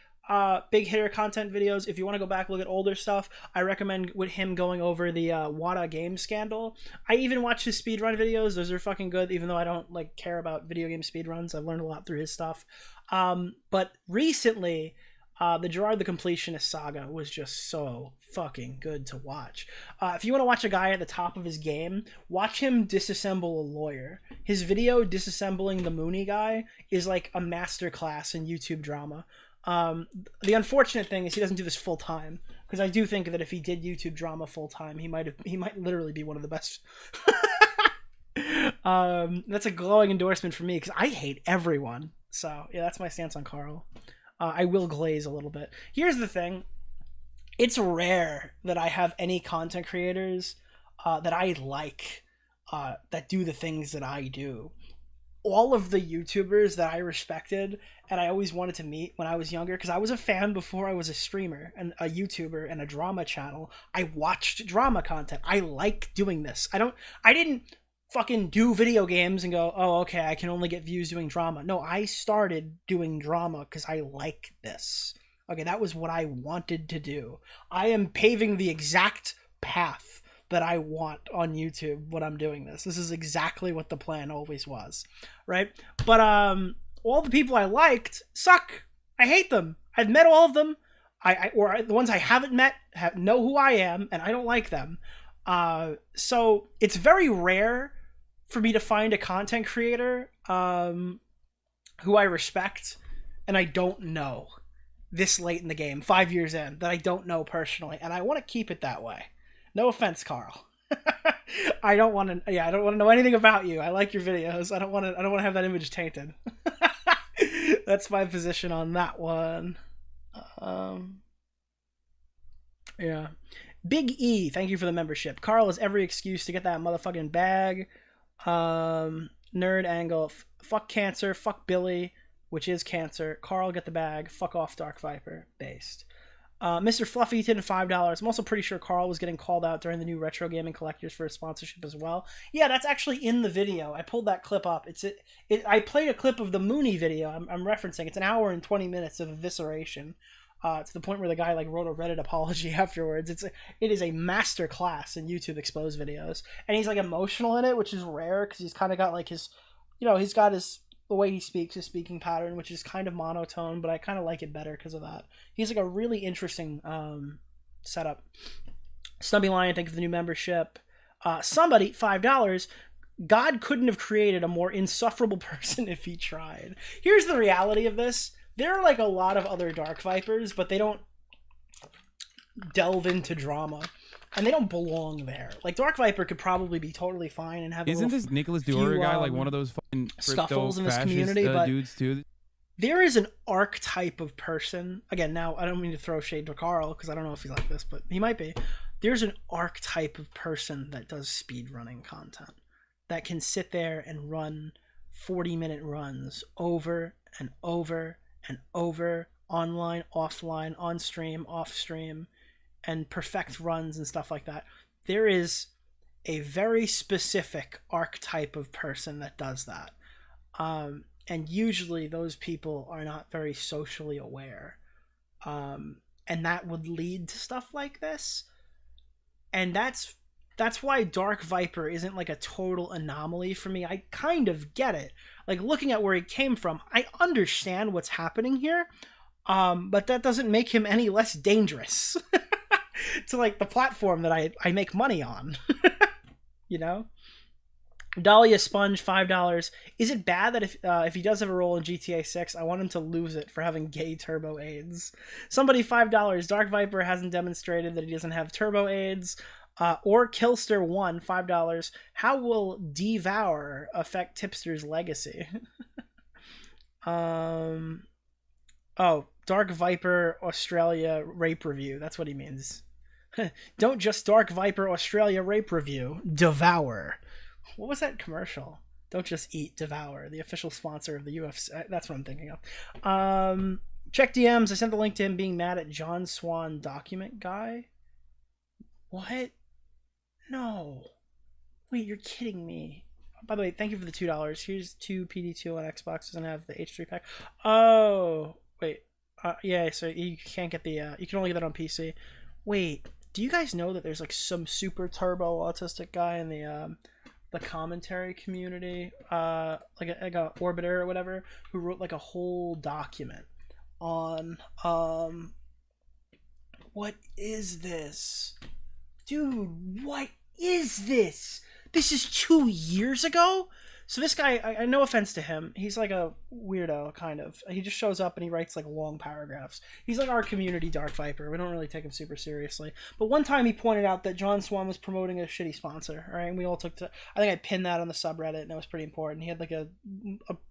Big hitter content videos. If you want to go back look at older stuff, I recommend with him going over the WADA game scandal. I even watch his speedrun videos. Those are fucking good, even though I don't care about video game speedruns. I've learned a lot through his stuff. But recently, the Gerard the Completionist saga was just so fucking good to watch. If you want to watch a guy at the top of his game, watch him disassemble a lawyer. His video disassembling the Mooney guy is like a masterclass in YouTube drama. The unfortunate thing is he doesn't do this full time, because I do think that if he did YouTube drama full time, he might literally be one of the best. That's a glowing endorsement for me because I hate everyone. So yeah, that's my stance on Carl. I will glaze a little bit. Here's the thing. It's rare that I have any content creators that I like that do the things that I do. All of the YouTubers that I respected and I always wanted to meet when I was younger, because I was a fan before I was a streamer and a YouTuber and a drama channel. I watched drama content. I like doing this. I didn't fucking do video games and go, oh, okay, I can only get views doing drama. No, I started doing drama because I like this. Okay, that was what I wanted to do. I am paving the exact path that I want on YouTube when I'm doing this. This is exactly what the plan always was, right? But all the people I liked suck. I hate them. I've met all of them. Or the ones I haven't met know who I am, and I don't like them. So it's very rare for me to find a content creator who I respect and I don't know this late in the game, 5 years in, that I don't know personally, and I want to keep it that way. No offense, Carl. I don't want to know anything about you. I like your videos. I don't want to have that image tainted. That's my position on that one. Yeah. Big E, thank you for the membership. Carl has every excuse to get that motherfucking bag. Nerd angle. Fuck cancer. Fuck Billy, which is cancer. Carl, get the bag. Fuck off, DarkViper. Based. Mr. Fluffyton, $5. I'm also pretty sure Carl was getting called out during the new Retro Gaming Collectors for a sponsorship as well. Yeah, that's actually in the video. I pulled that clip up. I played a clip of the Mooney video I'm referencing. It's an hour and 20 minutes of evisceration. To the point where the guy like wrote a Reddit apology afterwards. It is a master class in YouTube exposed videos, and he's like emotional in it, which is rare because he's kind of got like his, he's got the way he speaks, his speaking pattern, which is kind of monotone, but I kind of like it better because of that. He's like a really interesting setup. Stubby Lion, thank you for the new membership. Somebody, $5. God couldn't have created a more insufferable person if he tried. Here's the reality of this. There are like a lot of other Dark Vipers, but they don't delve into drama, and they don't belong there. Like Dark Viper could probably be totally fine and have. Isn't this Nicholas DeOrio guy like one of those fucking scuffles in this community? But dudes too. There is an archetype of person. Again, now I don't mean to throw shade to Carl because I don't know if he's like this, but he might be. There's an archetype of person that does speedrunning content that can sit there and run 40-minute runs over and over and over, online, offline, on stream, off stream, and perfect runs and stuff like that. There is a very specific archetype of person that does that. And usually those people are not very socially aware. And that would lead to stuff like this. And that's why Dark Viper isn't like a total anomaly for me. I kind of get it. Like looking at where he came from, I understand what's happening here. But that doesn't make him any less dangerous to like the platform that I make money on. Dahlia Sponge, $5. Is it bad that if he does have a role in GTA 6, I want him to lose it for having gay turbo AIDS? Somebody, $5. Dark Viper hasn't demonstrated that he doesn't have turbo AIDS. Or Killster1, $5. How will Devour affect Tipster's legacy? Oh, Dark Viper Australia rape review. That's what he means. Don't just Dark Viper Australia rape review. Devour. What was that commercial? Don't just eat, devour. The official sponsor of the UFC. That's what I'm thinking of. Check DMs. I sent the link to him being mad at John Swan document guy. What? No. Wait, you're kidding me. By the way, thank you for the $2. Here's 2 PD2 on Xbox. Doesn't have the H3 pack. Oh, wait. Yeah, so you can't get the, you can only get that on PC. Wait, do you guys know that there's like some super turbo autistic guy in the commentary community, like a Orbiter or whatever, who wrote like a whole document on, what is this? Dude, what is this? This is 2 years ago? So this guy, I no offense to him, he's like a weirdo, kind of. He just shows up and he writes like long paragraphs. He's like our community Dark Viper. We don't really take him super seriously. But one time he pointed out that John Swan was promoting a shitty sponsor, right? And we all took to, I think I pinned that on the subreddit, and that was pretty important. He had like a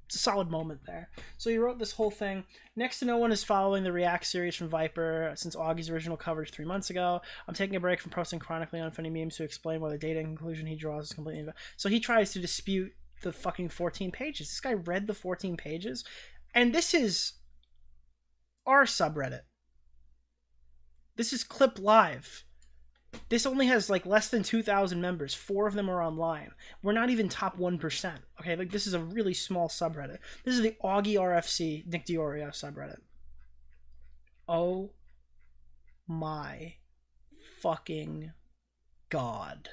solid moment there. So he wrote this whole thing. Next to no one is following the React series from Viper since Augie's original coverage 3 months ago. I'm taking a break from posting chronically unfunny memes to explain why the data and conclusion he draws is completely invalid. So he tries to dispute the fucking 14 pages. This guy read the 14 pages, and this is our subreddit. This is Clip Live. This only has like less than 2,000 members. 4 of them are online. We're not even top 1%. Okay, like this is a really small subreddit. This is the Augie RFC Nick DeOrio subreddit. Oh my fucking god.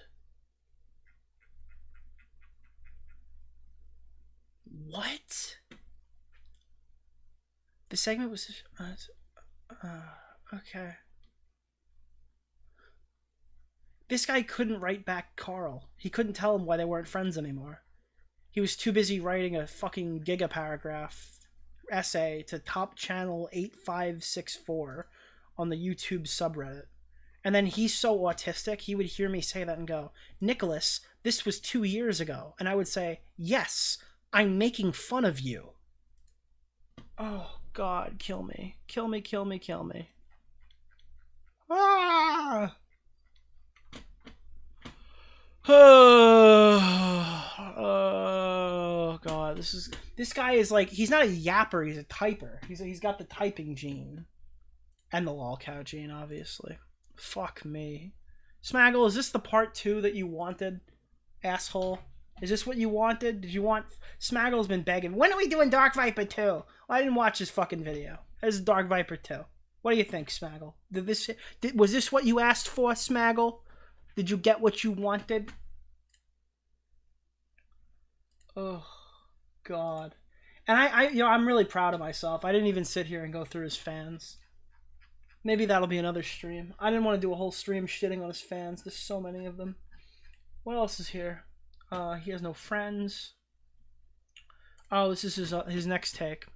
What? The segment was okay. This guy couldn't write back Carl. He couldn't tell him why they weren't friends anymore. He was too busy writing a fucking gigaparagraph essay to top channel 8564 on the YouTube subreddit. And then he's so autistic, he would hear me say that and go, Nicholas, this was 2 years ago. And I would say, yes, I'm making fun of you. Oh, God, kill me. Kill me, kill me, kill me. Ah! Oh, God, this guy is like, he's not a yapper, he's a typer. He's got the typing gene. And the lulcow gene, obviously. Fuck me. Smaggle, is this the part 2 that you wanted? Asshole. Is this what you wanted? Did you want... Smaggle's been begging. When are we doing DarkViper 2? Well, I didn't watch this fucking video. This is DarkViper 2. What do you think, Smaggle? Was this what you asked for, Smaggle? Did you get what you wanted? Oh, God. And I'm really proud of myself. I didn't even sit here and go through his fans. Maybe that'll be another stream. I didn't want to do a whole stream shitting on his fans. There's so many of them. What else is here? He has no friends. Oh, this is his next take.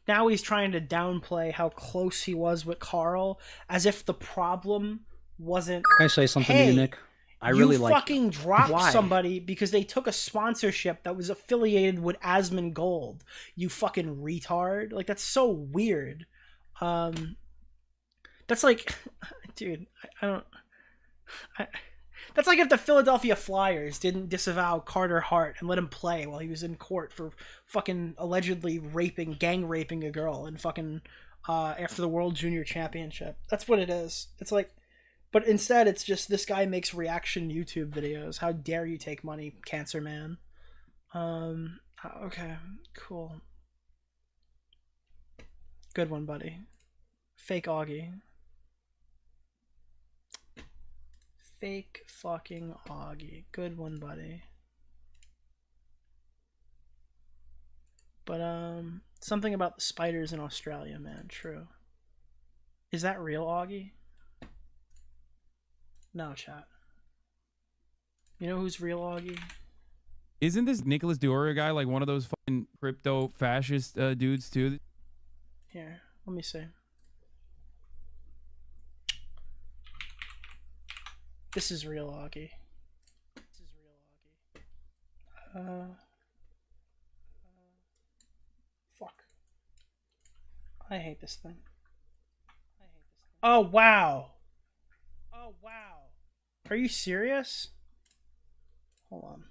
Now he's trying to downplay how close he was with Carl, as if the problem wasn't... Can I say something to you, Nick? I really like... You fucking dropped somebody because they took a sponsorship that was affiliated with Asmongold Gold. You fucking retard. Like, that's so weird. That's like... Dude, that's like if the Philadelphia Flyers didn't disavow Carter Hart and let him play while he was in court for fucking allegedly gang raping a girl in fucking after the World Junior Championship. That's what it is. It's like, but instead it's just this guy makes reaction YouTube videos. How dare you take money, Cancer Man? Okay, cool. Good one, buddy. Fake Augie. Fake fucking Augie. Good one, buddy. But, something about the spiders in Australia, man. True. Is that real Augie? No, chat. You know who's real Augie? Isn't this Nicholas DeOrio guy like one of those fucking crypto fascist dudes too? Here, let me see. This is real Augie. This is real Augie. Fuck. I hate this thing. Oh, wow. Oh, wow. Are you serious? Hold on.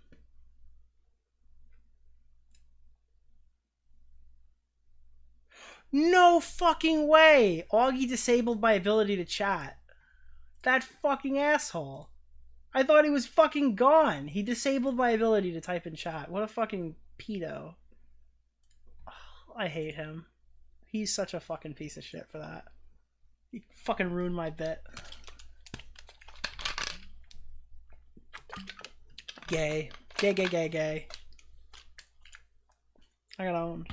No fucking way! Augie disabled my ability to chat. That fucking asshole. I thought he was fucking gone. He disabled my ability to type in chat. What a fucking pedo. Oh, I hate him. He's such a fucking piece of shit for that. He fucking ruined my bit. Gay. Gay, gay, gay, gay. I got owned.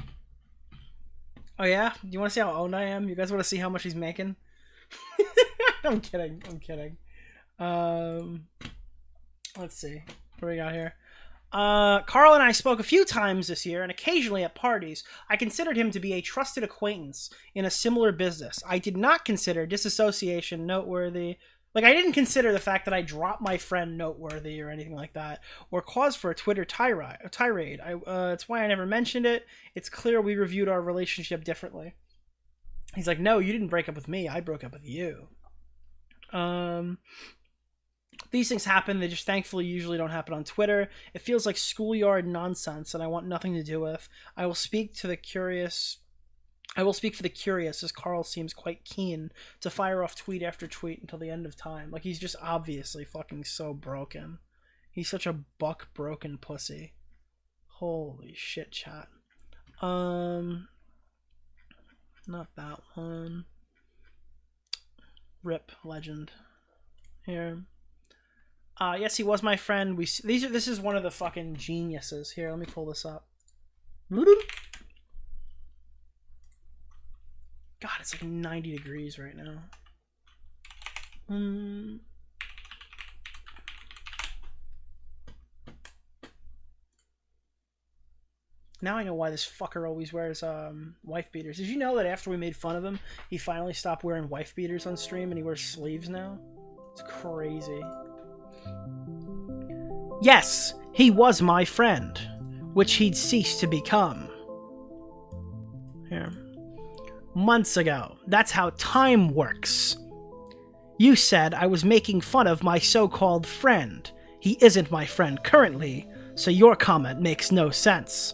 Oh yeah? Do you want to see how owned I am? You guys want to see how much he's making? I'm kidding. I'm kidding. Let's see. What do we got here? Carl and I spoke a few times this year, and occasionally at parties. I considered him to be a trusted acquaintance in a similar business. I did not consider disassociation noteworthy. Like, I didn't consider the fact that I dropped my friend noteworthy or anything like that, or cause for a Twitter tirade. It's why I never mentioned it. It's clear we reviewed our relationship differently. He's like, no, you didn't break up with me. I broke up with you. These things happen. They just thankfully usually don't happen on Twitter. It feels like schoolyard nonsense, and I want nothing to do with. I will speak for the curious, as Carl seems quite keen to fire off tweet after tweet until the end of time. Like, he's just obviously fucking so broken. He's such a broken pussy. Holy shit, chat. Not that one. Rip legend. Here. Yes, he was my friend. This is one of the fucking geniuses. Here, let me pull this up. God, it's like 90 degrees right now. Now I know why this fucker always wears wife beaters. Did you know that after we made fun of him, he finally stopped wearing wife beaters on stream and he wears sleeves now? It's crazy. Yes, he was my friend, which he'd ceased to become. Here. Months ago. That's how time works. You said I was making fun of my so-called friend. He isn't my friend currently, so your comment makes no sense.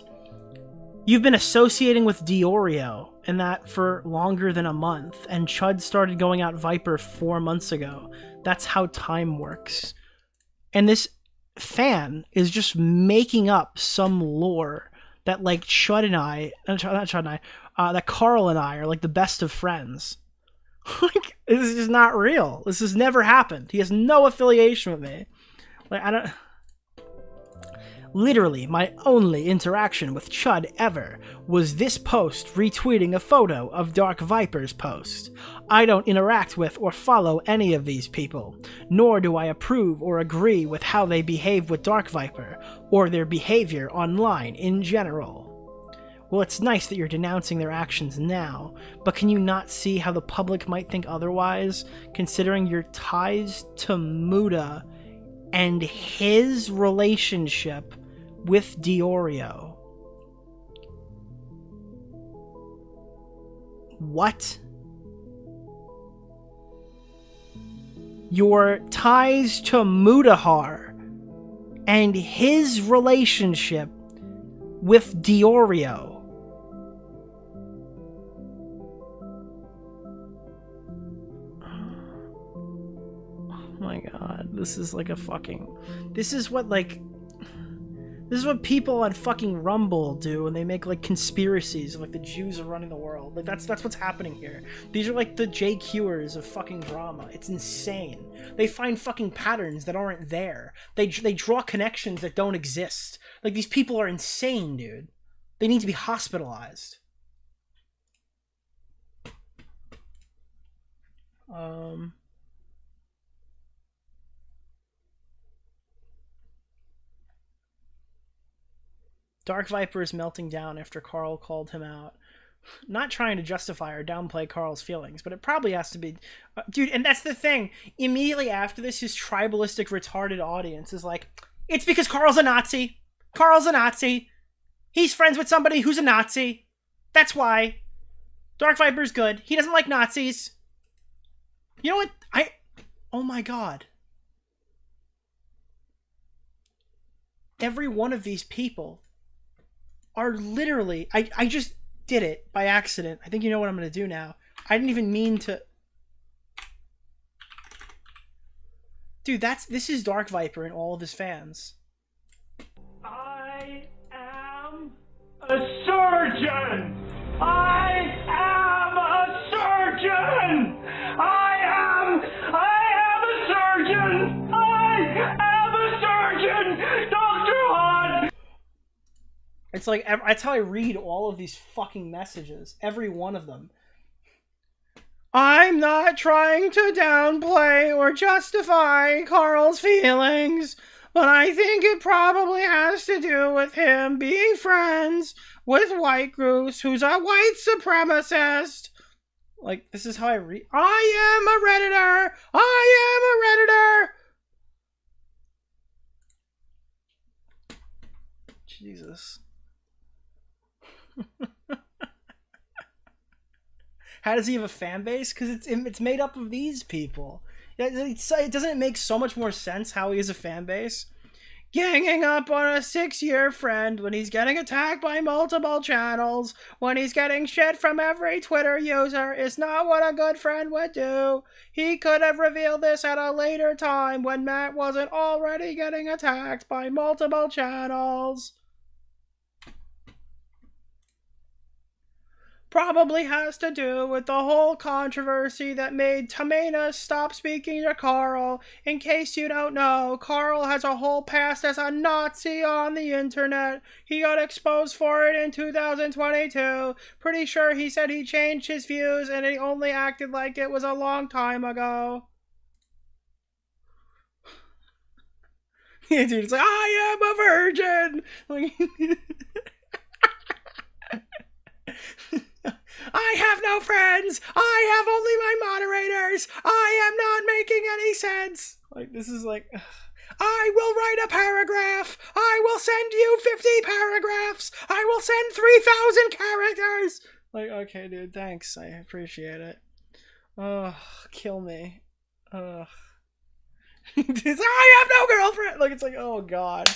You've been associating with DeOrio, and that for longer than a month, and Chud started going out Viper 4 months ago. That's how time works. And this fan is just making up some lore that, like, that Carl and I are, like, the best of friends. Like, this is just not real. This has never happened. He has no affiliation with me. Like, I don't... Literally, my only interaction with Chud ever was this post retweeting a photo of DarkViper's post. I don't interact with or follow any of these people, nor do I approve or agree with how they behave with DarkViper, or their behavior online in general. Well, it's nice that you're denouncing their actions now, but can you not see how the public might think otherwise, considering your ties to Muda and his relationship with DeOrio? What? Your ties to Mudahar and his relationship with DeOrio. Oh my god, this is like a fucking... This is what, like... This is what people on fucking Rumble do when they make, like, conspiracies of, like, the Jews are running the world. Like, that's what's happening here. These are, like, the JQers of fucking drama. It's insane. They find fucking patterns that aren't there. They draw connections that don't exist. Like, these people are insane, dude. They need to be hospitalized. DarkViper is melting down after Carl called him out. Not trying to justify or downplay Carl's feelings, but it probably has to be... dude, and that's the thing. Immediately after this, his tribalistic, retarded audience is like, it's because Carl's a Nazi. Carl's a Nazi. He's friends with somebody who's a Nazi. That's why. DarkViper's good. He doesn't like Nazis. You know what? Oh my god. Every one of these people are literally... I just did it by accident. I think you know what I'm going to do now. I didn't even mean to... Dude, this is DarkViper and all of his fans. I am a surgeon! I am a surgeon! I am a surgeon! I am a surgeon! Dr. Hunt! It's like, that's how I read all of these fucking messages. Every one of them. I'm not trying to downplay or justify Carl's feelings, but I think it probably has to do with him being friends with White Goose, who's a white supremacist. Like, this is how I read. I am a Redditor! I am a Redditor! Jesus. How does he have a fan base? Because it's made up of these people. It doesn't make so much more sense how he has a fan base. Ganging up on a 6-year friend when he's getting attacked by multiple channels, when he's getting shit from every Twitter user, is not what a good friend would do. He could have revealed this at a later time when Matt wasn't already getting attacked by multiple channels. Probably has to do with the whole controversy that made Tamina stop speaking to Carl. In case you don't know, Carl has a whole past as a Nazi on the internet. He got exposed for it in 2022. Pretty sure he said he changed his views and he only acted like it was a long time ago. Yeah, dude, it's like, I am a virgin! Like... I have no friends. I have only my moderators. I am not making any sense. Like, this is like... I will write a paragraph. I will send you 50 paragraphs. I will send 3,000 characters. Like, okay, dude, thanks. I appreciate it. Oh, kill me. I have no girlfriend. Like, it's like, oh, God.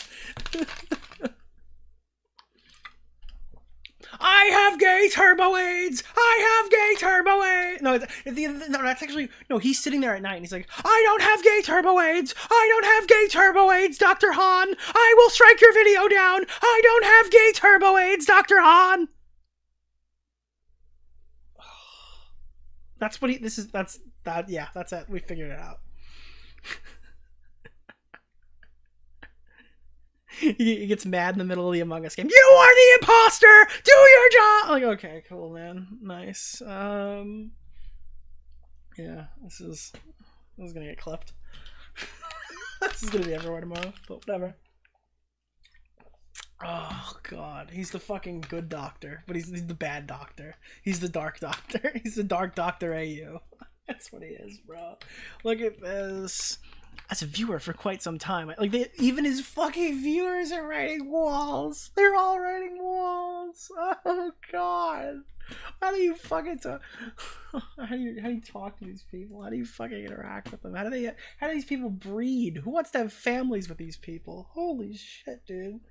I have gay turbo AIDS. I have gay turbo AIDS. No, that's actually no. He's sitting there at night and he's like, I don't have gay turbo AIDS. I don't have gay turbo AIDS, Dr. Han. I will strike your video down. I don't have gay turbo AIDS, Dr. Han. That's what he. This is. That's that. Yeah, that's it. We figured it out. He gets mad in the middle of the Among Us game. You are the imposter! Do your job! Like, okay, cool, man. Nice. Yeah, this is gonna get clipped. This is gonna be everywhere tomorrow, but whatever. Oh, God. He's the fucking good doctor, but he's the bad doctor. He's the dark doctor. He's the DarkViperAU. That's what he is, bro. Look at this. As a viewer for quite some time, like even his fucking viewers are writing walls. They're all writing walls. Oh God, how do you fucking talk? How do you talk to these people? How do you fucking interact with them? How do these people breed? Who wants to have families with these people? Holy shit, dude.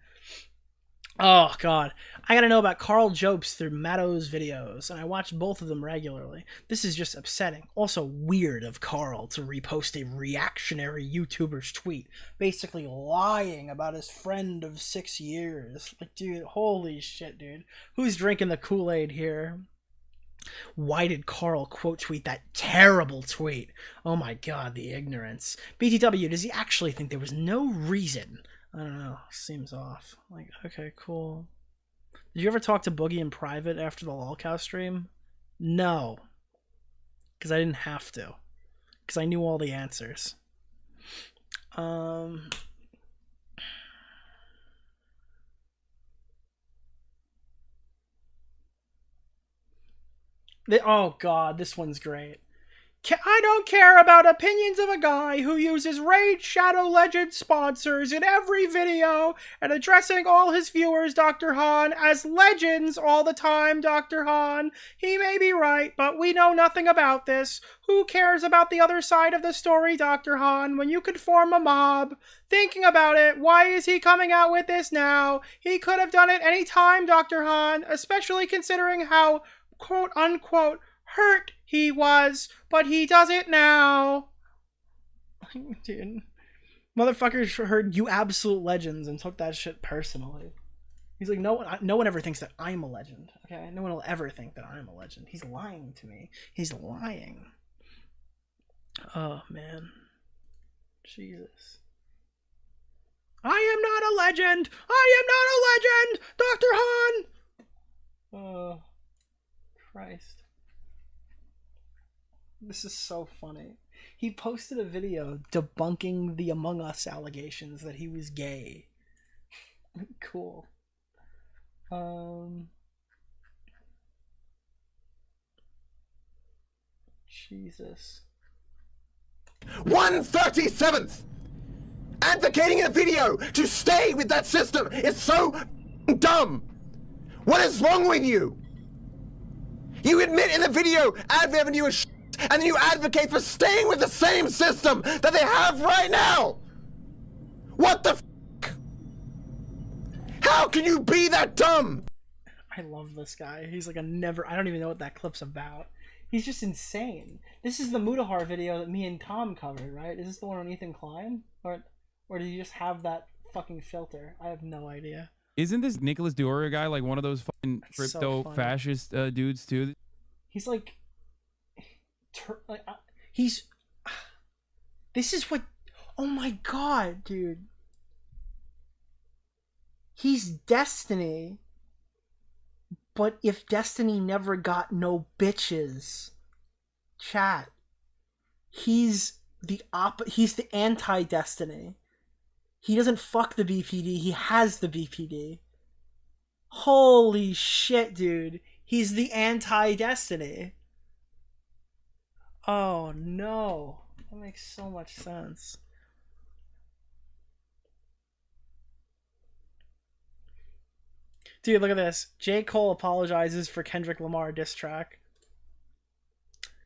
Oh God, I gotta know about Carl Jobst through Matto's videos, and I watch both of them regularly. This is just upsetting. Also weird of Carl to repost a reactionary YouTuber's tweet, basically lying about his friend of 6 years. Like, dude, holy shit, dude. Who's drinking the Kool-Aid here? Why did Carl quote tweet that terrible tweet? Oh my God, the ignorance. BTW, does he actually think there was no reason? I don't know. Seems off. Like, okay, cool. Did you ever talk to Boogie in private after the lulcow stream? No. Because I didn't have to. Because I knew all the answers. Oh God, this one's great. I don't care about opinions of a guy who uses Raid Shadow Legends sponsors in every video and addressing all his viewers, Dr. Han, as legends all the time, Dr. Han. He may be right, but we know nothing about this. Who cares about the other side of the story, Dr. Han, when you could form a mob? Thinking about it, why is he coming out with this now? He could have done it any time, Dr. Han, especially considering how, quote-unquote, hurt he was, but he does it now. Dude. Motherfuckers heard you absolute legends and took that shit personally. He's like, no one ever thinks that I'm a legend, okay? No one will ever think that I'm a legend. He's lying to me. He's lying. Oh, man. Jesus. I am not a legend! I am not a legend! Dr. Han! Oh, Christ. This is so funny. He posted a video debunking the Among Us allegations that he was gay. Cool. Jesus. 137th! Advocating in a video to stay with that system is so dumb! What is wrong with you? You admit in the video ad revenue is and then you advocate for staying with the same system that they have right now! What the f***? How can you be that dumb? I love this guy. He's like I don't even know what that clip's about. He's just insane. This is the Mutahar video that me and Tom covered, right? Is this the one on Ethan Klein? Or did you just have that fucking filter? I have no idea. Isn't this Nicholas DeOrio guy like one of those fucking crypto fascist dudes too? He's like... he's... This is what... Oh my God, dude. He's Destiny. But if Destiny never got no bitches... Chat. He's the anti-Destiny. He doesn't fuck the BPD, he has the BPD. Holy shit, dude. He's the anti-Destiny. Oh no. That makes so much sense. Dude, look at this. J. Cole apologizes for Kendrick Lamar diss track.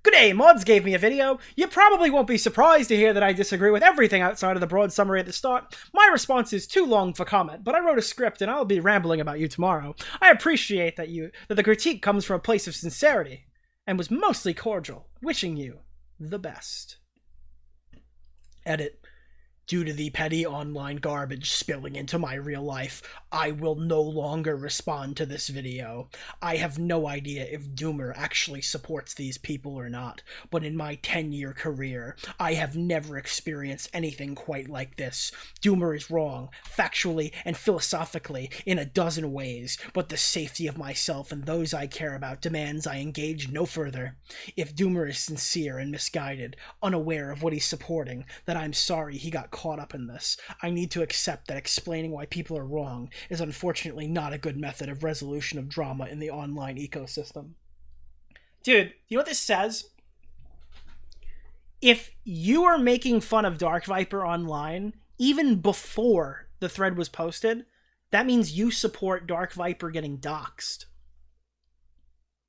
G'day, Mods gave me a video. You probably won't be surprised to hear that I disagree with everything outside of the broad summary at the start. My response is too long for comment, but I wrote a script and I'll be rambling about you tomorrow. I appreciate that the critique comes from a place of sincerity and was mostly cordial, wishing you the best. Edit. Due to the petty online garbage spilling into my real life, I will no longer respond to this video. I have no idea if Doomer actually supports these people or not, but in my 10-year career, I have never experienced anything quite like this. Doomer is wrong, factually and philosophically, in a dozen ways, but the safety of myself and those I care about demands I engage no further. If Doomer is sincere and misguided, unaware of what he's supporting, then I'm sorry he got caught up in this. I need to accept that explaining why people are wrong is unfortunately not a good method of resolution of drama in the online ecosystem. Dude, you know what this says? If you are making fun of DarkViper online, even before the thread was posted, that means you support DarkViper getting doxxed.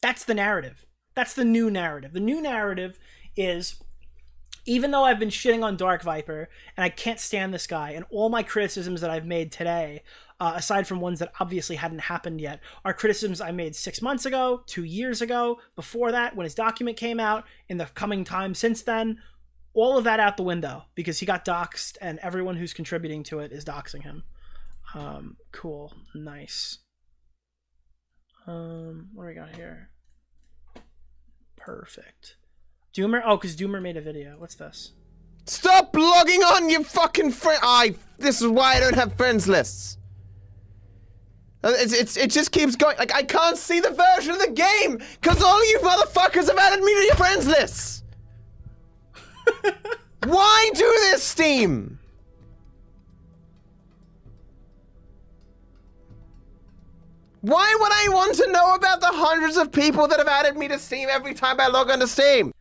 That's the narrative. That's the new narrative. The new narrative is, even though I've been shitting on DarkViper, and I can't stand this guy, and all my criticisms that I've made today, aside from ones that obviously hadn't happened yet, are criticisms I made 6 months ago, 2 years ago, before that, when his document came out, in the coming time since then, all of that out the window, because he got doxxed, and everyone who's contributing to it is doxing him. Cool. Nice. What do we got here? Perfect. Doomer? Oh, because Doomer made a video. What's this? Stop logging on, you fucking friend! This is why I don't have friends lists. It just keeps going. Like, I can't see the version of the game because all you motherfuckers have added me to your friends lists. Why do this, Steam? Why would I want to know about the hundreds of people that have added me to Steam every time I log onto Steam?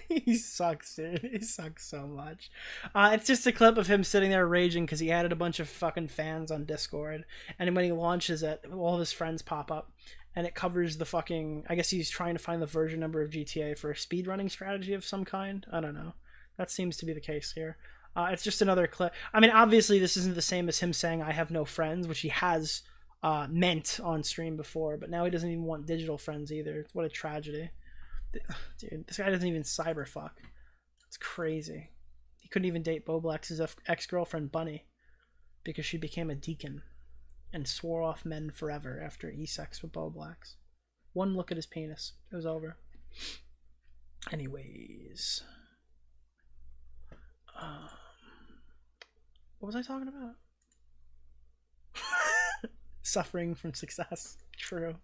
He sucks, dude. He sucks so much. It's just a clip of him sitting there raging because he added a bunch of fucking fans on Discord, and when he launches it, all of his friends pop up, and it covers the fucking, I guess he's trying to find the version number of GTA for a speedrunning strategy of some kind. I don't know. That seems to be the case here. It's just another clip. I mean, obviously this isn't the same as him saying I have no friends, which he has meant on stream before, but now he doesn't even want digital friends either. What a tragedy. Dude, this guy doesn't even cyberfuck. It's crazy. He couldn't even date Boblax's ex-girlfriend Bunny because she became a deacon and swore off men forever after e-sex with Boblax. One look at his penis, it was over. Anyways, what was I talking about? Suffering from success. True.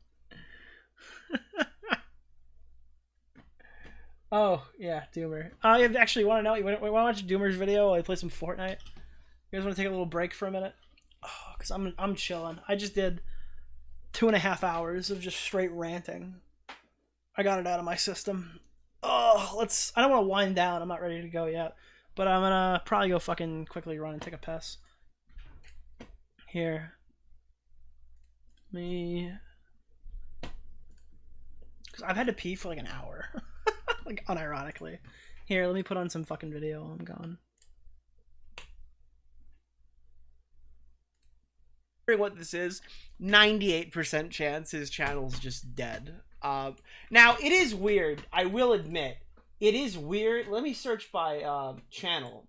Oh, yeah, Doomer. I actually want to know, you want to watch Doomer's video while I play some Fortnite? You guys want to take a little break for a minute? Oh, because I'm chilling. I just did 2.5 hours of just straight ranting. I got it out of my system. Oh, I don't want to wind down. I'm not ready to go yet. But I'm gonna probably go fucking quickly run and take a piss. Here. Because I've had to pee for like an hour. Like, unironically. Here, let me put on some fucking video while I'm gone. What this is, 98% chance his channel's just dead. Now, it is weird. I will admit. It is weird. Let me search by channel.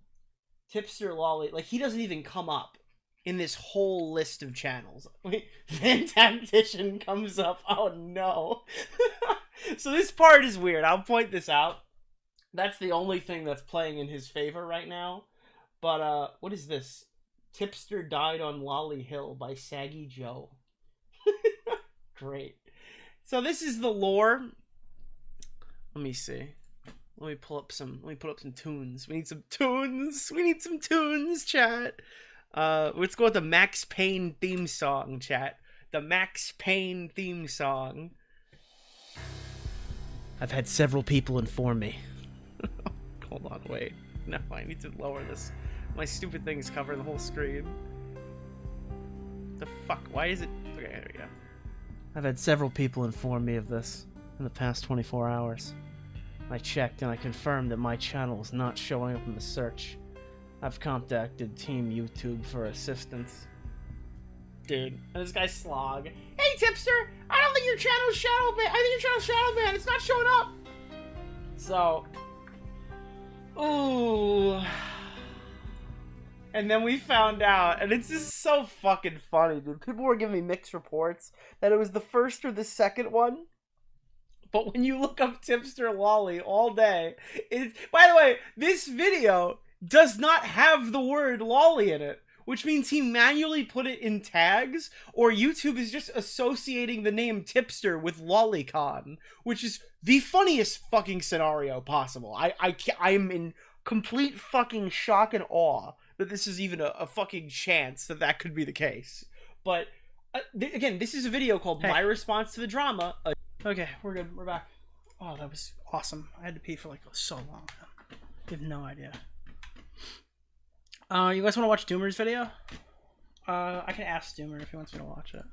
Tipster Lolly. Like, he doesn't even come up in this whole list of channels. Van Tactician comes up. Oh, no. So this part is weird. I'll point this out. That's the only thing that's playing in his favor right now. But, what is this? Tipster Died on Lolly Hill by Saggy Joe. Great. So this is the lore. Let me see. Let me put up some tunes. We need some tunes. We need some tunes, chat. Let's go with the Max Payne theme song, chat. The Max Payne theme song. I've had several people inform me. Hold on, wait. No, I need to lower this. My stupid thing's covering the whole screen. The fuck? Why is it? Okay, there we go. I've had several people inform me of this in the past 24 hours. I checked and I confirmed that my channel is not showing up in the search. I've contacted Team YouTube for assistance. Dude, and this guy's Slog. Hey, Tipster! I don't think your channel's shadow banned. I think your channel's shadow banned. It's not showing up. So, ooh. And then we found out, and it's just so fucking funny, dude. People were giving me mixed reports that it was the first or the second one. But when you look up Tipster Lolly all day, it's, by the way, this video does not have the word lolly in it, which means he manually put it in tags, or YouTube is just associating the name Tipster with lolicon, which is the funniest fucking scenario possible. I'm in complete fucking shock and awe that this is even a fucking chance that that could be the case. But again, this is a video called My Response to the Drama. Okay, we're good. We're back. Oh, that was awesome. I had to pee for like so long. You have no idea. You guys want to watch Doomer's video? I can ask Doomer if he wants me to watch it.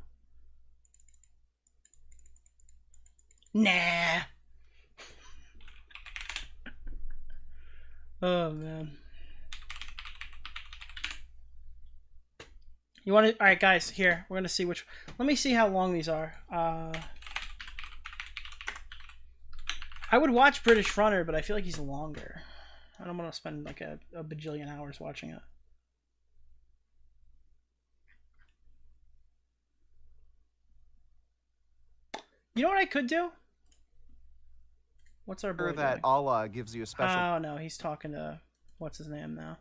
Nah. Oh man. You want to? All right, guys. Here, we're gonna see which. Let me see how long these are. I would watch British Runner, but I feel like he's longer. I don't want to spend like a bajillion hours watching it. You know what I could do? What's our boy that doing? Allah gives you a special. Oh no, he's talking to what's his name now?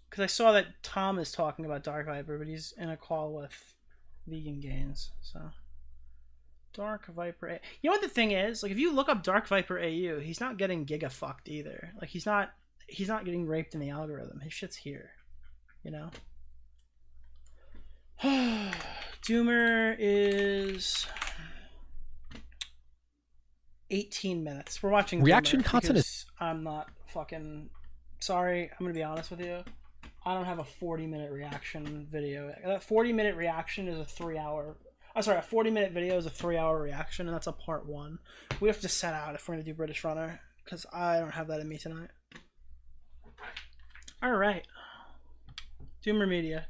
Because I saw that Tom is talking about DarkViper, but he's in a call with Vegan Gains. So DarkViper. You know what the thing is? Like if you look up DarkViperAU, he's not getting giga-fucked either. Like he's not getting raped in the algorithm. His shit's here. You know? Doomer is 18 minutes. We're watching reaction Doomer content is I'm not fucking sorry. I'm gonna be honest with you. I don't have a 40-minute reaction video. That 40-minute reaction is a 3-hour. I'm sorry, a 40-minute video is a 3-hour reaction, and that's a part 1. We have to set out if we're gonna do British Runner, because I don't have that in me tonight. All right, Doomer Media,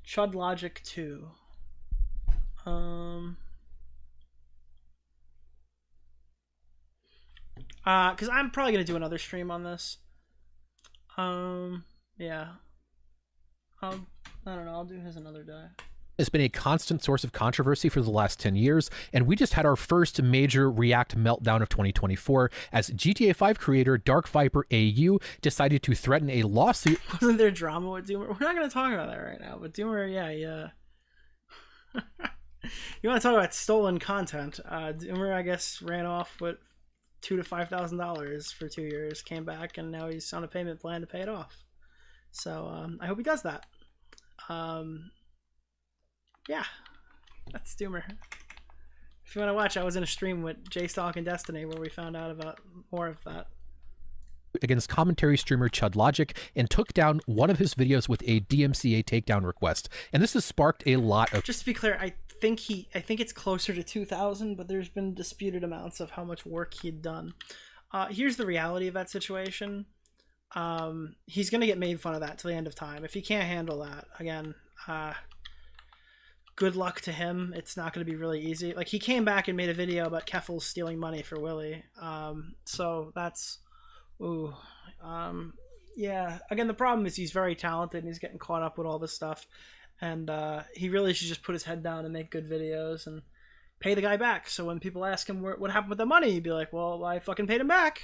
Chud Logic 2. Because I'm probably gonna do another stream on this. Yeah. I don't know. I'll do his another day. Has been a constant source of controversy for the last 10 years, and we just had our first major React meltdown of 2024 as GTA 5 creator DarkViperAU decided to threaten a lawsuit. Wasn't there drama with Doomer? We're not going to talk about that right now, but Doomer, yeah. You want to talk about stolen content? Doomer, I guess, ran off with $2,000 to $5,000 for 2 years, came back, and now he's on a payment plan to pay it off. So I hope he does that. Yeah, that's Doomer. If you want to watch, I was in a stream with J-Stalk and Destiny where we found out about more of that. Against commentary streamer Chud Logic and took down one of his videos with a DMCA takedown request. And this has sparked a lot of... Just to be clear, I think it's closer to 2,000, but there's been disputed amounts of how much work he'd done. Here's the reality of that situation. He's going to get made fun of that till the end of time. If he can't handle that, again, good luck to him. It's not going to be really easy. Like, he came back and made a video about Keffel stealing money for Willie. So that's... Ooh. Yeah. Again, the problem is he's very talented and he's getting caught up with all this stuff. And he really should just put his head down and make good videos and pay the guy back. So when people ask him what happened with the money, he'd be like, well, I fucking paid him back.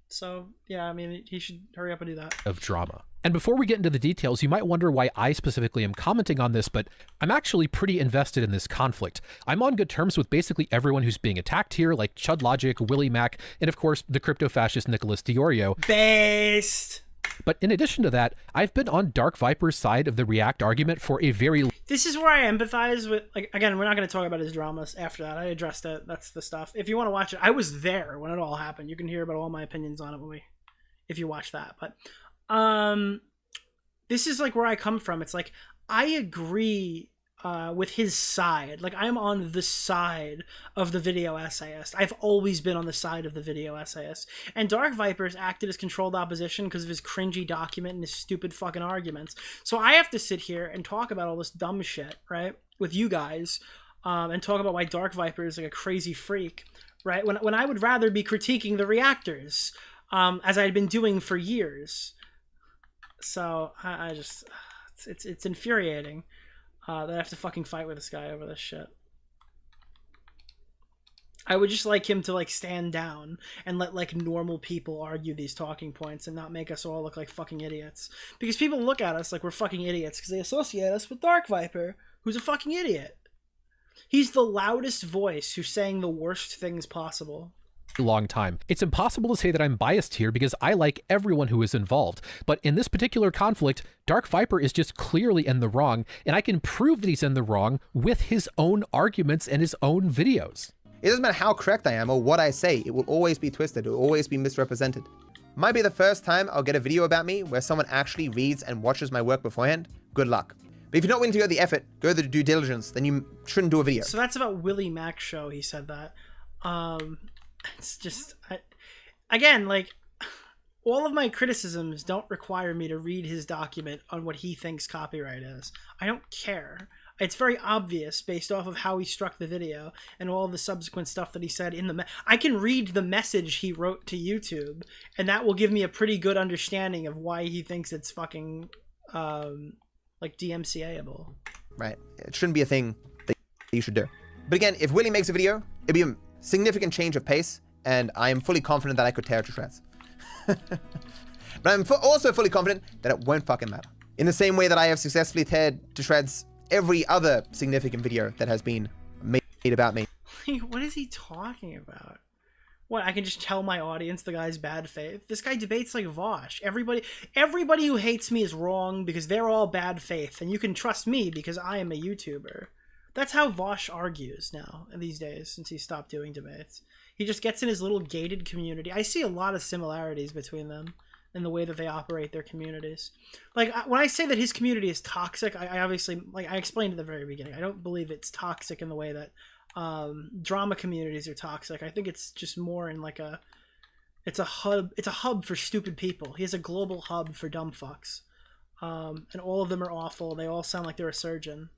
So, yeah, I mean, he should hurry up and do that. Of drama. And before we get into the details, you might wonder why I specifically am commenting on this, but I'm actually pretty invested in this conflict. I'm on good terms with basically everyone who's being attacked here, like Chud Logic, Willie Mac, and of course, the crypto-fascist Nicholas DeOrio. Based! But in addition to that, I've been on DarkViper's side of the React argument for a very... This is where I empathize with, like, again, we're not going to talk about his dramas after that. I addressed it. That's the stuff. If you want to watch it, I was there when it all happened. You can hear about all my opinions on it if you watch that. But this is like where I come from. It's like, I agree with his side. Like, I'm on the side of the video essayist. I've always been on the side of the video essayist. And DarkViper's acted as controlled opposition because of his cringy document and his stupid fucking arguments. So I have to sit here and talk about all this dumb shit, right, with you guys, and talk about why DarkViper is like a crazy freak, right, when I would rather be critiquing the reactors, as I'd been doing for years. So I just, it's infuriating that I have to fucking fight with this guy over this shit. I would just like him to like stand down and let like normal people argue these talking points and not make us all look like fucking idiots. Because people look at us like we're fucking idiots because they associate us with DarkViper, who's a fucking idiot. He's the loudest voice who's saying the worst things possible. Long time. It's impossible to say that I'm biased here because I like everyone who is involved. But in this particular conflict, DarkViper is just clearly in the wrong, and I can prove that he's in the wrong with his own arguments and his own videos. It doesn't matter how correct I am or what I say, it will always be twisted, it will always be misrepresented. Might be the first time I'll get a video about me where someone actually reads and watches my work beforehand. Good luck. But if you're not willing to go the effort, go the due diligence, then you shouldn't do a video. So that's about Willie Mac's show, he said that. It's just, again, like, all of my criticisms don't require me to read his document on what he thinks copyright is. I don't care. It's very obvious based off of how he struck the video and all the subsequent stuff that he said in the I can read the message he wrote to YouTube, and that will give me a pretty good understanding of why he thinks it's fucking like DMCA-able. Right. It shouldn't be a thing that you should do. But again, if Willie makes a video, it'd be a significant change of pace, and I am fully confident that I could tear it to shreds. But I'm also fully confident that it won't fucking matter. In the same way that I have successfully teared to shreds every other significant video that has been made about me. What is he talking about? What, I can just tell my audience the guy's bad faith? This guy debates like Vosh. Everybody who hates me is wrong because they're all bad faith, and you can trust me because I am a YouTuber. That's how Vosh argues now these days since he stopped doing debates. He just gets in his little gated community. I see a lot of similarities between them in the way that they operate their communities. Like, when I say that his community is toxic, I obviously, like I explained at the very beginning, I don't believe it's toxic in the way that drama communities are toxic. I think it's just more in like it's a hub for stupid people. He has a global hub for dumb fucks. And all of them are awful. They all sound like they're a surgeon.